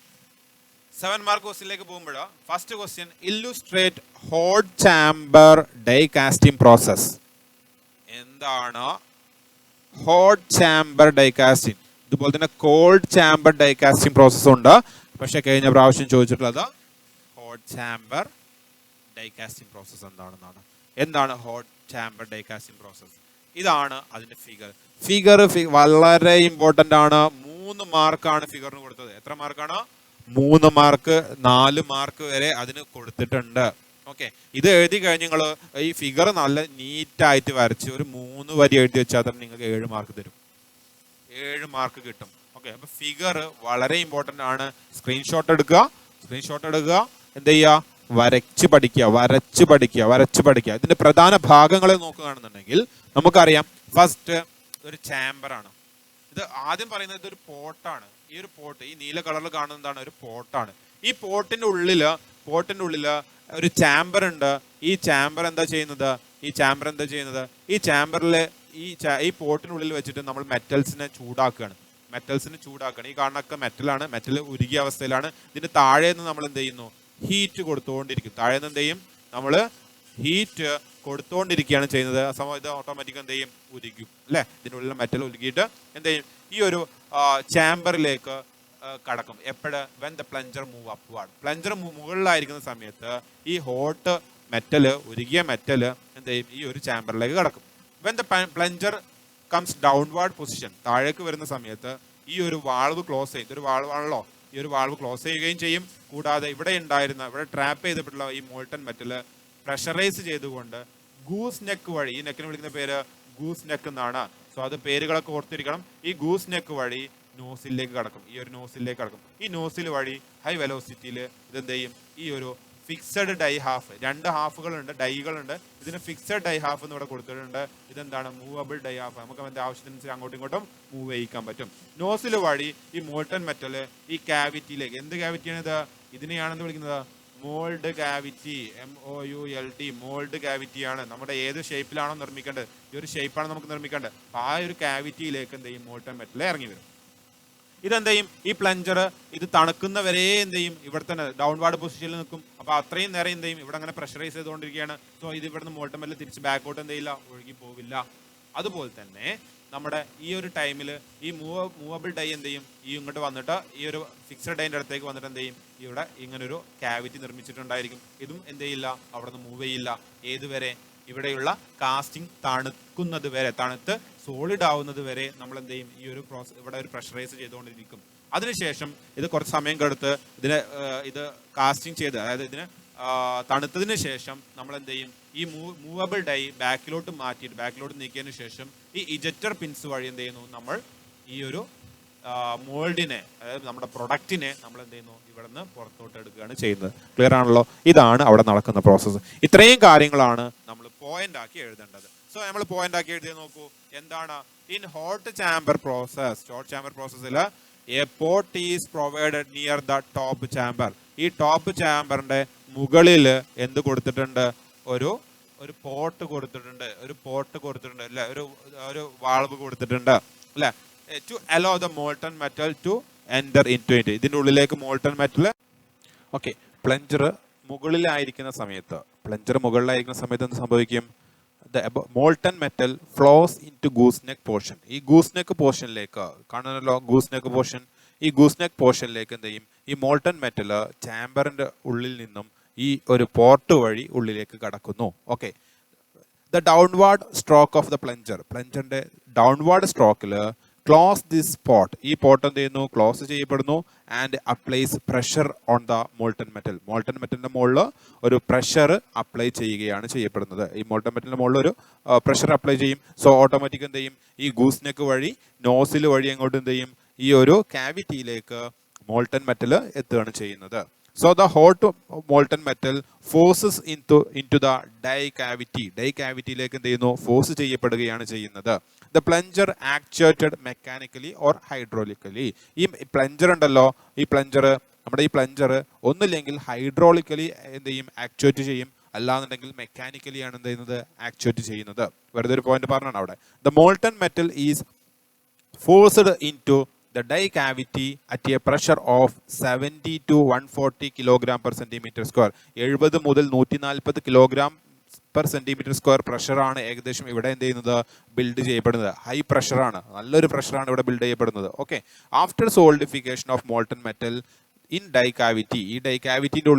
7 മാർക്ക് ക്വസ്റ്റ്യനിലേക്ക് പോകുമ്പോൾ first question, illustrate hot chamber die casting process. എന്താണ് ഹോട്ട് ചാമ്പർ ഡൈ കാസ്റ്റിംഗ്? ഇതുപോലെ തന്നെ cold chamber die casting process ഉണ്ട്. പക്ഷെ കഴിഞ്ഞ പ്രാവശ്യം ചോദിച്ചിട്ടുള്ളത് hot chamber die casting process എന്താണ് hot chamber die casting process? ഇതാണ് അതിന്റെ ഫിഗർ വളരെ ഇമ്പോർട്ടന്റ് ആണ്. 3 മാർക്കാണ് ഫിഗറിന് കൊടുത്തത്. എത്ര മാർക്കാണ്? 3 മാർക്ക്, 4 മാർക്ക് വരെ അതിന് കൊടുത്തിട്ടുണ്ട്. ഓക്കെ, ഇത് എഴുതി കഴിഞ്ഞ് നിങ്ങൾ ഈ ഫിഗർ നല്ല നീറ്റായിട്ട് വരച്ച് ഒരു 3 വരി എഴുതി വെച്ചാൽ തന്നെ നിങ്ങൾക്ക് 7 മാർക്ക് തരും. 7 മാർക്ക് കിട്ടും. ഓക്കെ, അപ്പൊ ഫിഗർ വളരെ ഇമ്പോർട്ടന്റ് ആണ്. സ്ക്രീൻഷോട്ട് എടുക്കുക. എന്ത് ചെയ്യുക? വരച്ച് പഠിക്കുക. ഇതിന്റെ പ്രധാന ഭാഗങ്ങളെ നോക്കുകയാണെന്നുണ്ടെങ്കിൽ നമുക്കറിയാം, ഫസ്റ്റ് ഒരു ചാമ്പർ ആണ്. ഇത് ആദ്യം പറയുന്നത് ഇതൊരു പോട്ടാണ്. ഈ ഒരു പോട്ട്, ഈ നീല കളറിൽ കാണുന്നതാണ് ഒരു പോട്ടാണ്. ഈ പോട്ടിന്റെ ഉള്ളില് ഒരു ചാമ്പർ ഉണ്ട്. ഈ ചാമ്പർ എന്താ ചെയ്യുന്നത്? ഈ ചാമ്പറിലെ ഈ പോട്ടിനുള്ളിൽ വെച്ചിട്ട് നമ്മൾ മെറ്റൽസിനെ ചൂടാക്കുകയാണ്. ഈ കാണുന്നൊക്കെ മെറ്റലാണ്. മെറ്റൽ ഉരുകിയ അവസ്ഥയിലാണ്. ഇതിന്റെ താഴെ നിന്ന് നമ്മൾ എന്ത് ചെയ്യുന്നു? ഹീറ്റ് കൊടുത്തുകൊണ്ടിരിക്കും. താഴെ നിന്ന് എന്ത് ചെയ്യും? നമ്മൾ ഹീറ്റ് കൊടുത്തുകൊണ്ടിരിക്കുകയാണ് ചെയ്യുന്നത്. ആ സമയം ഇത് ഓട്ടോമാറ്റിക് എന്ത് ചെയ്യും? ഉരുകും അല്ലെ? ഇതിനുള്ളിൽ മെറ്റൽ ഉരുകിയിട്ട് എന്ത് ചെയ്യും? ഈ ഒരു ചാമ്പറിലേക്ക് കടക്കും. എപ്പോഴ്? When the plunger move upward. Plunger മുകളിലായിരിക്കുന്ന സമയത്ത് ഈ ഹോട്ട് ഉരുകിയ മെറ്റൽ എന്ത് ചെയ്യും? ഈ ഒരു ചാമ്പറിലേക്ക് കടക്കും. When the plunger comes downward position, താഴേക്ക് വരുന്ന സമയത്ത് ഈ ഒരു വാൾവ് ക്ലോസ് ചെയ്യും. ഇതൊരു വാൾവാണല്ലോ, ഈ ഒരു വാൾവ് ക്ലോസ് ചെയ്യുകയും ചെയ്യും. കൂടാതെ ഇവിടെ ട്രാപ്പ് ചെയ്തിട്ടുള്ള ഈ മോൾട്ടൺ മെറ്റൽ പ്രഷറൈസ് ചെയ്തുകൊണ്ട് ഗൂസ് നെക്ക് വഴി, ഈ നെക്കിന് വിളിക്കുന്ന പേര് ഗൂസ് നെക്ക് എന്നാണ്. സോ അത് പേരുകളൊക്കെ ഓർത്തിരിക്കണം. ഈ ഗൂസ് നെക്ക് വഴി നോസിലേക്ക് കടക്കും, ഈ ഒരു നോസിലേക്ക് കടക്കും. ഈ നോസിൽ വഴി ഹൈ വെലോസിറ്റിയിൽ ഇതെന്ത് ചെയ്യും, ഈ ഒരു ഫിക്സഡ് ഡൈ ഹാഫ്, 2 ഹാഫുകളുണ്ട്, ഡൈകളുണ്ട്. ഇതിന് ഫിക്സഡ് ഡൈ ഹാഫ് എന്ന് ഇവിടെ കൊടുത്തിട്ടുണ്ട്. ഇതെന്താണ്, മൂവബിൾ ഡൈ ഹാഫ്. നമുക്ക് അതിന്റെ ആവശ്യത്തിനനുസരിച്ച് അങ്ങോട്ടും ഇങ്ങോട്ടും മൂവ് ചെയ്യിക്കാൻ പറ്റും. നോസിൽ വഴി ഈ മോൾട്ടൺ മെറ്റൽ ഈ ക്യാവിറ്റിയിലേക്ക്, എന്ത് ക്യാവിറ്റിയാണ് ഇത്, ഇതിനെയാണെന്ന് വിളിക്കുന്നത് മോൾഡ് ക്യാവിറ്റി, MOULD, മോൾഡ് ക്യാവിറ്റിയാണ്. നമ്മുടെ ഏത് ഷേപ്പിലാണോ നിർമ്മിക്കേണ്ടത്, ഈ ഒരു ഷേപ്പാണ് നമുക്ക് നിർമ്മിക്കേണ്ടത്. ആ ഒരു ക്യാവിറ്റിയിലേക്ക് എന്ത് ചെയ്യും, മോൾട്ടൺ മെറ്റൽ ഇറങ്ങി വരും. ഇതെന്ത് ചെയ്യും, ഈ പ്ലഞ്ചർ ഇത് തണുക്കുന്നവരെ എന്ത് ചെയ്യും, ഇവിടെ തന്നെ ഡൗൺവാർഡ് പൊസിഷനിൽ നിൽക്കും. അപ്പോൾ അത്രയും നേരം എന്ത് ചെയ്യും, ഇവിടെ അങ്ങനെ പ്രഷറൈസ് ചെയ്തുകൊണ്ടിരിക്കുകയാണ്. സോ ഇത് ഇവിടുന്ന് മോൾട്ടൺ മെറ്റൽ തിരിച്ച് ബാക്കോട്ട് എന്ത് ചെയ്യില്ല, ഒഴുകി പോവില്ല. അതുപോലെ തന്നെ നമ്മുടെ ഈ ഒരു ടൈമിൽ ഈ മൂവബിൾ ഡൈ എന്ത് ചെയ്യും, ഈ ഇങ്ങോട്ട് വന്നിട്ട് ഈ ഒരു ഫിക്സഡ് ഡൈൻ്റെ അടുത്തേക്ക് വന്നിട്ട് എന്ത് ചെയ്യും, ഇവിടെ ഇങ്ങനൊരു ക്യാവിറ്റി നിർമ്മിച്ചിട്ടുണ്ടായിരിക്കും. ഇതും എന്ത് ചെയ്യില്ല, അവിടെ നിന്ന് മൂവ് ചെയ്യില്ല. ഏതുവരെ, ഇവിടെയുള്ള കാസ്റ്റിംഗ് തണുക്കുന്നത് വരെ, തണുത്ത് സോളിഡ് ആവുന്നത് വരെ നമ്മൾ എന്ത് ചെയ്യും, ഈ ഒരു പ്രോസസ് ഇവിടെ ഒരു പ്രഷറൈസ് ചെയ്തുകൊണ്ടിരിക്കും. അതിനുശേഷം ഇത് കുറച്ച് സമയം കൊടുത്ത് ഇത് കാസ്റ്റിംഗ് ചെയ്ത്, അതായത് ഇതിന് തണുത്തതിന് ശേഷം നമ്മൾ എന്ത് ചെയ്യും, ഈ മൂവബിൾ ഡൈ ബാക്കിലോട്ട് നീക്കിയതിന് ശേഷം ഈ ഇജക്ടർ പിൻസ് വഴി എന്ത് ചെയ്യുന്നു, നമ്മൾ ഈ ഒരു മോൾഡിനെ, അതായത് നമ്മുടെ പ്രൊഡക്റ്റിനെ നമ്മൾ എന്ത് ചെയ്യുന്നു, ഇവിടെ നിന്ന് പുറത്തോട്ട് എടുക്കുകയാണ് ചെയ്യുന്നത്. ക്ലിയർ ആണല്ലോ? ഇതാണ് അവിടെ നടക്കുന്ന പ്രോസസ്സ്. ഇത്രയും കാര്യങ്ങളാണ് നമ്മൾ പോയിന്റ് ആക്കി എഴുതേണ്ടത്. സോ നമ്മൾ പോയിന്റ് ആക്കി എഴുതിയത് നോക്കൂ, എന്താണ്, ഇൻ ഹോട്ട് ചാമ്പർ പ്രോസസ്സിൽ A pot is provided near the top chamber. ഈ ടോപ്പ് ചാമ്പറിന്റെ മുകളിൽ എന്ത് കൊടുത്തിട്ടുണ്ട്, ഒരു പോട്ട് കൊടുത്തിട്ടുണ്ട്, അല്ലെ, ഒരു വാൾവ് കൊടുത്തിട്ടുണ്ട്, അല്ലെ, to allow the molten metal to enter into it. ഇതിന്റെ ഉള്ളിലേക്ക് മോൾട്ടൺ മെറ്റൽ, ഓക്കെ, പ്ലഞ്ചർ മുകളിലായിരിക്കുന്ന സമയത്ത് എന്ത് സംഭവിക്കും, molten metal flows into gooseneck portion. ഈ ഗൂസ്നെക്ക് പോർഷനിലേക്ക് കാണുന്നല്ലോ, ഈ ഗൂസ്നെക്ക് പോർഷനിലേക്ക് എന്ത് ചെയ്യും, ഈ മോൾട്ടൺ മെറ്റൽ ചാമ്പറിന്റെ ഉള്ളിൽ നിന്നും ഈ ഒരു പോർട്ട് വഴി ഉള്ളിലേക്ക് കടക്കുന്നു. Okay, the downward stroke of the പ്ലഞ്ചറിന്റെ ഡൗൺവാർഡ് സ്ട്രോക്കിൽ ക്ലോസ് ദിസ് പോട്ട്, ഈ പോട്ട് എന്ത് ചെയ്യുന്നു, ക്ലോസ് ചെയ്യപ്പെടുന്നു. And applies pressure on the molten മെറ്റലിന്റെ മുകളിൽ ഒരു പ്രഷർ അപ്ലൈ ചെയ്യുകയാണ് ചെയ്യപ്പെടുന്നത്. ഈ മോൾട്ടൺ മെറ്റലിന്റെ മുകളിൽ ഒരു പ്രഷർ അപ്ലൈ ചെയ്യും. സോ ഓട്ടോമാറ്റിക് എന്ത് ചെയ്യും, ഈ ഗൂസ്നെക്ക് വഴി, നോസിൽ വഴി അങ്ങോട്ട് എന്ത് ചെയ്യും, ഈ ഒരു ക്യാവിറ്റിയിലേക്ക് മോൾട്ടൺ മെറ്റൽ എത്തുകയാണ് ചെയ്യുന്നത്. So the hot molten metal forces into the die cavity ലേക്ക് എന്ത് ചെയ്യുന്നു, ഫോഴ്സ് ചെയ്യപ്പെടുകയാണ് ചെയ്യുന്നത്. The plunger actuated mechanically or hydraulically. ഈ പ്ലഞ്ചർ ഉണ്ടല്ലോ, നമ്മുടെ ഈ പ്ലഞ്ചർ ഒന്നില്ലെങ്കിൽ ഹൈഡ്രോളിക്കലി എന്ത് ചെയ്യും, ആക്ച്വേറ്റ് ചെയ്യും, അല്ലാന്നുണ്ടെങ്കിൽ മെക്കാനിക്കലി ആണ് എന്ത് ചെയ്യുന്നത്, ആക്ച്വേറ്റ് ചെയ്യുന്നത്. വെറുതെ ഒരു പോയിന്റ് പറഞ്ഞാണ് അവിടെ. The molten metal is forced into the die cavity at a pressure of 70 to 140 kilogram per centimeter square. 70 മുതൽ 140 കിലോഗ്രാം പെർ സെന്റിമീറ്റർ സ്ക്വയർ പ്രഷറാണ് ഏകദേശം ഇവിടെ എന്ത് ചെയ്യുന്നത്, ബിൽഡ് ചെയ്യപ്പെടുന്നത്. ഹൈ പ്രഷറാണ്, നല്ലൊരു പ്രഷറാണ് ഇവിടെ ബിൽഡ് ചെയ്യപ്പെടുന്നത്. Okay, after solidification of molten metal in die cavity, ഈ ഡൈ കാവിറ്റിന്റെ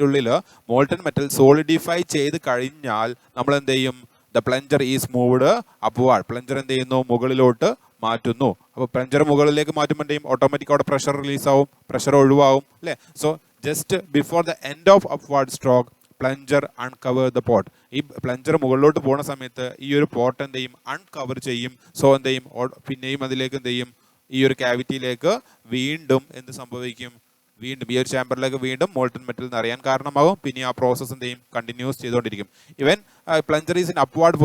ഉള്ളിൽ മോൾട്ടൺ മെറ്റൽ സോളിഡിഫൈ ചെയ്ത് കഴിഞ്ഞാൽ നമ്മൾ എന്ത് ചെയ്യും, the plunger is moved upward, plunger എന്ത് ചെയ്യുന്നു, മുകളിലോട്ട് മാറ്റുന്നു. അപ്പോൾ പ്ലഞ്ചർ മുകളിലേക്ക് മാറ്റുമ്പോൾ എന്ത് ചെയ്യും, ഓട്ടോമാറ്റിക് അവിടെ പ്രഷർ റിലീസ് ആവും, പ്രഷർ ഒഴിവാകും, അല്ലേ. So just before the end of upward stroke plunger uncover the pot. ഈ പ്ലഞ്ചർ മുകളിലോട്ട് പോകുന്ന സമയത്ത് ഈ ഒരു പോട്ട് എന്ത് ചെയ്യും, അൺകവർ ചെയ്യും. സോ എന്ത് ചെയ്യും, പിന്നെയും അതിലേക്ക് എന്ത് ചെയ്യും, ഈ ഒരു ക്യാവിറ്റിയിലേക്ക് വീണ്ടും എന്ത് സംഭവിക്കും, വീണ്ടും ഈ ഒരു ചാമ്പറിലേക്ക് വീണ്ടും മോൾട്ടൺ മെറ്റൽ എന്ന് അറിയാൻ കാരണമാകും. പിന്നെ ആ പ്രോസസ്സ് എന്ത് ചെയ്യും, കണ്ടിന്യൂസ് ചെയ്തുകൊണ്ടിരിക്കും. ഇവൻ plunger is in upward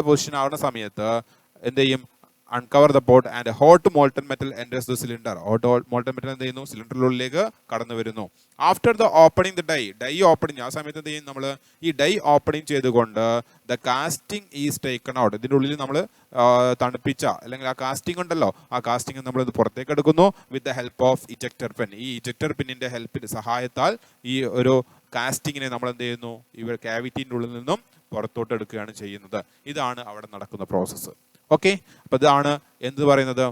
position ആവുന്ന സമയത്ത് എന്ത് ചെയ്യും, uncover the pot and hot molten metal enters the cylinder. Hot molten metal എന്ത് ചെയ്യുന്നു, സിലിണ്ടറിനുള്ളിലേക്ക് കടന്നു വരുന്നു. After the opening the die opening, ആ സമയത്ത് എന്ത് ചെയ്യും, നമ്മൾ ഈ ഡൈ ഓപ്പണിംഗ് ചെയ്തുകൊണ്ട് the casting is taken out. ഇതിൻ്റെ ഉള്ളിൽ നമ്മൾ തണുപ്പിച്ച അല്ലെങ്കിൽ ആ കാസ്റ്റിംഗ് ഉണ്ടല്ലോ, ആ കാസ്റ്റിംഗ് നമ്മൾ ഇത് പുറത്തേക്ക് എടുക്കുന്നു with the help of ejector pen. ഈ ഇജക്ടർ പെന്നിന്റെ സഹായത്താൽ ഈ ഒരു കാസ്റ്റിങ്ങിനെ നമ്മൾ എന്ത് ചെയ്യുന്നു, ഇവർ ക്യാവിറ്റിൻ്റെ ഉള്ളിൽ നിന്നും പുറത്തോട്ട് എടുക്കുകയാണ് ചെയ്യുന്നത്. ഇതാണ് അവിടെ നടക്കുന്ന പ്രോസസ്സ്. ഓക്കെ, അപ്പൊ ഇതാണ് എന്ത് പറയുന്നത്,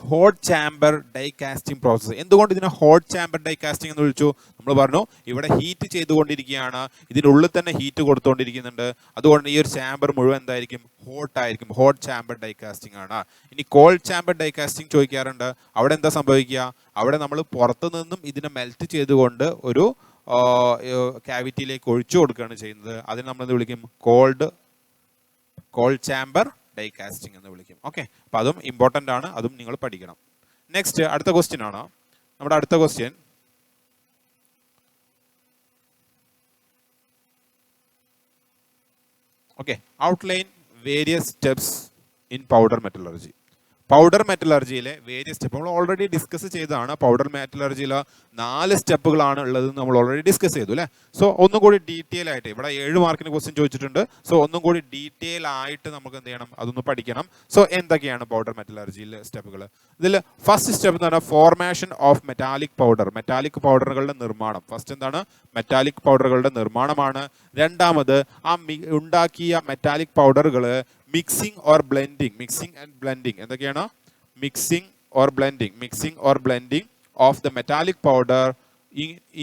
hot chamber die casting process. എന്തുകൊണ്ട് ഇതിനെ ഹോട്ട് ചാമ്പർ ഡൈ കാസ്റ്റിംഗ് എന്ന് വിളിച്ചു? നമ്മൾ പറഞ്ഞു ഇവിടെ ഹീറ്റ് ചെയ്തുകൊണ്ടിരിക്കുകയാണ്, ഇതിനുള്ളിൽ തന്നെ ഹീറ്റ് കൊടുത്തുകൊണ്ടിരിക്കുന്നുണ്ട്, അതുകൊണ്ട് ഈ ഒരു ചാമ്പർ മുഴുവൻ എന്തായിരിക്കും? ഹോട്ട് ആയിരിക്കും. ഹോട്ട് ചാമ്പർ ഡൈ കാസ്റ്റിംഗ് ആണ്. ഇനി കോൾഡ് ചാമ്പർ ഡൈ കാസ്റ്റിംഗ് ചോദിക്കാറുണ്ട്. അവിടെ എന്താ സംഭവിക്കുക? അവിടെ നമ്മൾ പുറത്തു നിന്നും ഇതിനെ മെൽറ്റ് ചെയ്തുകൊണ്ട് ഒരു ക്യാവിറ്റിയിലേക്ക് ഒഴിച്ചു കൊടുക്കുകയാണ് ചെയ്യുന്നത്. അതിന് നമ്മൾ എന്ത് വിളിക്കും? കോൾഡ് ചാമ്പർ ഡൈ കാസ്റ്റിംഗ് എന്ന് വിളിക്കും. ഓക്കെ, അപ്പം അതും ഇമ്പോർട്ടൻ്റ് ആണ്, അതും നിങ്ങൾ പഠിക്കണം. നെക്സ്റ്റ് അടുത്ത ക്വസ്റ്റ്യൻ ആണ്. നമ്മുടെ അടുത്ത question okay, outline various steps in powder metallurgy. Powder മെറ്റലർജിയിലെ വേരിയസ് സ്റ്റെപ്പ് നമ്മൾ ഓൾറെഡി ഡിസ്കസ് ചെയ്തതാണ്. പൗഡർ മെറ്റലർജിയിൽ 4 സ്റ്റെപ്പുകളാണ് ഉള്ളത് നമ്മൾ ഓൾറെഡി ഡിസ്കസ് ചെയ്തു അല്ലേ. സോ ഒന്നും കൂടി ഡീറ്റെയിൽ ആയിട്ട്, ഇവിടെ 7 മാർക്കിന് ക്വസ്റ്റ്യൻ ചോദിച്ചിട്ടുണ്ട്. സോ ഒന്നും കൂടി ഡീറ്റെയിൽ ആയിട്ട് നമുക്ക് എന്ത് ചെയ്യണം? അതൊന്ന് പഠിക്കണം. സോ എന്തൊക്കെയാണ് പൗഡർ മെറ്റലർജിയിലെ സ്റ്റെപ്പുകൾ? ഇതിൽ ഫസ്റ്റ് സ്റ്റെപ്പ് എന്ന് പറഞ്ഞാൽ formation of metallic powder. Metallic പൗഡറുകളുടെ നിർമ്മാണം. ഫസ്റ്റ് എന്താണ്? മെറ്റാലിക് പൗഡറുകളുടെ നിർമ്മാണമാണ്. രണ്ടാമത് ആ ഉണ്ടാക്കിയ മെറ്റാലിക് പൗഡറുകൾ mixing or blending. Mixing and blending എന്തൊക്കെയാണ്? Mixing or blending of the metallic powder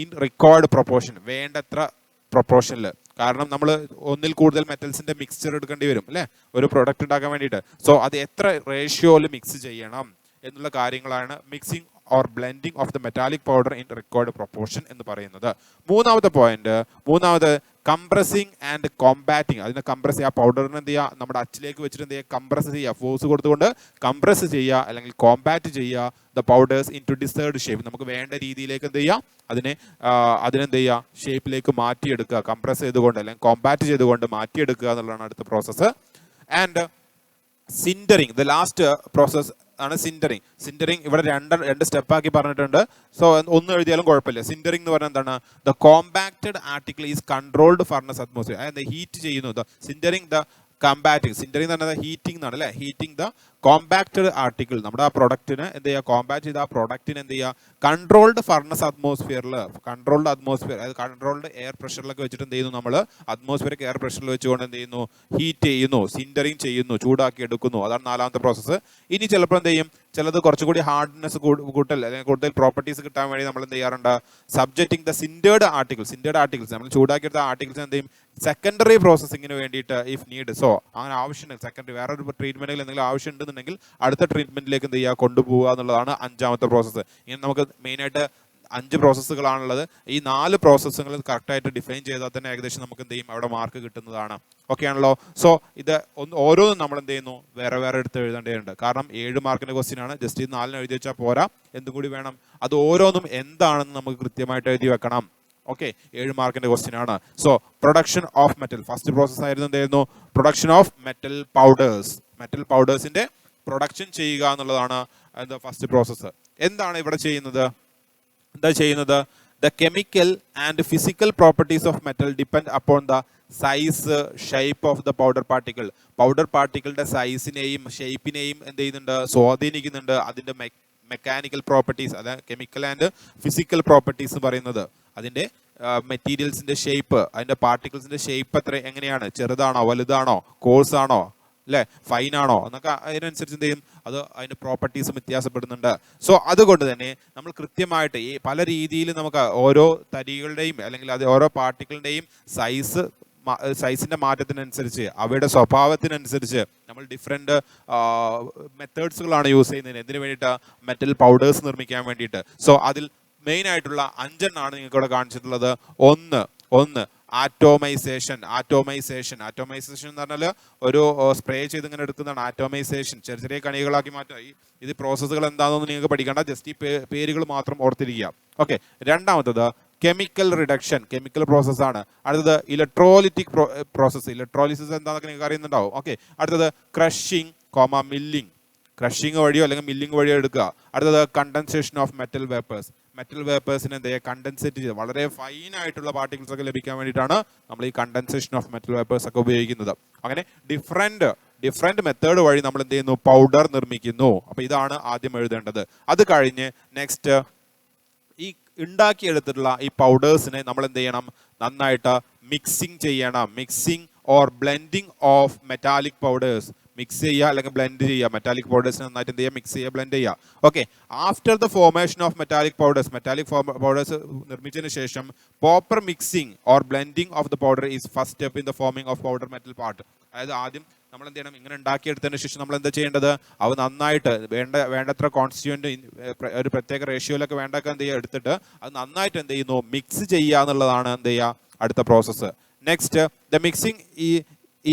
in required proportion. വേണ്ടത്ര പ്രൊപ്പോർഷനിൽ. കാരണം നമ്മൾ ഒന്നിൽ കൂടുതൽ മെറ്റൽസിന്റെ മിക്സ്ചർ എടുക്കേണ്ടി വരും അല്ലേ, ഒരു പ്രൊഡക്റ്റ് ഉണ്ടാക്കാൻ വേണ്ടിയിട്ട്. സോ അത് എത്ര റേഷ്യോയിൽ മിക്സ് ചെയ്യണം എന്നുള്ള കാര്യങ്ങളാണ് mixing or blending of the metallic powder in required proportion എന്ന് പറയുന്നത്. മൂന്നാമത് കംപ്രസിങ് ആൻഡ് കോമ്പാറ്റിങ്. അതിനെ കംപ്രസ് ചെയ്യുക, പൗഡറിന് എന്ത് ചെയ്യുക? നമ്മുടെ അച്ചിലേക്ക് വെച്ചിട്ട് എന്ത് ചെയ്യുക? കംപ്രസ് ചെയ്യുക, ഫോഴ്സ് കൊടുത്തുകൊണ്ട് കംപ്രസ് ചെയ്യുക അല്ലെങ്കിൽ കോമ്പാറ്റ് ചെയ്യുക the powders into desired shape. നമുക്ക് വേണ്ട രീതിയിലേക്ക് എന്ത് ചെയ്യുക? അതിനെന്ത് ചെയ്യുക? ഷേപ്പിലേക്ക് മാറ്റിയെടുക്കുക, കംപ്രസ് ചെയ്തുകൊണ്ട് അല്ലെങ്കിൽ കോമ്പാറ്റ് ചെയ്തുകൊണ്ട് മാറ്റിയെടുക്കുക എന്നുള്ളതാണ് അടുത്ത പ്രോസസ്സ്. And sintering, the last process ആണ് സിൻഡറിങ്. സിൻഡറിങ് ഇവിടെ രണ്ട് സ്റ്റെപ്പാക്കി പറഞ്ഞിട്ടുണ്ട്. സോ ഒന്ന് എഴുതിയാലും കുഴപ്പമില്ല. സിൻഡറിങ് എന്ന് പറഞ്ഞാൽ എന്താണ്? The compacted article is controlled furnace atmosphere. അതായത് ഹീറ്റ് ചെയ്യുന്നു. Sintering the കമ്പാറ്റിംഗ്. സിൻഡറിങ് എന്ന് പറഞ്ഞാൽ ഹീറ്റിംഗ് എന്നാണ് അല്ലേ. Heating the compacted article. നമ്മുടെ ആ പ്രൊഡക്റ്റിന് എന്ത് ചെയ്യുക? കോമ്പാക്ട് ചെയ്ത ആ പ്രൊഡക്റ്റിന് എന്ത് ചെയ്യുക? കൺട്രോൾഡ് ഫർണസ് അറ്റ്മോസ്ഫിയറിൽ, കൺട്രോൾഡ് അറ്റ്മോസ്ഫിയർ, അതായത് കൺട്രോൾഡ് എയർ പ്രഷറിലൊക്കെ വെച്ചിട്ട് എന്ത് ചെയ്യുന്നു? നമ്മൾ അറ്റ്മോസ്ഫിയറിക് എയർ പ്രഷറിൽ വെച്ചുകൊണ്ട് എന്ത് ചെയ്യുന്നു? ഹീറ്റ് ചെയ്യുന്നു, സിൻഡറിങ് ചെയ്യുന്നു, ചൂടാക്കി എടുക്കുന്നു. അതാണ് 4ാമത്തെ പ്രോസസ്സ്. ഇനി ചിലപ്പോൾ എന്ത് ചെയ്യും? ചിലത് കുറച്ചുകൂടി ഹാർഡ്നെസ് കൂട്ടൽ അല്ലെങ്കിൽ കൂടുതൽ പ്രോപ്പർട്ടീസ് കിട്ടാൻ വേണ്ടി നമ്മൾ എന്ത് ചെയ്യാറുണ്ട്? സബ്ജക്റ്റിംഗ് ദ സിൻഡേർഡ് ആർട്ടിക്കിൾസ് നമ്മൾ ചൂടാക്കിയെടുത്ത ആർട്ടിക്കിൾസ് എന്ത് ചെയ്യും? സെക്കൻഡറി പ്രോസസ്സിങ്ങിന് വേണ്ടിയിട്ട് ഇഫ് നീഡ്. സോ അങ്ങനെ ആവശ്യമുണ്ട്, സെക്കൻഡറി വേറൊരു ട്രീറ്റ്മെന്റിൽ എന്തെങ്കിലും ആവശ്യം ഉണ്ടെന്നുണ്ടെങ്കിൽ അടുത്ത ട്രീറ്റ്മെന്റിലേക്ക് എന്ത് ചെയ്യുക? കൊണ്ടുപോകുക എന്നുള്ളതാണ് 5ാമത്തെ പ്രോസസ്സ്. ഇങ്ങനെ നമുക്ക് മെയിനായിട്ട് 5 പ്രോസസ്സുകളാണുള്ളത്. ഈ 4 പ്രോസസ്സുകൾ കറക്റ്റായിട്ട് ഡിഫൈൻ ചെയ്താൽ തന്നെ ഏകദേശം നമുക്ക് എന്ത് ചെയ്യും? അവിടെ മാർക്ക് കിട്ടുന്നതാണ്. ഓക്കെ ആണല്ലോ. സോ ഇത് ഓരോന്നും നമ്മൾ എന്ത് ചെയ്യുന്നു? വേറെ എടുത്ത് എഴുതേണ്ടതുണ്ട്. കാരണം 7 മാർക്കിന്റെ ക്വസ്റ്റ്യൻ ആണ്. ജസ്റ്റ് ഇത് 4 എഴുതി വെച്ചാൽ പോരാ, എന്തും കൂടി വേണം. അത് ഓരോന്നും എന്താണെന്ന് നമുക്ക് കൃത്യമായിട്ട് എഴുതി വെക്കണം. ഓക്കെ, 7 മാർക്കിന്റെ ക്വസ്റ്റ്യൻ ആണ്. So production of metal, first process ആയിരുന്നു എന്തായിരുന്നു? പ്രൊഡക്ഷൻ ഓഫ് മെറ്റൽ പൗഡേഴ്സിന്റെ പ്രൊഡക്ഷൻ ചെയ്യുക എന്നുള്ളതാണ് ഫസ്റ്റ് പ്രോസസ്സ്. എന്താണ് ഇവിടെ ചെയ്യുന്നത്? The chemical and physical properties of metal depend upon the size, shape of the powder particle. Powder പാർട്ടിക്കിളുടെ സൈസിനെയും ഷേപ്പിനെയും എന്ത് ചെയ്യുന്നുണ്ട്? സ്വാധീനിക്കുന്നുണ്ട്. അതിന്റെ മെക്കാനിക്കൽ പ്രോപ്പർട്ടീസ്, അതായത് കെമിക്കൽ ആൻഡ് ഫിസിക്കൽ പ്രോപ്പർട്ടീസ് പറയുന്നത് അതിന്റെ മെറ്റീരിയൽസിന്റെ ഷേപ്പ്, അതിന്റെ പാർട്ടിക്കിൾസിന്റെ ഷേപ്പ് എങ്ങനെയാണ്? ചെറുതാണോ, വലുതാണോ, കോഴ്സ് ആണോ, അല്ലെ, ഫൈൻ ആണോ എന്നൊക്കെ അതിനനുസരിച്ച് എന്ത് ചെയ്യും? അത് അതിന്റെ പ്രോപ്പർട്ടീസ് വ്യത്യാസപ്പെടുന്നുണ്ട്. സോ അതുകൊണ്ട് തന്നെ നമ്മൾ കൃത്യമായിട്ട് ഈ പല രീതിയിൽ നമുക്ക് ഓരോ തരികളുടെയും അല്ലെങ്കിൽ അത് ഓരോ പാർട്ടിക്കിളിന്റെയും സൈസിന്റെ മാറ്റത്തിനനുസരിച്ച് അവയുടെ സ്വഭാവത്തിനനുസരിച്ച് നമ്മൾ ഡിഫറെന്റ് മെത്തേഡ്സുകളാണ് യൂസ് ചെയ്യുന്നത്. എന്തിനു വേണ്ടിയിട്ട്? മെറ്റൽ പൗഡേഴ്സ് നിർമ്മിക്കാൻ വേണ്ടിയിട്ട്. സോ അതിൽ മെയിൻ ആയിട്ടുള്ള 5 എണ്ണമാണ് നിങ്ങൾക്ക് ഇവിടെ കാണിച്ചിട്ടുള്ളത്. ഒന്ന് ആറ്റോമൈസേഷൻ എന്ന് പറഞ്ഞാൽ ഒരു സ്പ്രേ ചെയ്ത് ഇങ്ങനെ എടുക്കുന്നതാണ് ആറ്റോമൈസേഷൻ. ചെറിയ കണികളാക്കി മാറ്റുക. ഇത് പ്രോസസ്സുകൾ എന്താണെന്ന് നിങ്ങൾക്ക് പഠിക്കേണ്ട, ജസ്റ്റ് ഈ പേരുകൾ മാത്രം ഓർത്തിരിക്കുക. ഓക്കെ, രണ്ടാമത്തത് കെമിക്കൽ റിഡക്ഷൻ, കെമിക്കൽ പ്രോസസ് ആണ്. അടുത്തത് ഇലക്ട്രോലിറ്റിക് പ്രോസസ്സ്, ഇലക്ട്രോലിസിസ് എന്താണെന്നൊക്കെ നിങ്ങൾക്ക് അറിയുന്നുണ്ടാവും. ഓക്കെ, അടുത്തത് ക്രഷിംഗ്, മില്ലിംഗ്, ക്രഷിംഗ് വഴിയോ അല്ലെങ്കിൽ മില്ലിംഗ് വഴിയോ എടുക്കുക. അടുത്തത് കണ്ടൻസേഷൻ ഓഫ് മെറ്റൽ വേപ്പേഴ്സിനെ എന്ത് ചെയ്യുക? കണ്ടൻസേറ്റ് ചെയ്ത് വളരെ ഫൈൻ ആയിട്ടുള്ള പാർട്ടിക്കിൾസ് ഒക്കെ ലഭിക്കാൻ വേണ്ടിയിട്ടാണ് നമ്മൾ ഈ കണ്ടൻസേഷൻ ഓഫ് മെറ്റൽ വേപ്പേഴ്സ് ഒക്കെ ഉപയോഗിക്കുന്നത്. അങ്ങനെ ഡിഫറെന്റ് മെത്തേഡ് വഴി നമ്മൾ എന്ത് ചെയ്യുന്നു? പൗഡർ നിർമ്മിക്കുന്നു. അപ്പൊ ഇതാണ് ആദ്യം എഴുതേണ്ടത്. അത് കഴിഞ്ഞ് നെക്സ്റ്റ് ഈ ഉണ്ടാക്കിയെടുത്തിട്ടുള്ള ഈ പൗഡേഴ്സിനെ നമ്മൾ എന്ത് ചെയ്യണം? നന്നായിട്ട് മിക്സിംഗ് ചെയ്യണം. Mixing or blending of metallic powders. Mix ചെയ്യുക അല്ലെങ്കിൽ ബ്ലെൻഡ് ചെയ്യുക. മെറ്റാലിക് പൗഡേഴ്സ് നന്നായിട്ട് എന്ത് ചെയ്യുക, മിക്സ് ചെയ്യുക, ബ്ലെൻഡ് ചെയ്യുക. Okay, after the formation of metallic powders നിർമ്മിച്ചതിന് ശേഷം proper mixing or blending of the powder is first step in the forming of powder metal part. അതായത് ആദ്യം നമ്മൾ എന്ത് ചെയ്യണം, ഇങ്ങനെ ഉണ്ടാക്കിയെടുത്തതിന് ശേഷം നമ്മൾ എന്താ ചെയ്യേണ്ടത്, അവ നന്നായിട്ട് വേണ്ടത്ര കോൺസ്റ്റിറ്റ്യൂന്റ് ഒരു പ്രത്യേക റേഷ്യോയിലൊക്കെ വേണ്ടൊക്കെ എന്ത് ചെയ്യുക എടുത്തിട്ട് അത് നന്നായിട്ട് എന്ത് ചെയ്യുന്നു, മിക്സ് ചെയ്യുക എന്നുള്ളതാണ് എന്ത് ചെയ്യുക അടുത്ത process. Next, the mixing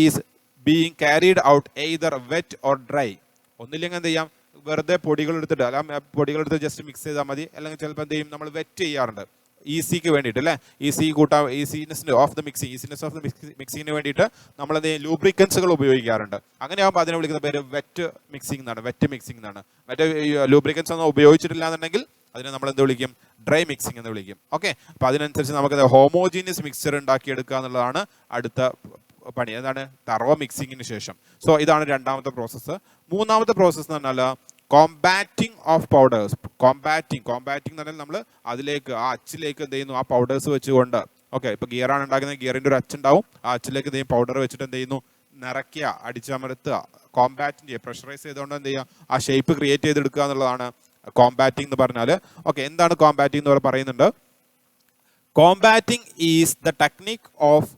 is being carried out either wet or dry. ഒന്നില്ലെങ്കിൽ എന്ത് ചെയ്യാം, വെറുതെ പൊടികൾ എടുത്തിട്ട് അല്ല പൊടികൾ എടുത്ത് ജസ്റ്റ് മിക്സ് ചെയ്താൽ മതി. അല്ലെങ്കിൽ ചിലപ്പോൾ എന്ത് ചെയ്യും, നമ്മൾ വെറ്റ് ചെയ്യാറുണ്ട് ഈസിക്ക് വേണ്ടിയിട്ട് അല്ലേ, ഈസിനെസ് ഓഫ് ദ മിക്സിങ്ങിന് വേണ്ടിയിട്ട് നമ്മൾ എന്ത് ചെയ്യും, ലൂബ്രിക്കൻസുകൾ ഉപയോഗിക്കാറുണ്ട്. അങ്ങനെ ആകുമ്പോൾ അതിനെ വിളിക്കുന്ന പേര് വെറ്റ് മിക്സിംഗ് എന്നാണ്. മറ്റേ ലൂബ്രിക്കൻസ് ഒന്നും ഉപയോഗിച്ചിട്ടില്ല എന്നുണ്ടെങ്കിൽ അതിനെ നമ്മൾ എന്ത് വിളിക്കും, ഡ്രൈ മിക്സിംഗ് എന്ന് വിളിക്കും. ഓക്കെ, അപ്പോൾ അതിനനുസരിച്ച് നമുക്ക് ഹോമോജീനിയസ് മിക്സ്ചർ ഉണ്ടാക്കിയെടുക്കുക എന്നുള്ളതാണ് അടുത്ത പണി. അതാണ് തറവ മിക്സിങ്ങിന് ശേഷം. സോ ഇതാണ് രണ്ടാമത്തെ പ്രോസസ്സ്. മൂന്നാമത്തെ പ്രോസസ്സ് എന്ന് പറഞ്ഞാൽ കോമ്പാക്റ്റിംഗ് ഓഫ് പൗഡേഴ്സ്. കോമ്പാക്റ്റിംഗ് എന്ന് പറഞ്ഞാൽ നമ്മൾ അതിലേക്ക് ആ അച്ചിലേക്ക് എന്ത് ചെയ്യുന്നു, ആ പൗഡേഴ്സ് വെച്ചുകൊണ്ട്, ഓക്കെ, ഇപ്പോൾ ഗിയറാണ് ഉണ്ടാക്കുന്നത്, ഗിയറിൻ്റെ ഒരു അച്ചുണ്ടാവും, ആ അച്ചിലേക്ക് എന്ത് ചെയ്യും, പൗഡർ വെച്ചിട്ട് എന്ത് ചെയ്യുന്നു, നിറയ്ക്കുക, അടിച്ചമർത്തുക, കോമ്പാക്റ്റ് ചെയ്യുക, പ്രഷറൈസ് ചെയ്തുകൊണ്ട് എന്ത് ചെയ്യുക, ആ ഷേപ്പ് ക്രിയേറ്റ് ചെയ്തെടുക്കുക എന്നുള്ളതാണ് കോമ്പാക്റ്റിംഗ് എന്ന് പറഞ്ഞാൽ. ഓക്കെ, എന്താണ് കോമ്പാക്റ്റിംഗ് എന്ന് പറയുന്നുണ്ട്. Compacting is the technique of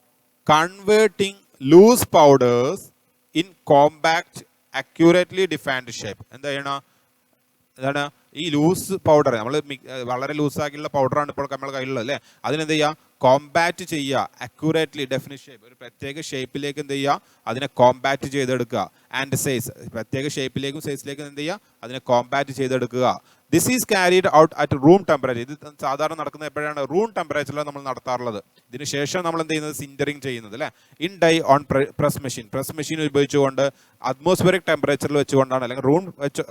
converting loose powders in compact accurately defined shape. എന്താ ചെയ്യണം, എന്താണ് ഈ ലൂസ് പൗഡർ, നമ്മൾ വളരെ ലൂസാക്കിയുള്ള പൗഡറാണ് ഇപ്പോൾ നമ്മുടെ കയ്യിലുള്ളത് അല്ലേ, അതിനെന്ത് ചെയ്യുക, കോമ്പാക്റ്റ് ചെയ്യുക, അക്യൂറേറ്റ്ലി ഡെഫിനിറ്റ് ഷേപ്പ്, ഒരു പ്രത്യേക ഷേപ്പിലേക്ക് എന്ത് ചെയ്യുക, അതിനെ കോമ്പാക്റ്റ് ചെയ്തെടുക്കുക. ആൻഡ് സൈസ്, പ്രത്യേക ഷേപ്പിലേക്കും സൈസിലേക്കും എന്ത് ചെയ്യുക, അതിനെ കോമ്പാക്റ്റ് ചെയ്തെടുക്കുക. This is carried out at room temperature. ഇത് സാധാരണ നടക്കുന്നത് എപ്പോഴാണ്, റൂം ടെമ്പറേച്ചറിലാണ് നമ്മൾ നടത്താറുള്ളത്. ഇതിന് ശേഷം നമ്മൾ എന്ത് ചെയ്യുന്നത്, സിൻറ്ററിങ് ചെയ്യുന്നത് അല്ലേ, in dye on press machine ഉപയോഗിച്ചുകൊണ്ട് അറ്റ്മോസ്ഫിയറിക് ടെമ്പറേച്ചറിൽ വെച്ചുകൊണ്ടാണ്, അല്ലെങ്കിൽ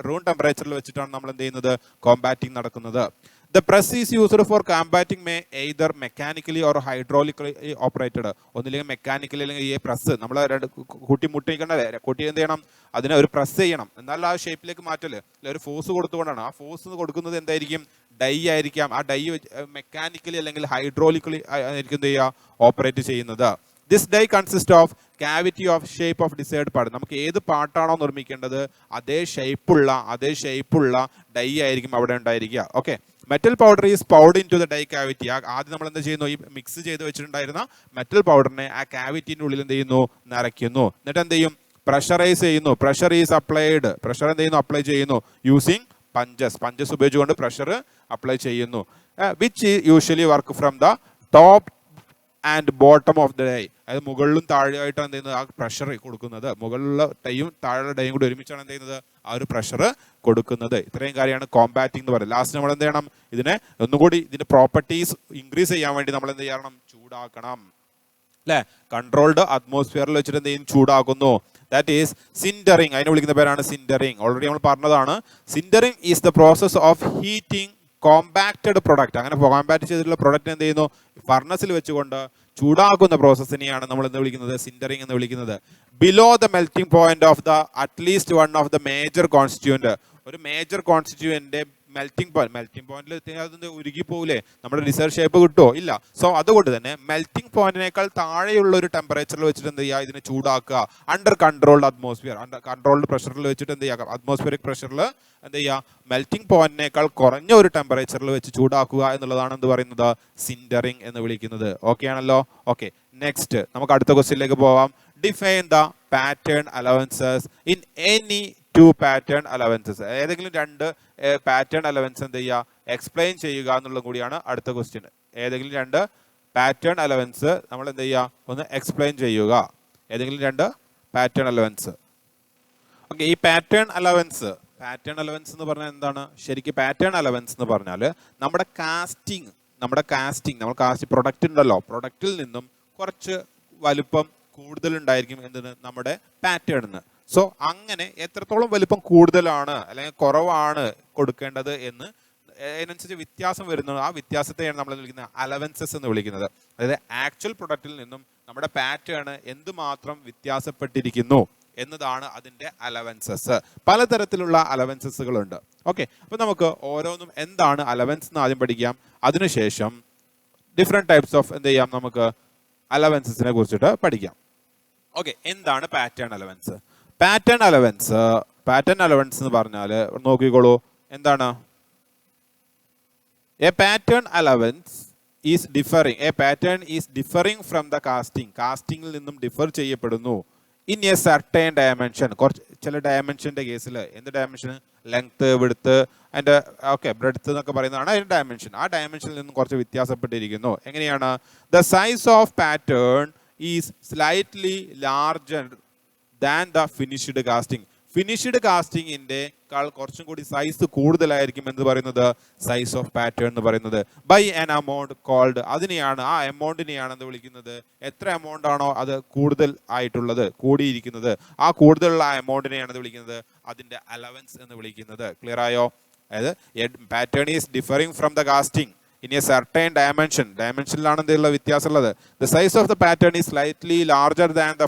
റൂം ടെമ്പറേച്ചറിൽ വെച്ചിട്ടാണ് നമ്മൾ എന്ത് ചെയ്യുന്നത്, കോമ്പാക്റ്റിംഗ് നടക്കുന്നത്. The press is used for combating may either mechanically or hydraulically operated. ഒന്നില്ലെങ്കിൽ മെക്കാനിക്കലി അല്ലെങ്കിൽ ഈ പ്രസ് നമ്മൾ കൂട്ടി എന്ത് ചെയ്യണം, അതിനെ ഒരു പ്രസ് ചെയ്യണം, എന്നാൽ ആ ഷേപ്പിലേക്ക് മാറ്റല് ഒരു ഫോഴ്സ് കൊടുത്തുകൊണ്ടാണ്. ആ ഫോഴ്സ് കൊടുക്കുന്നത് എന്തായിരിക്കും, ഡൈ ആയിരിക്കാം. ആ ഡൈ മെക്കാനിക്കലി അല്ലെങ്കിൽ ഹൈഡ്രോളിക്കലി ആയിരിക്കും എന്ത് ചെയ്യുക, ഓപ്പറേറ്റ് ചെയ്യുന്നത്. This die consist of cavity of shape of decide part. നമുക്ക് ഏത് പാർട്ടാണോ നിർമ്മിക്കേണ്ടത് അതേ ഷേപ്പുള്ള ഡൈ ആയിരിക്കും അവിടെ ഉണ്ടായിരിക്കുക. Okay, metal powder is poured into the die cavity. ആദ്യം നമ്മൾ എന്ത് ചെയ്യുന്നു, ഈ മിക്സ് ചെയ്ത് വെച്ചിട്ടുണ്ടായിരുന്ന മെറ്റൽ പൗഡറിനെ ആ ക്യാവിറ്റിൻ്റെ ഉള്ളിൽ എന്ത് ചെയ്യുന്നു, നിറയ്ക്കുന്നു. എന്നിട്ട് എന്ത് ചെയ്യും, പ്രഷറൈസ് ചെയ്യുന്നു. Pressure is applied. പ്രഷർ എന്ത് ചെയ്യുന്നു, അപ്ലൈ ചെയ്യുന്നു യൂസിങ് പഞ്ചസ് ഉപയോഗിച്ചുകൊണ്ട് പ്രഷർ അപ്ലൈ ചെയ്യുന്നു. Which usually work from the top and bottom of the die. അതായത് മുകളിലും താഴെയായിട്ടാണ് എന്ത് ചെയ്യുന്നത്, ആ പ്രഷർ കൊടുക്കുന്നത്. മുകളിലുള്ള ഡൈയും താഴെ ഡൈയും കൂടി ഒരുമിച്ചാണ് എന്ത് ചെയ്യുന്നത്, ആ ഒരു പ്രഷർ കൊടുക്കുന്നത്. ഇത്രയും കാര്യമാണ് കോമ്പാക്റ്റിംഗ് എന്ന് പറയുന്നത്. ലാസ്റ്റ് നമ്മൾ എന്ത് ചെയ്യണം, ഇതിനെ ഒന്നുകൂടി ഇതിന്റെ പ്രോപ്പർട്ടീസ് ഇൻക്രീസ് ചെയ്യാൻ വേണ്ടി നമ്മൾ എന്ത് ചെയ്യണം, ചൂടാക്കണം അല്ലെ. കൺട്രോൾഡ് അറ്റ്മോസ്ഫിയറിൽ വെച്ചിട്ട് എന്ത് ചെയ്യും, ചൂടാക്കുന്നു. That is സിൻറ്ററിങ്. അതിനെ വിളിക്കുന്ന പേരാണ് സിൻറ്ററിങ്. ഓൾറെഡി നമ്മൾ പറഞ്ഞതാണ്. Sintering is the process of heating compacted product. അങ്ങനെ കോമ്പാക്ട് ചെയ്തിട്ടുള്ള പ്രൊഡക്റ്റ് എന്ത് ചെയ്യുന്നു, ഫർണസിൽ വെച്ചുകൊണ്ട് ചൂടാക്കുന്ന പ്രോസസ്സിനെയാണ് നമ്മൾ എന്ന് വിളിക്കുന്നത്, സിൻറ്ററിങ് എന്ന് വിളിക്കുന്നത്. Below the melting point of the at least one of the major constituent. ഒരു മേജർ കോൺസ്റ്റിറ്റ്യൂവന്റ് മെൽറ്റിംഗ് പോയിന്റിൽ അതിന് ഉരുകി പോകില്ലേ, നമ്മുടെ ഡിസൈർ ഷേപ്പ് കിട്ടുമോ, ഇല്ല. സോ അതുകൊണ്ട് തന്നെ മെൽറ്റിംഗ് പോയിന്റിനേക്കാൾ താഴെയുള്ള ഒരു ടെമ്പറേച്ചറിൽ വെച്ചിട്ട് എന്ത് ചെയ്യുക, ഇതിനെ ചൂടാക്കുക. അണ്ടർ കൺട്രോൾഡ് അറ്റ്മോസ്ഫിയർ, കൺട്രോൾഡ് പ്രഷറിൽ വെച്ചിട്ട് എന്ത് ചെയ്യുക, അറ്റ്മോസ്ഫിയറിക് പ്രഷറിൽ എന്ത് ചെയ്യുക, മെൽറ്റിംഗ് പോയിന്റിനേക്കാൾ കുറഞ്ഞ ഒരു ടെമ്പറേച്ചറിൽ വെച്ച് ചൂടാക്കുക എന്നുള്ളതാണ് എന്ത് പറയുന്നത്, സിൻറ്ററിങ് എന്ന് വിളിക്കുന്നത്. ഓക്കെ ആണല്ലോ. ഓക്കെ, നെക്സ്റ്റ് നമുക്ക് അടുത്ത ക്വസ്റ്റ്യനിലേക്ക് പോവാം. Define the pattern allowances in any two pattern allowances. ഏതെങ്കിലും രണ്ട് പാറ്റേൺ അലവൻസ് എന്ത് ചെയ്യുക, എക്സ്പ്ലെയിൻ ചെയ്യുക എന്നുള്ളത് കൂടിയാണ് അടുത്ത ക്വസ്റ്റ്യൻ. ഏതെങ്കിലും രണ്ട് പാറ്റേൺ അലവൻസ് നമ്മൾ എന്ത് ചെയ്യുക, ഒന്ന് എക്സ്പ്ലെയിൻ ചെയ്യുക. ഏതെങ്കിലും രണ്ട് പാറ്റേൺ അലവൻസ്. ഓക്കെ, ഈ പാറ്റേൺ അലവൻസ് എന്ന് പറഞ്ഞാൽ എന്താണ് ശരിക്കും? പാറ്റേൺ അലവൻസ് എന്ന് പറഞ്ഞാൽ നമ്മുടെ കാസ്റ്റിംഗ് നമ്മൾ കാസ്റ്റ് പ്രൊഡക്റ്റ് ഉണ്ടല്ലോ, പ്രൊഡക്റ്റിൽ നിന്നും കുറച്ച് വലുപ്പം കൂടുതൽ ഉണ്ടായിരിക്കും എന്തിന്, നമ്മുടെ പാറ്റേണിന്. സോ അങ്ങനെ എത്രത്തോളം വലിപ്പം കൂടുതലാണ് അല്ലെങ്കിൽ കുറവാണ് കൊടുക്കേണ്ടത് എന്ന് അതിനനുസരിച്ച് വ്യത്യാസം വരുന്നത്. ആ വ്യത്യാസത്തെയാണ് നമ്മൾ വിളിക്കുന്നത് അലവൻസസ് എന്ന് വിളിക്കുന്നത്. അതായത് ആക്ച്വൽ പ്രൊഡക്റ്റിൽ നിന്നും നമ്മുടെ പാറ്റേൺ എന്തുമാത്രം വ്യത്യാസപ്പെട്ടിരിക്കുന്നു എന്നതാണ് അതിൻ്റെ അലവൻസസ്. പലതരത്തിലുള്ള അലവൻസസുകളുണ്ട്. ഓക്കെ, അപ്പോൾ നമുക്ക് ഓരോന്നും എന്താണ് അലവൻസ് എന്ന് ആദ്യം പഠിക്കാം. അതിനുശേഷം ഡിഫറെൻറ്റ് ടൈപ്സ് ഓഫ് എന്ത് ചെയ്യാം, നമുക്ക് അലവൻസസിനെ കുറിച്ചിട്ട് പഠിക്കാം. ഓക്കെ, എന്താണ് പാറ്റേൺ അലവൻസ്? പാറ്റേൺ അലവൻസ് എന്ന് പറഞ്ഞാൽ നോക്കിക്കോളൂ എന്താണ്? A pattern allowance is differing, a pattern is differing from the കാസ്റ്റിംഗിൽ നിന്നും ഡിഫർ ചെയ്യപ്പെടുന്നു ഇൻ എ സർട്ടൈൻ ഡയമെൻഷൻ. കുറച്ച് ചില ഡയമെൻഷൻ്റെ കേസിൽ എന്ത് ഡയമെൻഷൻ? ലെങ്ത്, വിഡ്ത്ത്, അതിൻ്റെ ബ്രെഡ്ത്ത് എന്നൊക്കെ പറയുന്നതാണ് അതിൻ്റെ ഡയമെൻഷൻ. ആ ഡയമെൻഷനിൽ നിന്നും കുറച്ച് വ്യത്യാസപ്പെട്ടിരിക്കുന്നു. എങ്ങനെയാണ്? The size of pattern is slightly larger than the finished casting. Finished കാസ്റ്റിംഗിൻ്റെ കുറച്ചും കൂടി സൈസ് കൂടുതലായിരിക്കും എന്ന് പറയുന്നത് സൈസ് ഓഫ് പാറ്റേൺ എന്ന് പറയുന്നത്. ബൈ ആൻ എമൗണ്ട് കോൾഡ്, അതിനെയാണ്, ആ എമൗണ്ടിനെയാണ് എന്ന് വിളിക്കുന്നത്. എത്ര എമൗണ്ട് ആണോ അത് കൂടുതൽ ആയിട്ടുള്ളത്, കൂടിയിരിക്കുന്നത്, ആ കൂടുതലുള്ള ആ എമൗണ്ടിനെയാണ് ഇത് വിളിക്കുന്നത് അതിൻ്റെ അലവൻസ് എന്ന് വിളിക്കുന്നത്. ക്ലിയർ ആയോ? അതായത് pattern is differing from the casting in a certain ഡയമെൻഷനിലാണ് എന്തുള്ള വ്യത്യാസമുള്ളത്. The size of the pattern is slightly larger than the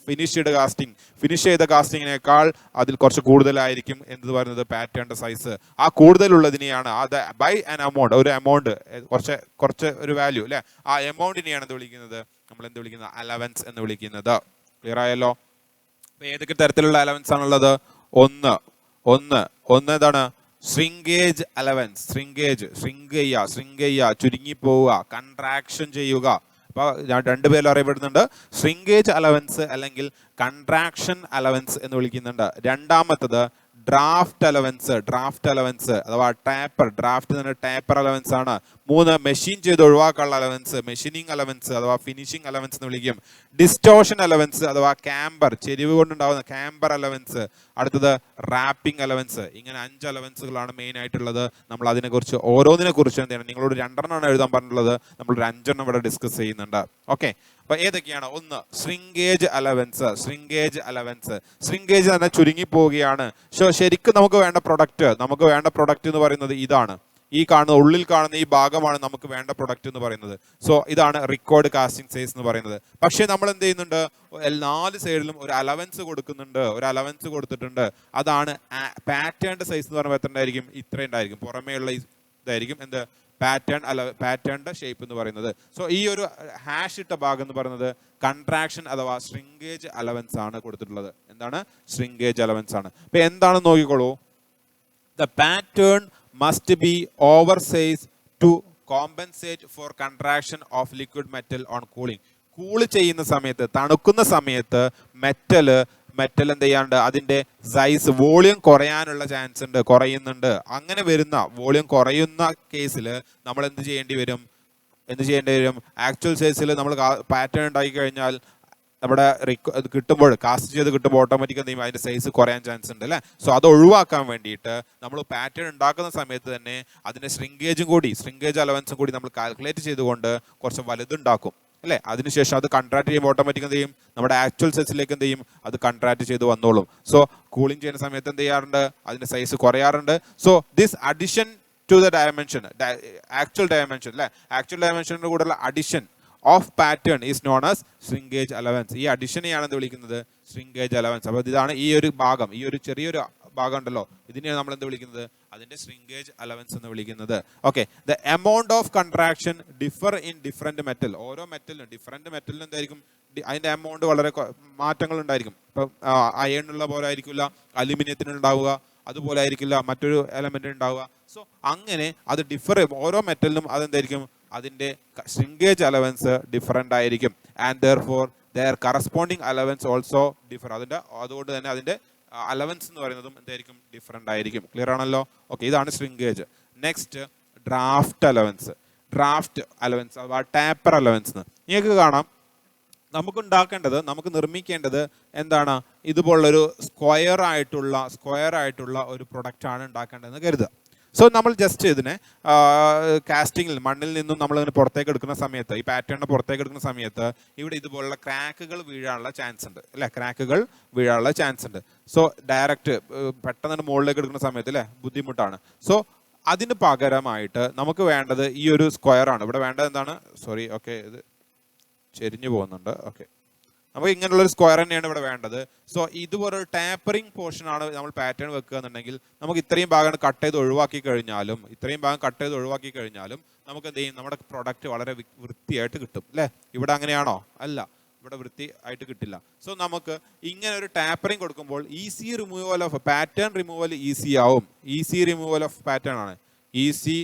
finished casting. Finish ചെയ്ത കാസ്റ്റിങ്ങിനേക്കാൾ അതിൽ കുറച്ച് കൂടുതലായിരിക്കും എന്ന് പറയുന്നത് പാറ്റേണിന്റെ സൈസ്. ആ കൂടുതലുള്ളതിനെയാണ് അത് ബൈ ആൻ എമൗണ്ട്, ഒരു എമൗണ്ട്, കുറച്ച് ഒരു വാല്യൂ അല്ലെ, ആ എമൗണ്ടിനെയാണ് എന്ത് വിളിക്കുന്നത്, നമ്മൾ എന്ത് വിളിക്കുന്നത്, അലവൻസ് എന്ന് വിളിക്കുന്നത്. ക്ലിയർ ആയല്ലോ? അപ്പൊ ഏതൊക്കെ തരത്തിലുള്ള അലവൻസ് ആണുള്ളത്? ഒന്ന് എന്താണ്? Shrinkage allowance. ശ്രിങ്ക് ചെയ്യുക, ചുരുങ്ങി പോവുക, കൺട്രാക്ഷൻ ചെയ്യുക. അപ്പൊ രണ്ടുപേരും അറിയപ്പെടുന്നുണ്ട്, ശ്രിങ്കേജ് അലവൻസ് അല്ലെങ്കിൽ കൺട്രാക്ഷൻ അലവൻസ് എന്ന് വിളിക്കുന്നുണ്ട്. രണ്ടാമത്തത് ഡ്രാഫ്റ്റ് അലവൻസ് അഥവാ ടാപ്പർ അലവൻസ് ആണ്. 3 മെഷീൻ ചെയ്ത് ഒഴിവാക്കാനുള്ള അലവൻസ്, മെഷീനിങ് അലവൻസ് അഥവാ ഫിനിഷിംഗ് അലവൻസ് എന്ന് വിളിക്കും. ഡിസ്റ്റോഷൻ അലവൻസ് അഥവാ ക്യാമ്പർ, ചെരിവ് കൊണ്ടുണ്ടാവുന്ന ക്യാമ്പർ അലവൻസ്. അടുത്തത് റാപ്പിംഗ് അലവൻസ്. ഇങ്ങനെ 5 അലവൻസുകളാണ് മെയിൻ ആയിട്ടുള്ളത്. നമ്മൾ അതിനെക്കുറിച്ച് ഓരോന്നിനെ കുറിച്ച് എന്താണ്, നിങ്ങളോട് 2 എഴുതാൻ പറഞ്ഞിട്ടുള്ളത്, നമ്മളൊരു 5 ഇവിടെ ഡിസ്കസ് ചെയ്യുന്നുണ്ട്. ഓക്കെ, അപ്പൊ ഏതൊക്കെയാണ്? ഒന്ന് ശ്രിങ്കേജ് അലവൻസ്. ശ്രിങ്കേജ് തന്നെ ചുരുങ്ങി പോവുകയാണ്. ശരിക്കും നമുക്ക് വേണ്ട പ്രൊഡക്റ്റ് എന്ന് പറയുന്നത് ഇതാണ്. ഈ ഉള്ളിൽ കാണുന്ന ഈ ഭാഗമാണ് നമുക്ക് വേണ്ട പ്രൊഡക്റ്റ് എന്ന് പറയുന്നത്. സോ ഇതാണ് റിക്കോർഡ് കാസ്റ്റിംഗ് സൈസ് എന്ന് പറയുന്നത്. പക്ഷേ നമ്മൾ എന്ത് ചെയ്യുന്നുണ്ട്, 4 സൈഡിലും ഒരു അലവൻസ് കൊടുത്തിട്ടുണ്ട്. അതാണ് പാറ്റേൺ സൈസ് എന്ന് പറയുമ്പോൾ എത്ര ഉണ്ടായിരിക്കും? ഇത്ര ഉണ്ടായിരിക്കും. പുറമേയുള്ള ഇതായിരിക്കും എന്ത്, പാറ്റേണിന്റെ ഷേപ്പ് എന്ന് പറയുന്നത്. സോ ഈ ഒരു ഹാഷ് ഇട്ട ഭാഗം എന്ന് പറയുന്നത് കൺട്രാക്ഷൻ അഥവാ ശ്രിങ്കേജ് അലവൻസ് ആണ് കൊടുത്തിട്ടുള്ളത്. എന്താണ്? ശ്രിങ്കേജ് അലവൻസ് ആണ്. അപ്പൊ എന്താണെന്ന് നോക്കിക്കോളൂ. The pattern must be oversized to compensate for contraction of liquid metal on cooling. Cool ചെയ്യുന്ന സമയത്ത്, തണുക്കുന്ന സമയത്ത് മെറ്റൽ എന്ത് ചെയ്യാണ്ട് അതിന്റെ സൈസ്, വോളിയം കുറയാനുള്ള ചാൻസ് ഉണ്ട്, കുറയുന്നുണ്ട്. അങ്ങനെ വരുന്ന വോളിയം കുറയുന്ന കേസിൽ നമ്മൾ എന്ത് ചെയ്യേണ്ടി വരും? ആക്ച്വൽ സൈസിൽ നമ്മൾ പാറ്റേൺ ഉണ്ടാക്കി കഴിഞ്ഞാൽ നമ്മുടെ കാസ്റ്റ് ചെയ്ത് കിട്ടുമ്പോൾ ഓട്ടോമാറ്റിക് എന്ത് ചെയ്യും, അതിന്റെ സൈസ് കുറയാൻ ചാൻസ് ഉണ്ട് അല്ലേ. സോ അത് ഒഴിവാക്കാൻ വേണ്ടിയിട്ട് നമ്മൾ പാറ്റേൺ ഉണ്ടാക്കുന്ന സമയത്ത് തന്നെ അതിന്റെ ശ്രിങ്കേജ് അലവൻസും കൂടി നമ്മൾ കാൽക്കുലേറ്റ് ചെയ്തുകൊണ്ട് കുറച്ച് വലുതുണ്ടാക്കും അല്ലേ. അതിനുശേഷം അത് കൺട്രാക്ട് ചെയ്യുമ്പോൾ ഓട്ടോമാറ്റിക് എന്ത് ചെയ്യും, നമ്മുടെ ആക്ച്വൽ സൈസിലേക്ക് എന്ത് ചെയ്യും, അത് കൺട്രാക്ട് ചെയ്ത് വന്നോളും. സോ കൂളിംഗ് ചെയ്യുന്ന സമയത്ത് എന്ത് ചെയ്യാറുണ്ട്, അതിന്റെ സൈസ് കുറയാറുണ്ട്. So this addition to the actual ഡയമെൻഷന്റെ കൂടെയുള്ള addition of pattern is known as shrinkage allowance. ഈ അഡിഷനെയാണ് എന്ത് വിളിക്കുന്നത്, ശ്രിങ്കേജ് അലവൻസ്. അപ്പോൾ ഇതാണ് ഈ ഒരു ഭാഗം, ഈ ഒരു ചെറിയൊരു ഭാഗം ഉണ്ടല്ലോ, ഇതിനെയാണ് നമ്മൾ എന്ത് വിളിക്കുന്നത്, അതിന്റെ ശ്രിങ്കേജ് അലവൻസ് എന്ന് വിളിക്കുന്നത്. Okay, the amount of contraction differ in different metal. ഓരോ ഡിഫറെന്റ് മെറ്റലിനും എന്തായിരിക്കും, അതിന്റെ എമൗണ്ട് വളരെ മാറ്റങ്ങൾ ഉണ്ടായിരിക്കും. ഇപ്പം അയണിനുള്ള പോലെ ആയിരിക്കില്ല അലുമിനിയത്തിനുണ്ടാവുക, അതുപോലെ ആയിരിക്കില്ല മറ്റൊരു എലമെന്റ് ഉണ്ടാവുക. സോ അങ്ങനെ അത് ഓരോ മെറ്റലിനും അതെന്തായിരിക്കും, അതിന്റെ ശ്രിങ്കേജ് അലവൻസ് ഡിഫറെന്റ് ആയിരിക്കും. And therefore their corresponding allowance also differ. അതുകൊണ്ട് തന്നെ അതിന്റെ അലവൻസ് എന്ന് പറയുന്നതും എന്തായിരിക്കും, ഡിഫറെന്റ് ആയിരിക്കും. ക്ലിയർ ആണല്ലോ? ഓക്കെ, ഇതാണ് ശ്രിങ്കേജ്. നെക്സ്റ്റ് ഡ്രാഫ്റ്റ് അലവൻസ് അഥവാ ടാപ്പർ അലവൻസ്. നിങ്ങൾക്ക് കാണാം, നമുക്ക് നിർമ്മിക്കേണ്ടത് എന്താണ്, ഇതുപോലുള്ളൊരു സ്ക്വയർ ആയിട്ടുള്ള ഒരു പ്രൊഡക്റ്റ് ആണ് ഉണ്ടാക്കേണ്ടതെന്ന് കരുതുക. സോ നമ്മൾ ജസ്റ്റ് ഇതിനെ കാസ്റ്റിങ്ങിൽ മണ്ണിൽ നിന്നും നമ്മൾ ഇതിന് പുറത്തേക്ക് എടുക്കുന്ന സമയത്ത്, ഈ പാറ്റേണിനെ പുറത്തേക്ക് എടുക്കുന്ന സമയത്ത് ഇവിടെ ഇതുപോലുള്ള ക്രാക്കുകൾ വീഴാനുള്ള ചാൻസ് ഉണ്ട്. സോ ഡയറക്റ്റ് പെട്ടെന്ന് മുകളിലേക്ക് എടുക്കുന്ന സമയത്ത് അല്ലേ ബുദ്ധിമുട്ടാണ്. സോ അതിന് പകരമായിട്ട് നമുക്ക് വേണ്ടത് ഈ ഒരു സ്ക്വയർ ആണ്. ഇവിടെ വേണ്ടത് എന്താണ്, ഇത് ചെരിഞ്ഞു പോകുന്നുണ്ട്. ഓക്കെ, നമുക്ക് ഇങ്ങനെയുള്ളൊരു സ്ക്വയർ തന്നെയാണ് ഇവിടെ വേണ്ടത്. സോ ഇതുപോലെ ടാപ്പറിങ് പോർഷൻ ആണ് നമ്മൾ പാറ്റേൺ വെക്കുക എന്നുണ്ടെങ്കിൽ നമുക്ക് ഇത്രയും ഭാഗം കട്ട് ചെയ്ത് ഒഴിവാക്കി കഴിഞ്ഞാലും നമുക്ക് എന്ത് ചെയ്യും, നമ്മുടെ പ്രൊഡക്റ്റ് വളരെ വൃത്തിയായിട്ട് കിട്ടും അല്ലേ. ഇവിടെ അങ്ങനെയാണോ? അല്ല. ഇവിടെ വൃത്തി ആയിട്ട് കിട്ടില്ല. സോ നമുക്ക് ഇങ്ങനെ ഒരു ടാപ്പറിങ് കൊടുക്കുമ്പോൾ easy removal of pattern removal easy ആവും. ഈസി റിമൂവൽ ഓഫ് പാറ്റേൺ ആണ്. ഈസി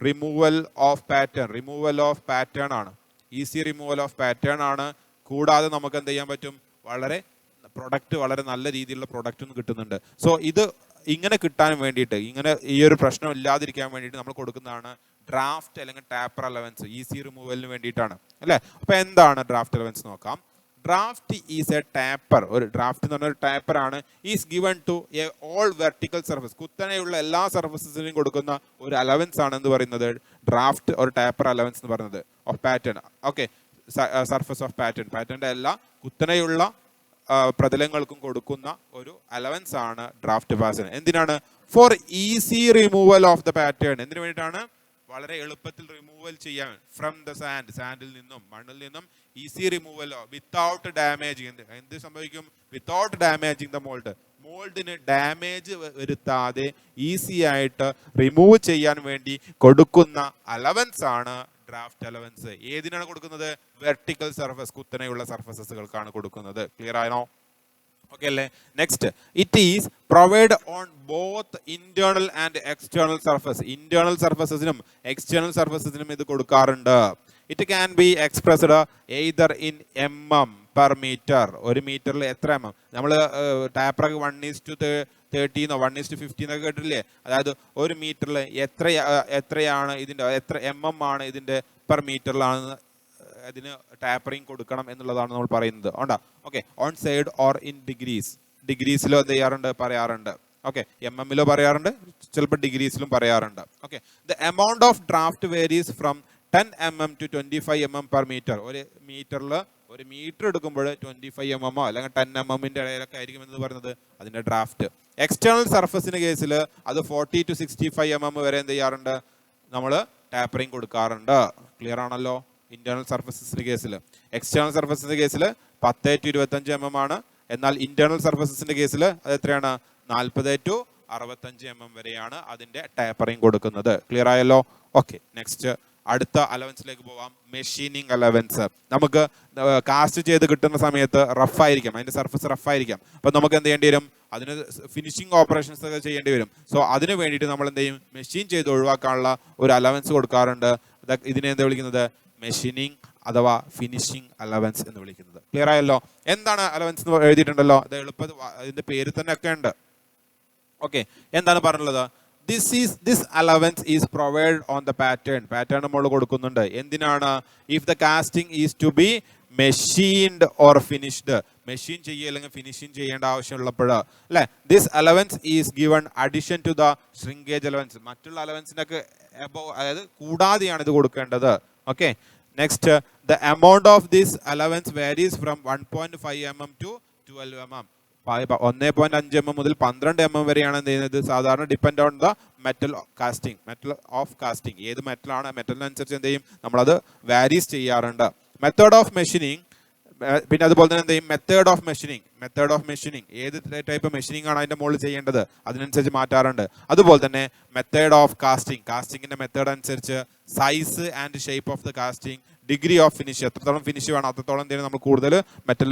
റിമൂവൽ ഓഫ് പാറ്റേൺ ആണ്. ഈസി റിമൂവൽ ഓഫ് പാറ്റേൺ ആണ്. കൂടാതെ നമുക്ക് എന്ത് ചെയ്യാൻ പറ്റും, വളരെ നല്ല രീതിയിലുള്ള പ്രൊഡക്റ്റ് കിട്ടുന്നുണ്ട്. സോ ഇത് ഇങ്ങനെ കിട്ടാൻ വേണ്ടിയിട്ട്, ഇങ്ങനെ ഈ ഒരു പ്രശ്നം ഇല്ലാതിരിക്കാൻ വേണ്ടിയിട്ട് നമ്മൾ കൊടുക്കുന്നതാണ് ഡ്രാഫ്റ്റ് അല്ലെങ്കിൽ ടാപ്പർ അലവൻസ്. ഈസി റിമൂവലിന് വേണ്ടിയിട്ടാണ് അല്ലേ. അപ്പൊ എന്താണ് ഡ്രാഫ്റ്റ് അലവൻസ് നോക്കാം. Draft is a taper. ഒരു ഡ്രാഫ്റ്റ് എന്ന് പറഞ്ഞ ഒരു ടാപ്പർ ആണ്. Is given to a all vertical surface. കുത്തനെയുള്ള എല്ലാ സർഫസസിനും കൊടുക്കുന്ന ഒരു അലവൻസ് ആണ് എന്ന് പറയുന്നത് ഡ്രാഫ്റ്റ് ഒരു ടാപ്പർ അലവൻസ് എന്ന് പറയുന്നത് of pattern. Okay, surface of പാറ്റേണിന്റെ എല്ലാ കുത്തനെയുള്ള പ്രതലങ്ങൾക്കും കൊടുക്കുന്ന ഒരു അലവൻസ് ആണ് ഡ്രാഫ്റ്റ് പാറ്റേൺ. എന്തിനാണ്? For easy removal of the pattern. എന്തിനു വേണ്ടിയിട്ടാണ്? വളരെ എളുപ്പത്തിൽ റിമൂവൽ ചെയ്യാൻ. ഫ്രം ദ സാൻഡിൽ നിന്നും മണ്ണിൽ നിന്നും ഈസി റിമൂവൽ വിത്തൗട്ട് ഡാമേജിങ്. എന്ത് സംഭവിക്കും? വിത്തൗട്ട് ഡാമേജിങ് ദ മോൾഡിന് ഡാമേജ് വരുത്താതെ ഈസി ആയിട്ട് റിമൂവ് ചെയ്യാൻ വേണ്ടി കൊടുക്കുന്ന അലവൻസ് ആണ് ഡ്രാഫ്റ്റ് അലവൻസ്. ഏതിനാണ് കൊടുക്കുന്നത്? വെർട്ടിക്കൽ സർഫസ്, കുത്തനെയുള്ള സർഫസസുകൾക്കാണ് കൊടുക്കുന്നത്. ക്ലിയർ ആണോ? ഓക്കെ അല്ലേ. Next, it is provide on both internal and external surface. Internal സർഫസസിനും എക്സ്റ്റേണൽ സർഫസസിനും ഇത് കൊടുക്കാറുണ്ട്. It can be expressed either in mm per meter. ഒരു മീറ്ററിൽ എത്ര mm? നമ്മൾ ടാപ്പറൊക്കെ 1:30 1:50 എന്നൊക്കെ കേട്ടില്ലേ. അതായത് ഒരു മീറ്ററിൽ എത്രയാണ് ഇതിന്റെ, എത്ര mm ആണ് ഇതിന്റെ പെർ മീറ്ററിലാണ് അതിന് ടാപ്പറിങ് കൊടുക്കണം എന്നുള്ളതാണ് നമ്മൾ പറയുന്നത്. ഉണ്ടോ? Okay. On side or in ഡിഗ്രീസിലോ എന്ത് ചെയ്യാറുണ്ട്? പറയാറുണ്ട്. ഓക്കെ, mm പറയാറുണ്ട്, ചിലപ്പോൾ ഡിഗ്രീസിലും പറയാറുണ്ട്. Okay, the amount of draft varies from 10 mm to 25 mm per meter. ഒരു മീറ്ററിൽ ഒരു മീറ്റർ എടുക്കുമ്പോൾ 25 mm അല്ലെങ്കിൽ 10 mm ഇടയിലൊക്കെ ആയിരിക്കും എന്ന് പറയുന്നത് അതിന്റെ ഡ്രാഫ്റ്റ്. എക്സ്റ്റേണൽ സർഫസിന്റെ കേസിൽ അത് 40 to 65 mm വരെ എന്ത് ചെയ്യാറുണ്ട്? നമ്മൾ ടാപ്പറിങ് കൊടുക്കാറുണ്ട്. ക്ലിയർ ആണല്ലോ. ഇന്റേണൽ സർഫസിന്റെ കേസിൽ. എക്സ്റ്റേണൽ സർഫസിന്റെ കേസിൽ 10 to 25 mm ആണ്. എന്നാൽ ഇന്റേണൽ സർഫസിന്റെ കേസിൽ അത് എത്രയാണ്? 40 to 65 mm വരെയാണ് അതിന്റെ ടാപ്പറിങ് കൊടുക്കുന്നത്. ക്ലിയർ ആയല്ലോ. ഓക്കെ, നെക്സ്റ്റ് അടുത്ത അലവൻസിലേക്ക് പോവാം. Machining allowance. നമുക്ക് കാസ്റ്റ് ചെയ്ത് കിട്ടുന്ന സമയത്ത് റഫായിരിക്കാം, അതിന്റെ സർഫസ് റഫായിരിക്കാം. അപ്പൊ നമുക്ക് എന്ത് ചെയ്യേണ്ടി വരും? അതിന് ഫിനിഷിംഗ് ഓപ്പറേഷൻസ് ഒക്കെ ചെയ്യേണ്ടി വരും. സോ അതിന് വേണ്ടിയിട്ട് നമ്മൾ എന്ത് ചെയ്യും? മെഷീൻ ചെയ്ത് ഒഴിവാക്കാനുള്ള ഒരു അലവൻസ് കൊടുക്കാറുണ്ട്. ഇതിനെ എന്താ വിളിക്കുന്നത്? മെഷീനിങ് അഥവാ ഫിനിഷിംഗ് അലവൻസ് എന്ന് വിളിക്കുന്നത്. ക്ലിയർ ആയല്ലോ. എന്താണ് അലവൻസ് എന്ന് എഴുതിയിട്ടുണ്ടല്ലോ. അത് എളുപ്പം അതിന്റെ പേര് തന്നെ ഒക്കെ ഉണ്ട്. ഓക്കെ, എന്താണ് പറഞ്ഞുള്ളത്? This allowance is provided on the pattern നമ്മൾ കൊടുക്കുന്നുണ്ട്. എന്തിനാണ്? If the casting is to be machined or finished. Machine ചെയ്യുക അല്ലെങ്കിൽ ഫിനിഷിംഗ് ചെയ്യേണ്ട ആവശ്യമുള്ളപ്പോൾ അല്ലെ. This allowance is given addition to the shrinkage allowance. മറ്റുള്ള അലവൻസിനൊക്കെ അതായത് കൂടാതെയാണ് ഇത് കൊടുക്കേണ്ടത്. Okay, next, the amount of this allowance varies from 1.5 mm to 12 mm. 1.5 mm മുതൽ 12 mm വരെയാണ് എന്ത് ചെയ്യുന്നത്? സാധാരണ depend on the metal of casting. ഏത് മെറ്റലാണ്, മെറ്റലിനനുസരിച്ച് എന്ത് ചെയ്യും? നമ്മളത് വാരീസ് ചെയ്യാറുണ്ട്. Method of machining. പിന്നെ അതുപോലെ തന്നെ എന്ത് ചെയ്യും? മെത്തേഡ് ഓഫ് മെഷീനിങ് ഏത് ടൈപ്പ് മെഷീനിങ് ആണ് അതിന്റെ മുകളിൽ ചെയ്യേണ്ടത് അതിനനുസരിച്ച് മാറ്റാറുണ്ട്. അതുപോലെ തന്നെ മെത്തേഡ് ഓഫ് കാസ്റ്റിംഗിന്റെ മെത്തേഡ് അനുസരിച്ച് size and shape of the casting, degree of finish, എത്രത്തോളം ഫിനിഷ് വേണം അത്രത്തോളം എന്ത് ചെയ്യും? നമ്മൾ കൂടുതൽ മെറ്റൽ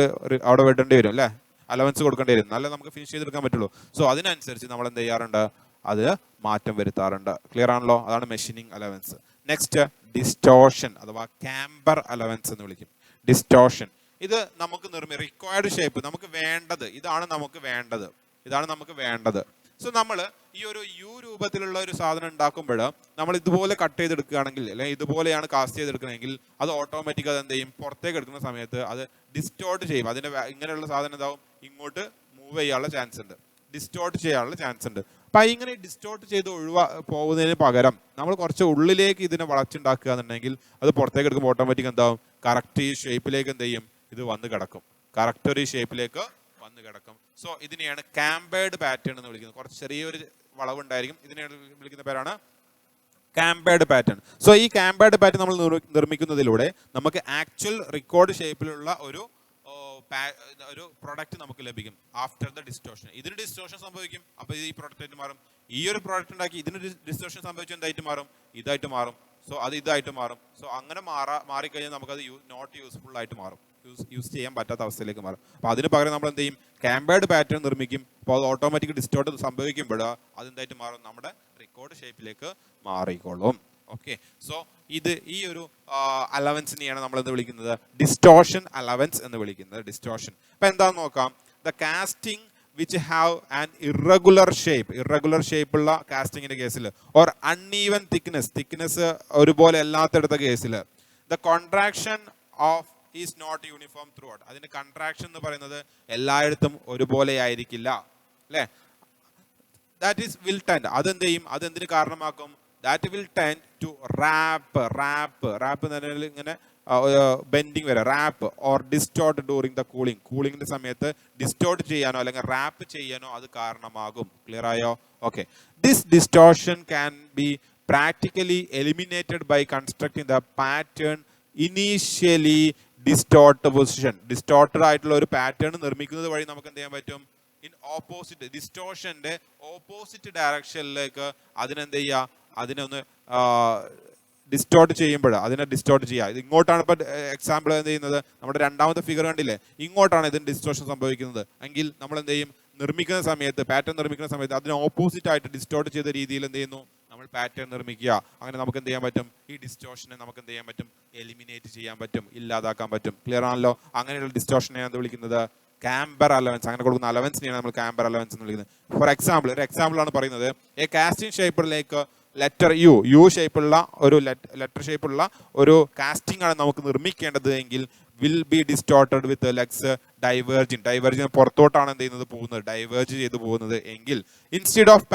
അവിടെ വിടേണ്ടി വരും അല്ലേ, അലവൻസ് കൊടുക്കേണ്ടി വരും, നല്ല നമുക്ക് ഫിനിഷ് ചെയ്തെടുക്കാൻ പറ്റുള്ളൂ. സോ അതിനനുസരിച്ച് നമ്മൾ എന്ത് ചെയ്യാറുണ്ട്? അത് മാറ്റം വരുത്താറുണ്ട്. ക്ലിയർ ആണല്ലോ. അതാണ് മെഷീനിങ് അലവൻസ്. നെക്സ്റ്റ്, ഡിസ്റ്റോർഷൻ അഥവാ ക്യാമ്പർ അലവൻസ് എന്ന് വിളിക്കും. ഡിസ്റ്റോർഷൻ ഇത് നമുക്ക് റിക്വയർഡ് ഷേപ്പ് നമുക്ക് വേണ്ടത് ഇതാണ് നമുക്ക് വേണ്ടത്. സോ നമ്മൾ ഈ ഒരു യു രൂപത്തിലുള്ള ഒരു സാധനം ഉണ്ടാക്കുമ്പോൾ നമ്മൾ ഇതുപോലെ കട്ട് ചെയ്തെടുക്കുകയാണെങ്കിൽ അല്ലെങ്കിൽ ഇതുപോലെയാണ് കാസ്റ്റ് ചെയ്തെടുക്കണമെങ്കിൽ അത് ഓട്ടോമാറ്റിക് അത് എന്ത് ചെയ്യും? പുറത്തേക്ക് എടുക്കുന്ന സമയത്ത് അത് ഡിസ്റ്റോർട്ട് ചെയ്യും. അതിന്റെ ഇങ്ങനെയുള്ള സാധനം എന്താവും? ഇങ്ങോട്ട് മൂവ് ചെയ്യാനുള്ള ചാൻസ് ഉണ്ട്, ഡിസ്റ്റോർട്ട് ചെയ്യാനുള്ള ചാൻസ് ഉണ്ട്. അപ്പൊ ഇങ്ങനെ ഡിസ്റ്റോർട്ട് ചെയ്ത് പോകുന്നതിന് പകരം നമ്മൾ കുറച്ച് ഉള്ളിലേക്ക് ഇതിനെ വളച്ചുണ്ടാക്കുക എന്നുണ്ടെങ്കിൽ അത് പുറത്തേക്ക് എടുക്കുമ്പോൾ ഓട്ടോമാറ്റിക് എന്താവും? കറക്റ്റ് ഈ ഷേപ്പിലേക്ക് എന്ത് ചെയ്യും? ഇത് വന്ന് കിടക്കും. കറക്റ്റ് ഒരു ഷേപ്പിലേക്ക് വന്ന് കിടക്കും. സോ ഇതിനെയാണ് കാമ്പേർഡ് പാറ്റേൺ എന്ന് വിളിക്കുന്നത്. കുറച്ച് ചെറിയൊരു വളവുണ്ടായിരിക്കും. ഇതിനെ വിളിക്കുന്ന പേരാണ് കാമ്പേർഡ് പാറ്റേൺ. സോ ഈ കാമ്പേർഡ് പാറ്റേൺ നമ്മൾ നിർമ്മിക്കുന്നതിലൂടെ നമുക്ക് ആക്ച്വൽ റെക്കോർഡ് ഷേപ്പിലുള്ള ഒരു പ്രൊഡക്റ്റ് നമുക്ക് ലഭിക്കും ആഫ്റ്റർ ദ ഡിസ്റ്റോർഷൻ. ഇതിന് ഡിസ്റ്റോർഷൻ സംഭവിക്കും, അപ്പൊ ഈ പ്രൊഡക്റ്റ് ആയിട്ട് മാറും. ഈ ഒരു പ്രോഡക്റ്റ് ഉണ്ടാക്കി ഇതിന് ഡിസ്റ്റോർഷൻ സംഭവിച്ചു എന്തായിട്ട് മാറും? ഇതായിട്ട് മാറും. സോ അത് ഇതായിട്ട് മാറും. സോ അങ്ങനെ മാറിക്കഴിഞ്ഞാൽ നമുക്കത് നോട്ട് യൂസ്ഫുൾ ആയിട്ട് മാറും. യൂസ് ചെയ്യാൻ പറ്റാത്ത അവസ്ഥയിലേക്ക് മാറും. അപ്പോൾ അതിന് പകരം നമ്മൾ എന്ത് ചെയ്യും, കാമ്പേർഡ് പാറ്റേൺ നിർമ്മിക്കും. അപ്പോൾ അത് ഓട്ടോമാറ്റിക് ഡിസ്റ്റോർട്ട് സംഭവിക്കുമ്പോൾ അതെന്തായിട്ട് മാറും, നമ്മുടെ റെക്കോർഡ് ഷേപ്പിലേക്ക് മാറിക്കോളും. ഓക്കെ, സോ ഇത് ഈ ഒരു അലവൻസിനെയാണ് നമ്മൾ എന്ത് വിളിക്കുന്നത്, ഡിസ്റ്റോർഷൻ അലവൻസ് എന്ന് വിളിക്കുന്നത്. ഡിസ്റ്റോർഷൻ അപ്പോൾ എന്താണെന്ന് നോക്കാം. The casting which have an irregular shape ഉള്ള കാസ്റ്റിങ്ങിന്റെ കേസിൽ, ഓർ അൺഈവൻ തിക്നെസ് ഒരുപോലെ അല്ലാത്തടുത്ത കേസിൽ, the contraction of is not uniform throughout. അതിന്റെ കൺട്രാക്ഷൻ എന്ന് പറയുന്നത് എല്ലായിടത്തും ഒരുപോലെ ആയിരിക്കില്ല അല്ലേ. ദാറ്റ് ഈസ് വിൽ ടെൻഡ്, അതെന്ത് ചെയ്യും, അതെന്തിന് കാരണമാക്കും, that will tend to warp എന്ന് പറഞ്ഞാൽ ഇങ്ങനെ ബെൻഡിങ് വരെ, warp or distort during the കൂളിംഗിന്റെ സമയത്ത് ഡിസ്റ്റോർട്ട് ചെയ്യാനോ അല്ലെങ്കിൽ റാപ്പ് ചെയ്യാനോ അത് കാരണമാകും. ക്ലിയർ ആയോ? Okay, this distortion can be practically eliminated by constructing the pattern initially distort position. Distorted ആയിട്ടുള്ള ഒരു പാറ്റേൺ നിർമ്മിക്കുന്നത് വഴി നമുക്ക് എന്ത് ചെയ്യാൻ പറ്റും, ഇൻ ഓപ്പോസിറ്റ് ഡിസ്റ്റോർഷന്റെ ഓപ്പോസിറ്റ് ഡയറക്ഷനിലേക്ക് അതിനെന്ത് ചെയ്യുക, അതിനൊന്ന് ഡിസ്റ്റോർട്ട് ചെയ്യുമ്പോൾ അതിനെ ഡിസ്റ്റോർട്ട് ചെയ്യുക. ഇത് ഇങ്ങോട്ടാണ് ഇപ്പം എക്സാമ്പിൾ എന്ത് ചെയ്യുന്നത്, നമ്മുടെ രണ്ടാമത്തെ ഫിഗർ കണ്ടില്ലേ, ഇങ്ങോട്ടാണ് ഇതിന് ഡിസ്റ്റോർഷൻ സംഭവിക്കുന്നത് എങ്കിൽ നമ്മൾ എന്ത് ചെയ്യും, നിർമ്മിക്കുന്ന സമയത്ത് പാറ്റേൺ നിർമ്മിക്കുന്ന സമയത്ത് അതിന് ഓപ്പോസിറ്റ് ആയിട്ട് ഡിസ്റ്റോർട്ട് ചെയ്ത രീതിയിൽ എന്ത് ചെയ്യുന്നു, നമ്മൾ പാറ്റേൺ നിർമ്മിക്കുക. അങ്ങനെ നമുക്ക് എന്ത് ചെയ്യാൻ പറ്റും, ഈ ഡിസ്റ്റോർഷനെ നമുക്ക് എന്ത് ചെയ്യാൻ പറ്റും, എലിമിനേറ്റ് ചെയ്യാൻ പറ്റും, ഇല്ലാതാക്കാൻ പറ്റും. ക്ലിയർ ആണല്ലോ? അങ്ങനെയുള്ള ഡിസ്റ്റോർഷനെയാണ് എന്ത് വിളിക്കുന്നത്, കാമ്പർ അലവൻസ്. അങ്ങനെ കൊടുക്കുന്ന അലവൻസിനെയാണ് നമ്മൾ കാമ്പർ അലവൻസ് എന്ന് വിളിക്കുന്നത്. ഫോർ എക്സാമ്പിൾ, ഒരു എക്സാമ്പിൾ ആണ് പറയുന്നത്, എ കാസ്റ്റിംഗ് ഷേപ്പിലേക്ക് ലെറ്റർ യു ഷേപ്പുള്ള ഒരു ലെറ്റർ ഷേപ്പുള്ള ഒരു കാസ്റ്റിംഗ് ആണ് നമുക്ക് നിർമ്മിക്കേണ്ടത് എങ്കിൽ will be distorted with legs diverging പുറത്തോട്ടാണ് എന്ത് ചെയ്യുന്നത്, പോകുന്നത്, ഡൈവേർജ് ചെയ്ത് പോകുന്നത് എങ്കിൽ ഇൻസ്റ്റെഡ് ഓഫ്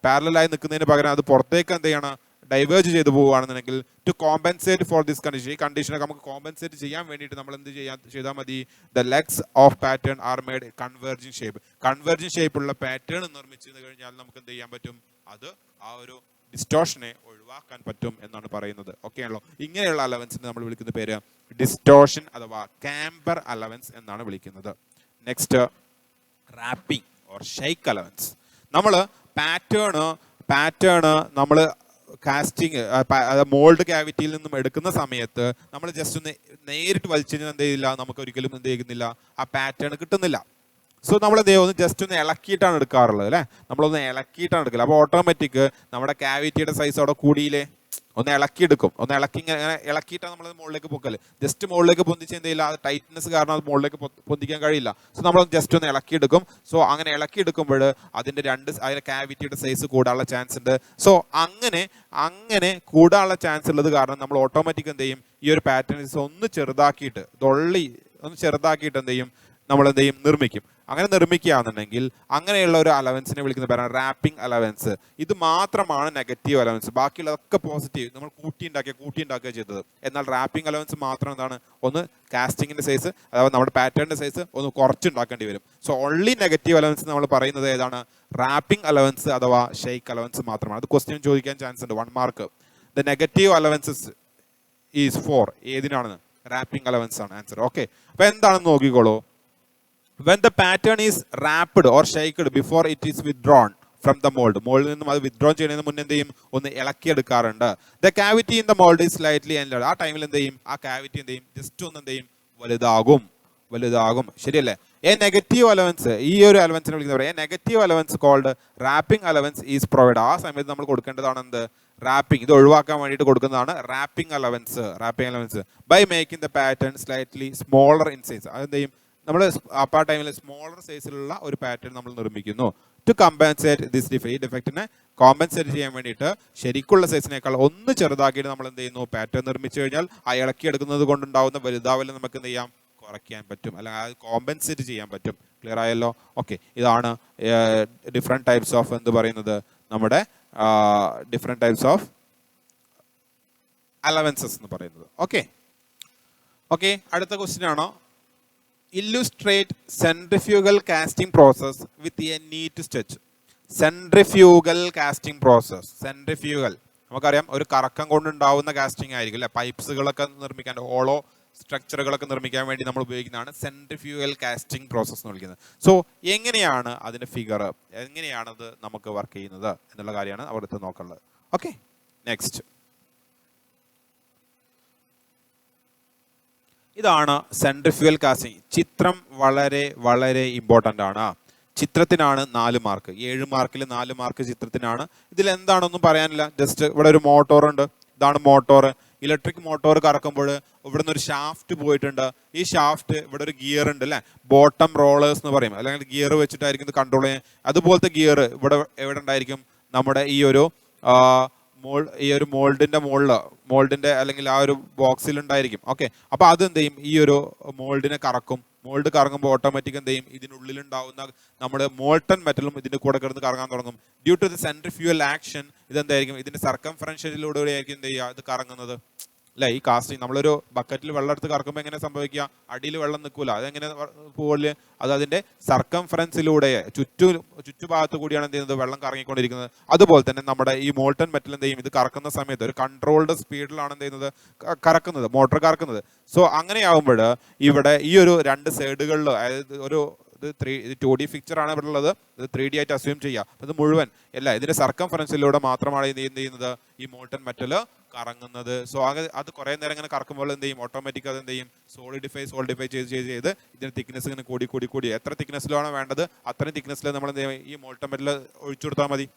പാരലലായി നിൽക്കുന്നതിന് പകരം അത് പുറത്തേക്ക് എന്ത് ചെയ്യണം, ഡൈവേർജ് ചെയ്ത് പോവുകയാണെന്നുണ്ടെങ്കിൽ to compensate for this condition, ഈ കണ്ടീഷനൊക്കെ നമുക്ക് കോമ്പൻസേറ്റ് ചെയ്യാൻ വേണ്ടിയിട്ട് നമ്മൾ എന്ത് ചെയ്താൽ മതി, the legs of pattern are made converging ഷേപ്പുള്ള പാറ്റേൺ നിർമ്മിച്ചു കഴിഞ്ഞാൽ നമുക്ക് എന്ത് ചെയ്യാൻ പറ്റും, അത് ആ ഒരു ഡിസ്റ്റോർഷനെ ഒഴിവാക്കാൻ പറ്റും എന്നാണ് പറയുന്നത്. ഓക്കെ ആണല്ലോ? ഇങ്ങനെയുള്ള അലവൻസിനെ നമ്മൾ വിളിക്കുന്ന പേര് ഡിസ്റ്റോർഷൻ അഥവാ കാമ്പർ അലവൻസ് എന്നാണ് വിളിക്കുന്നത്. Next, rapping or shake allowance. നമ്മൾ പാറ്റേൺ നമ്മൾ കാസ്റ്റിംഗ് മോൾഡ് ക്യാവിറ്റിയിൽ നിന്നും എടുക്കുന്ന സമയത്ത് നമ്മൾ ജസ്റ്റ് ഒന്ന് നേരിട്ട് വലിച്ചു കഴിഞ്ഞാൽ എന്ത് ചെയ്യില്ല, നമുക്ക് ഒരിക്കലും എന്ത് ചെയ്യുന്നില്ല, ആ പാറ്റേൺ കിട്ടുന്നില്ല. സോ നമ്മൾ എന്ത് ചെയ്യും, ഒന്ന് ജസ്റ്റ് ഒന്ന് ഇളക്കിയിട്ടാണ് എടുക്കാറുള്ളത് അല്ലേ, നമ്മളൊന്ന് ഇളക്കിയിട്ടാണ് എടുക്കില്ല. അപ്പോൾ ഓട്ടോമാറ്റിക് നമ്മുടെ ക്യാവിറ്റിയുടെ സൈസ് അവിടെ കൂടിയില്ലേ, ഒന്ന് ഇളക്കിയെടുക്കും. ഒന്ന് ഇങ്ങനെ ഇളക്കിയിട്ടാണ് നമ്മൾ മുകളിലേക്ക് പൊക്കല്. ജസ്റ്റ് മുകളിലേക്ക് പൊന്തിച്ച് എന്ത് ചെയ്യില്ല, അത് ടൈറ്റ്നസ് കാരണം അത് മുകളിലേക്ക് പൊന്തിക്കാൻ കഴിയില്ല. സോ നമ്മൾ ജസ്റ്റ് ഒന്ന് ഇളക്കിയെടുക്കും. സോ അങ്ങനെ ഇളക്കിയെടുക്കുമ്പോൾ അതിന്റെ അതിന്റെ ക്യാവിറ്റിയുടെ സൈസ് കൂടാനുള്ള ചാൻസ് ഉണ്ട്. സോ അങ്ങനെ കൂടാനുള്ള ചാൻസ് ഉള്ളത് കാരണം നമ്മൾ ഓട്ടോമാറ്റിക് എന്ത് ചെയ്യും, ഈ ഒരു പാറ്റേൺ ഒന്ന് ചെറുതാക്കിയിട്ട് എന്ത് ചെയ്യും, നമ്മൾ എന്ത് ചെയ്യും, നിർമ്മിക്കും. അങ്ങനെ നിർമ്മിക്കുകയാണെന്നുണ്ടെങ്കിൽ അങ്ങനെയുള്ള ഒരു അലവൻസിനെ വിളിക്കുന്ന പേരാണ് റാപ്പിംഗ് അലവൻസ്. ഇത് മാത്രമാണ് നെഗറ്റീവ് അലവൻസ്, ബാക്കിയുള്ളതൊക്കെ പോസിറ്റീവ്, നമ്മൾ കൂട്ടിയുണ്ടാക്കുക ചെയ്തത്. എന്നാൽ റാപ്പിംഗ് അലവൻസ് മാത്രം എന്താണ്, ഒന്ന് കാസ്റ്റിങ്ങിന്റെ സൈസ് അഥവാ നമ്മുടെ പാറ്റേണിന്റെ സൈസ് ഒന്ന് കുറച്ചുണ്ടാക്കേണ്ടി വരും. സോ ഓൺലി നെഗറ്റീവ് അലവൻസ് നമ്മൾ പറയുന്നത് ഏതാണ്, റാപ്പിംഗ് അലവൻസ് അഥവാ ഷെയ്ക്ക് അലവൻസ് മാത്രമാണ്. അത് ക്വസ്റ്റ്യൻ ചോദിക്കാൻ ചാൻസ് ഉണ്ട്, 1 mark. The negative allowances is for, ഏതിനാണെന്ന്, റാപ്പിംഗ് അലവൻസ് ആണ് ആൻസർ. ഓക്കെ, അപ്പൊ എന്താണെന്ന് നോക്കിക്കോളൂ. When the pattern is wrapped or shaked before it is withdrawn from the mold, മോൾഡിൽ നിന്നും അത് വിത്ഡ്രോൺ ചെയ്യുന്നതിന് മുന്നേ എന്ത് ചെയ്യും, ഒന്ന് ഇളക്കിയെടുക്കാറുണ്ട്. The cavity in the mold is slightly enlarged. ആ ടൈമിൽ എന്ത് ചെയ്യും, ആ ക്യാവിറ്റി എന്ത് ചെയ്യും, ജസ്റ്റ് ഒന്ന് എന്ത് ചെയ്യും, വലുതാകും. ശരിയല്ലേ? എ നെഗറ്റീവ് അലവൻസ്, ഈ ഒരു അലവൻസിനെ വിളിക്കുന്നത് a negative allowance called rapping allowance is provide. ആ സമയത്ത് നമ്മൾ കൊടുക്കേണ്ടതാണ് എന്ത്, റാപ്പിംഗ്. ഇത് ഒഴിവാക്കാൻ വേണ്ടിയിട്ട് കൊടുക്കുന്നതാണ് rapping allowance by making the pattern slightly smaller in size. അതെന്ത് ചെയ്യും, നമ്മൾ ആ ടൈമിൽ സ്മോളർ സൈസിലുള്ള ഒരു പാറ്റേൺ നമ്മൾ നിർമ്മിക്കുന്നു. ടു കമ്പൻസേറ്റ് ദിസ് ഡിഫക്റ്റ്, ഈ ഡിഫക്റ്റിനെ കോമ്പൻസേറ്റ് ചെയ്യാൻ വേണ്ടിയിട്ട് ശരിക്കുള്ള സൈസിനേക്കാൾ ഒന്ന് ചെറുതാക്കിയിട്ട് നമ്മൾ എന്ത് ചെയ്യുന്നു, പാറ്റേൺ നിർമ്മിച്ചു കഴിഞ്ഞാൽ ആ ഇളക്കിയെടുക്കുന്നത് കൊണ്ടുണ്ടാവുന്ന വലുതാവല് നമുക്ക് എന്ത് ചെയ്യാം, കുറയ്ക്കാൻ പറ്റും, അല്ലെങ്കിൽ അത് കോമ്പൻസേറ്റ് ചെയ്യാൻ പറ്റും. ക്ലിയർ ആയല്ലോ? ഓക്കെ, ഇതാണ് ഡിഫറെൻറ്റ് ടൈപ്സ് ഓഫ് എന്ത് പറയുന്നത്, നമ്മുടെ ഡിഫറെൻറ്റ് ടൈപ്സ് ഓഫ് അലവൻസസ് എന്ന് പറയുന്നത്. ഓക്കെ, അടുത്ത ക്വസ്റ്റ്യൻ ആണോ, illustrate centrifugal casting process with a neat stitch. Centrifugal casting process. Centrifugal നമുക്കറിയാം, ഒരു കറക്കം കൊണ്ടുണ്ടാവുന്ന കാസ്റ്റിംഗ് ആയിരിക്കും അല്ലെ. പൈപ്സുകളൊക്കെ നിർമ്മിക്കാൻ, ഹോളോ സ്ട്രക്ചറുകളൊക്കെ നിർമ്മിക്കാൻ വേണ്ടി നമ്മൾ ഉപയോഗിക്കുന്നതാണ് സെൻട്രിഫ്യൂഗൽ കാസ്റ്റിംഗ് പ്രോസസ് എന്ന് വിളിക്കുന്നത്. സോ എങ്ങനെയാണ് അതിന്റെ ഫിഗർ, എങ്ങനെയാണത് നമുക്ക് വർക്ക് ചെയ്യുന്നത് എന്നുള്ള കാര്യമാണ് അവിടുത്തെ നോക്കേണ്ടത്. Okay, next. ഇതാണ് സെൻട്രിഫ്യൂഗൽ കാസ്റ്റിംഗ്. ചിത്രം വളരെ വളരെ ഇമ്പോർട്ടൻ്റ് ആണ്. ചിത്രത്തിനാണ് 4 മാർക്ക്, 7 മാർക്കിൽ 4 മാർക്ക് ചിത്രത്തിനാണ്. ഇതിൽ എന്താണെന്നും പറയാനില്ല. ജസ്റ്റ് ഇവിടെ ഒരു മോട്ടോർ ഉണ്ട്, ഇതാണ് മോട്ടോർ. ഇലക്ട്രിക് മോട്ടോർ കറക്കുമ്പോൾ ഇവിടെ നിന്ന് ഒരു ഷാഫ്റ്റ് പോയിട്ടുണ്ട്. ഈ ഷാഫ്റ്റ് ഇവിടെ ഒരു ഗിയർ ഉണ്ട് അല്ലേ, ബോട്ടം റോളേഴ്സ് എന്ന് പറയും, അല്ലെങ്കിൽ ഗിയർ വെച്ചിട്ടായിരിക്കും ഇത് കൺട്രോൾ ചെയ്യാൻ. അതുപോലത്തെ ഗിയർ ഇവിടെ എവിടെ ഉണ്ടായിരിക്കും, നമ്മുടെ ഈ ഒരു മോൾഡിന്റെ മോൾഡിന്റെ അല്ലെങ്കിൽ ആ ഒരു ബോക്സിൽ ഉണ്ടായിരിക്കും. ഓക്കെ, അപ്പൊ അത് എന്ത് ചെയ്യും, ഈ ഒരു മോൾഡിനെ കറക്കും. മോൾഡ് കറങ്ങുമ്പോൾ ഓട്ടോമാറ്റിക് എന്ത് ചെയ്യും, ഇതിനുള്ളിൽ ഉണ്ടാവുന്ന നമ്മുടെ മോൾട്ടൺ മെറ്റലും ഇതിന്റെ കൂടെ കിടന്ന് കറങ്ങാൻ തുടങ്ങും. Due to the centrifugal action ഇതെന്തായിരിക്കും, ഇതിന്റെ സർക്കംഫറൻഷ്യലിലൂടെ ആയിരിക്കും എന്ത് ചെയ്യുക, ഇത് കറങ്ങുന്നത് അല്ലെ. ഈ കാസ്റ്റിംഗ് നമ്മളൊരു ബക്കറ്റിൽ വെള്ളം എടുത്ത് കറക്കുമ്പോൾ എങ്ങനെ സംഭവിക്കുക, അടിയിൽ വെള്ളം നിൽക്കൂല, അതെങ്ങനെ പോകല്, അത് അതിന്റെ സർക്കംഫറൻസിലൂടെ ചുറ്റുഭാഗത്ത് കൂടിയാണ് എന്ത് ചെയ്യുന്നത്, വെള്ളം കറങ്ങിക്കൊണ്ടിരിക്കുന്നത്. അതുപോലെ തന്നെ നമ്മുടെ ഈ മോൾട്ടൺ മെറ്റൽ എന്ത് ചെയ്യും, ഇത് കറക്കുന്ന സമയത്ത് ഒരു കൺട്രോൾഡ് സ്പീഡിലാണ് എന്ത് ചെയ്യുന്നത്, കറക്കുന്നത്, മോട്ടോർ കറക്കുന്നത്. സോ അങ്ങനെയാകുമ്പോൾ ഇവിടെ ഈ ഒരു 2 സൈഡുകളിൽ, അതായത് ഇത് 2D പിക്ചർ ആണ് ഇവിടെ ഉള്ളത്, ഇത് 3D ആയിട്ട് അസ്യൂം ചെയ്യാം. ഇത് മുഴുവൻ അല്ല, ഇതിന്റെ സർക്കംഫറൻസിലൂടെ മാത്രമാണ് എന്ത് ചെയ്യുന്നത്, ഈ മോൾട്ടൺ മെറ്റൽ കറങ്ങുന്നത്. സോ അത് കുറെ നേരം ഇങ്ങനെ കറക്കുമ്പോൾ എന്ത് ചെയ്യും, ഓട്ടോമാറ്റിക് അത് എന്ത് ചെയ്യും, സോളിഡിഫൈ ചെയ്ത് ഇതിന്റെ തിക്നെസ് ഇങ്ങനെ കൂടി എത്ര തിക്നെസ്സിലാണ് വേണ്ടത് അത്രയും തിക്നെസ്സിൽ നമ്മൾ എന്ത് ചെയ്യും, ഈ മോൾട്ടൺ മെറ്റൽ ഒഴിച്ചു കൊടുത്താൽ മതി.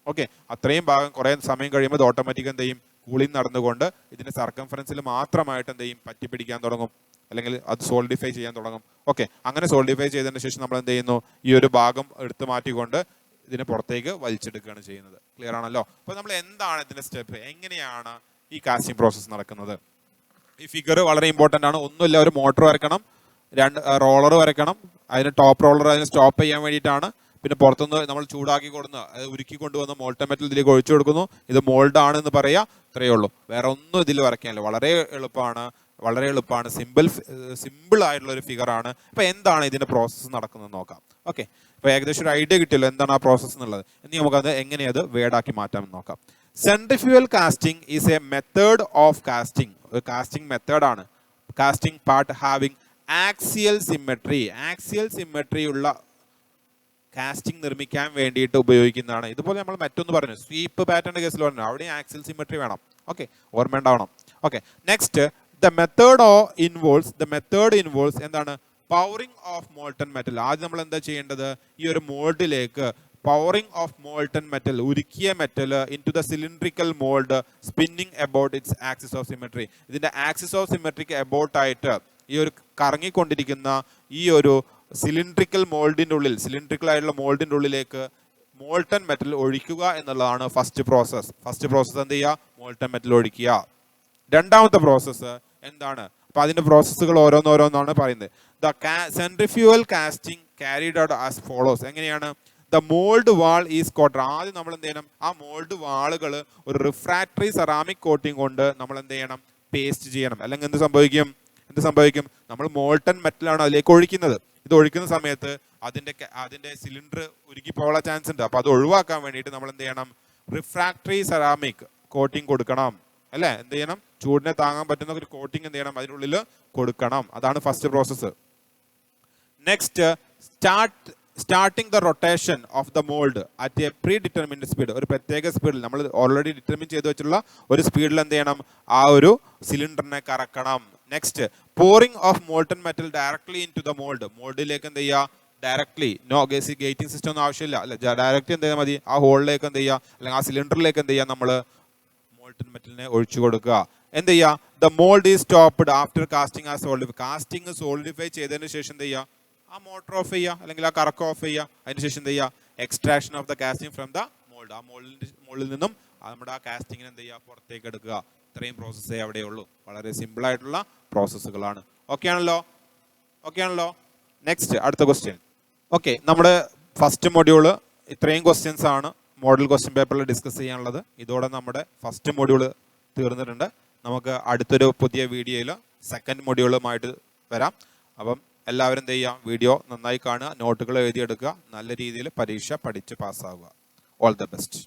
ഓക്കെ, അത്രയും ഭാഗം കുറെ സമയം കഴിയുമ്പോൾ ഇത് ഓട്ടോമാറ്റിക് എന്ത് ചെയ്യും, കൂളിംഗ് നടന്നുകൊണ്ട് ഇതിന്റെ സർക്കംഫറൻസിൽ മാത്രമായിട്ട് എന്ത് ചെയ്യും, പറ്റിപ്പിടിക്കാൻ തുടങ്ങും, അല്ലെങ്കിൽ അത് സോളിഡിഫൈ ചെയ്യാൻ തുടങ്ങും. ഓക്കെ, അങ്ങനെ സോളിഡിഫൈ ചെയ്തതിന് ശേഷം നമ്മൾ എന്ത് ചെയ്യുന്നു, ഈ ഒരു ഭാഗം എടുത്തു മാറ്റിക്കൊണ്ട് ഇതിനെ പുറത്തേക്ക് വലിച്ചെടുക്കുകയാണ് ചെയ്യുന്നത്. ക്ലിയർ ആണല്ലോ. അപ്പൊ നമ്മൾ എന്താണ് ഇതിന്റെ സ്റ്റെപ്പ്, എങ്ങനെയാണ് ഈ കാസ്റ്റിംഗ് പ്രോസസ്സ് നടക്കുന്നത്? ഈ ഫിഗർ വളരെ ഇമ്പോർട്ടൻ്റ് ആണ്. ഒന്നുമില്ല, ഒരു മോട്ടോർ വരയ്ക്കണം, 2 റോളർ വരയ്ക്കണം, അതിന് ടോപ്പ് റോളർ അതിന് സ്റ്റോപ്പ് ചെയ്യാൻ വേണ്ടിയിട്ടാണ്. പിന്നെ പുറത്തുനിന്ന് നമ്മൾ ചൂടാക്കി കൊടുന്ന് ഉരുക്കി കൊണ്ടുവന്ന് മോൾട്ടൺ മെറ്റൽ ഇതിലേക്ക് ഒഴിച്ചു കൊടുക്കുന്നു. ഇത് മോൾഡ് ആണ് എന്ന് പറയാ, ഇത്രയേ ഉള്ളൂ. വേറെ ഒന്നും ഇതിൽ വരയ്ക്കാനില്ല. വളരെ എളുപ്പമാണ്, സിമ്പിൾ ആയിട്ടുള്ള ഒരു ഫിഗർ ആണ്. അപ്പൊ എന്താണ് ഇതിന്റെ പ്രോസസ്സ് നടക്കുന്നത് നോക്കാം. ഓക്കെ, അപ്പൊ ഏകദേശം ഒരു ഐഡിയ കിട്ടിയല്ലോ എന്താണ് ആ പ്രോസസ്സ് എന്നുള്ളത്. ഇനി നമുക്കത് എങ്ങനെയത് വേർഡാക്കി മാറ്റാമെന്ന് നോക്കാം. Centrifugal casting is A method of casting. ഒരു കാസ്റ്റിംഗ് മെത്തേഡാണ്. Casting part having axial symmetry ഉള്ള കാസ്റ്റിംഗ് നിർമ്മിക്കാൻ വേണ്ടിയിട്ട് ഉപയോഗിക്കുന്നതാണ്. ഇതുപോലെ നമ്മൾ മറ്റൊന്ന് പറഞ്ഞു, സ്വീപ്പ് പാറ്റേണിന്റെ കേസിൽ പറഞ്ഞു, അവിടെ ആക്സിയൽ സിമെട്രി വേണം. ഓക്കെ, ഓർമ്മ ഉണ്ടാവണം. Okay, next the method involves എന്താണ്, പവറിംഗ് ഓഫ് മോൾട്ടൺ മെറ്റൽ. ആദ്യം നമ്മൾ എന്താ ചെയ്യേണ്ടത്, ഈ ഒരു മോൾഡിലേക്ക് പവറിംഗ് ഓഫ് മോൾട്ടൺ മെറ്റൽ, ഉരുക്കിയ metal into the cylindrical mould, spinning about its axis of symmetry. ഇതിന്റെ ആക്സിസ് ഓഫ് സിമെട്രിക്ക് അബൌട്ട് ആയിട്ട് ഈ ഒരു കറങ്ങിക്കൊണ്ടിരിക്കുന്ന ഈ ഒരു സിലിണ്ട്രിക്കൽ ആയിട്ടുള്ള മോൾഡിന്റെ ഉള്ളിലേക്ക് മോൾട്ടൺ മെറ്റൽ ഒഴിക്കുക എന്നുള്ളതാണ് ഫസ്റ്റ് പ്രോസസ്. എന്ത് ചെയ്യുക, മോൾട്ടൺ മെറ്റൽ ഒഴിക്കുക. രണ്ടാമത്തെ പ്രോസസ്സ് എന്താണ്, അപ്പൊ അതിന്റെ പ്രോസസ്സുകൾ ഓരോന്നോരോന്നാണ് പറയുന്നത്. The centrifugal casting carried out as follows. എങ്ങനെയാണ്, the mould wall is coated. ആദ്യം നമ്മൾ എന്ത് ചെയ്യണം, ആ മോൾഡ് വാളുകൾ ഒരു റിഫ്രാക്ടറി സെറാമിക് കോട്ടിംഗ് കൊണ്ട് നമ്മൾ എന്ത് ചെയ്യണം, പേസ്റ്റ് ചെയ്യണം. അല്ലെങ്കിൽ എന്ത് സംഭവിക്കും, നമ്മൾ മോൾട്ടൺ മെറ്റലാണ് അതിലേക്ക് ഒഴിക്കുന്നത്. ഇത് ഒഴിക്കുന്ന സമയത്ത് അതിന്റെ സിലിണ്ടർ ഉരുക്കി പോകാനുള്ള ചാൻസ് ഉണ്ട്. അപ്പൊ അത് ഒഴിവാക്കാൻ വേണ്ടിയിട്ട് നമ്മൾ എന്ത് ചെയ്യണം, റിഫ്രാക്ടറി സെറാമിക് കോട്ടിംഗ് കൊടുക്കണം അല്ലെ. എന്ത് ചെയ്യണം, ചൂടിനെ താങ്ങാൻ പറ്റുന്ന ഒരു കോട്ടിംഗ് എന്ത് ചെയ്യണം, അതിനുള്ളിൽ കൊടുക്കണം. അതാണ് first process. Next, starting the rotation of the mould at A pre determined speed. ഒരു പ്രത്യേക സ്പീഡിൽ നമ്മൾ ഓൾറെഡി ഡിറ്റർമിൻ ചെയ്ത് വെച്ചിട്ടുള്ള ഒരു സ്പീഡിൽ എന്ത് ചെയ്യണം, ആ ഒരു സിലിണ്ടറിനെ കറക്കണം. Next, pouring of molten metal directly into the മോൾഡിലേക്ക് എന്ത് ചെയ്യുക, ഡയറക്ട്ലി, നോ ഗേറ്റിംഗ് സിസ്റ്റം ഒന്നും ആവശ്യമില്ല അല്ലെ, ഡയറക്റ്റ് എന്ത് ചെയ്താൽ മതി, ആ ഹോളിലേക്ക് എന്ത് ചെയ്യുക, അല്ലെങ്കിൽ ആ സിലിണ്ടറിലേക്ക് എന്ത് ചെയ്യുക, നമ്മൾ മോൾട്ടൺ മെറ്റലിനെ ഒഴിച്ചു കൊടുക്കുക. എന്ത് ചെയ്യുക, the mould is stopped after casting ആ സോളിഡിഫൈ. കാസ്റ്റിംഗ് സോളിഡിഫൈ ചെയ്തതിന് ശേഷം എന്ത് ചെയ്യുക, ആ മോട്ടർ ഓഫ് ചെയ്യുക, അല്ലെങ്കിൽ ആ കറക്കം ഓഫ് ചെയ്യുക. അതിനുശേഷം എന്ത് ചെയ്യുക, extraction of the casting from the mould. ആ മോൾഡിൽ നിന്നും നമ്മുടെ ആ കാസ്റ്റിങ്ങിനെ എന്ത് ചെയ്യുക, പുറത്തേക്ക് എടുക്കുക. ഇത്രയും പ്രോസസ്സേ അവിടെ ഉള്ളൂ. വളരെ സിമ്പിൾ ആയിട്ടുള്ള പ്രോസസ്സുകളാണ്. ഓക്കെ ആണല്ലോ. നെക്സ്റ്റ്, അടുത്ത ക്വസ്റ്റ്യൻ. ഓക്കെ, നമ്മുടെ ഫസ്റ്റ് മൊഡ്യൂള് ഇത്രയും ക്വസ്റ്റ്യൻസ് ആണ് മോഡൽ ക്വസ്റ്റ്യൻ പേപ്പറിൽ ഡിസ്കസ് ചെയ്യാനുള്ളത്. ഇതോടെ നമ്മുടെ ഫസ്റ്റ് മൊഡ്യൂള് തീർന്നിട്ടുണ്ട്. നമുക്ക് അടുത്തൊരു പുതിയ വീഡിയോയിൽ സെക്കൻഡ് മൊഡ്യൂളുമായിട്ട് വരാം. അപ്പം എല്ലാവരും എന്ത് ചെയ്യുക, വീഡിയോ നന്നായി കാണുക, നോട്ടുകൾ എഴുതിയെടുക്കുക, നല്ല രീതിയിൽ പരീക്ഷ പഠിച്ച് പാസ്സാവുക. All the best.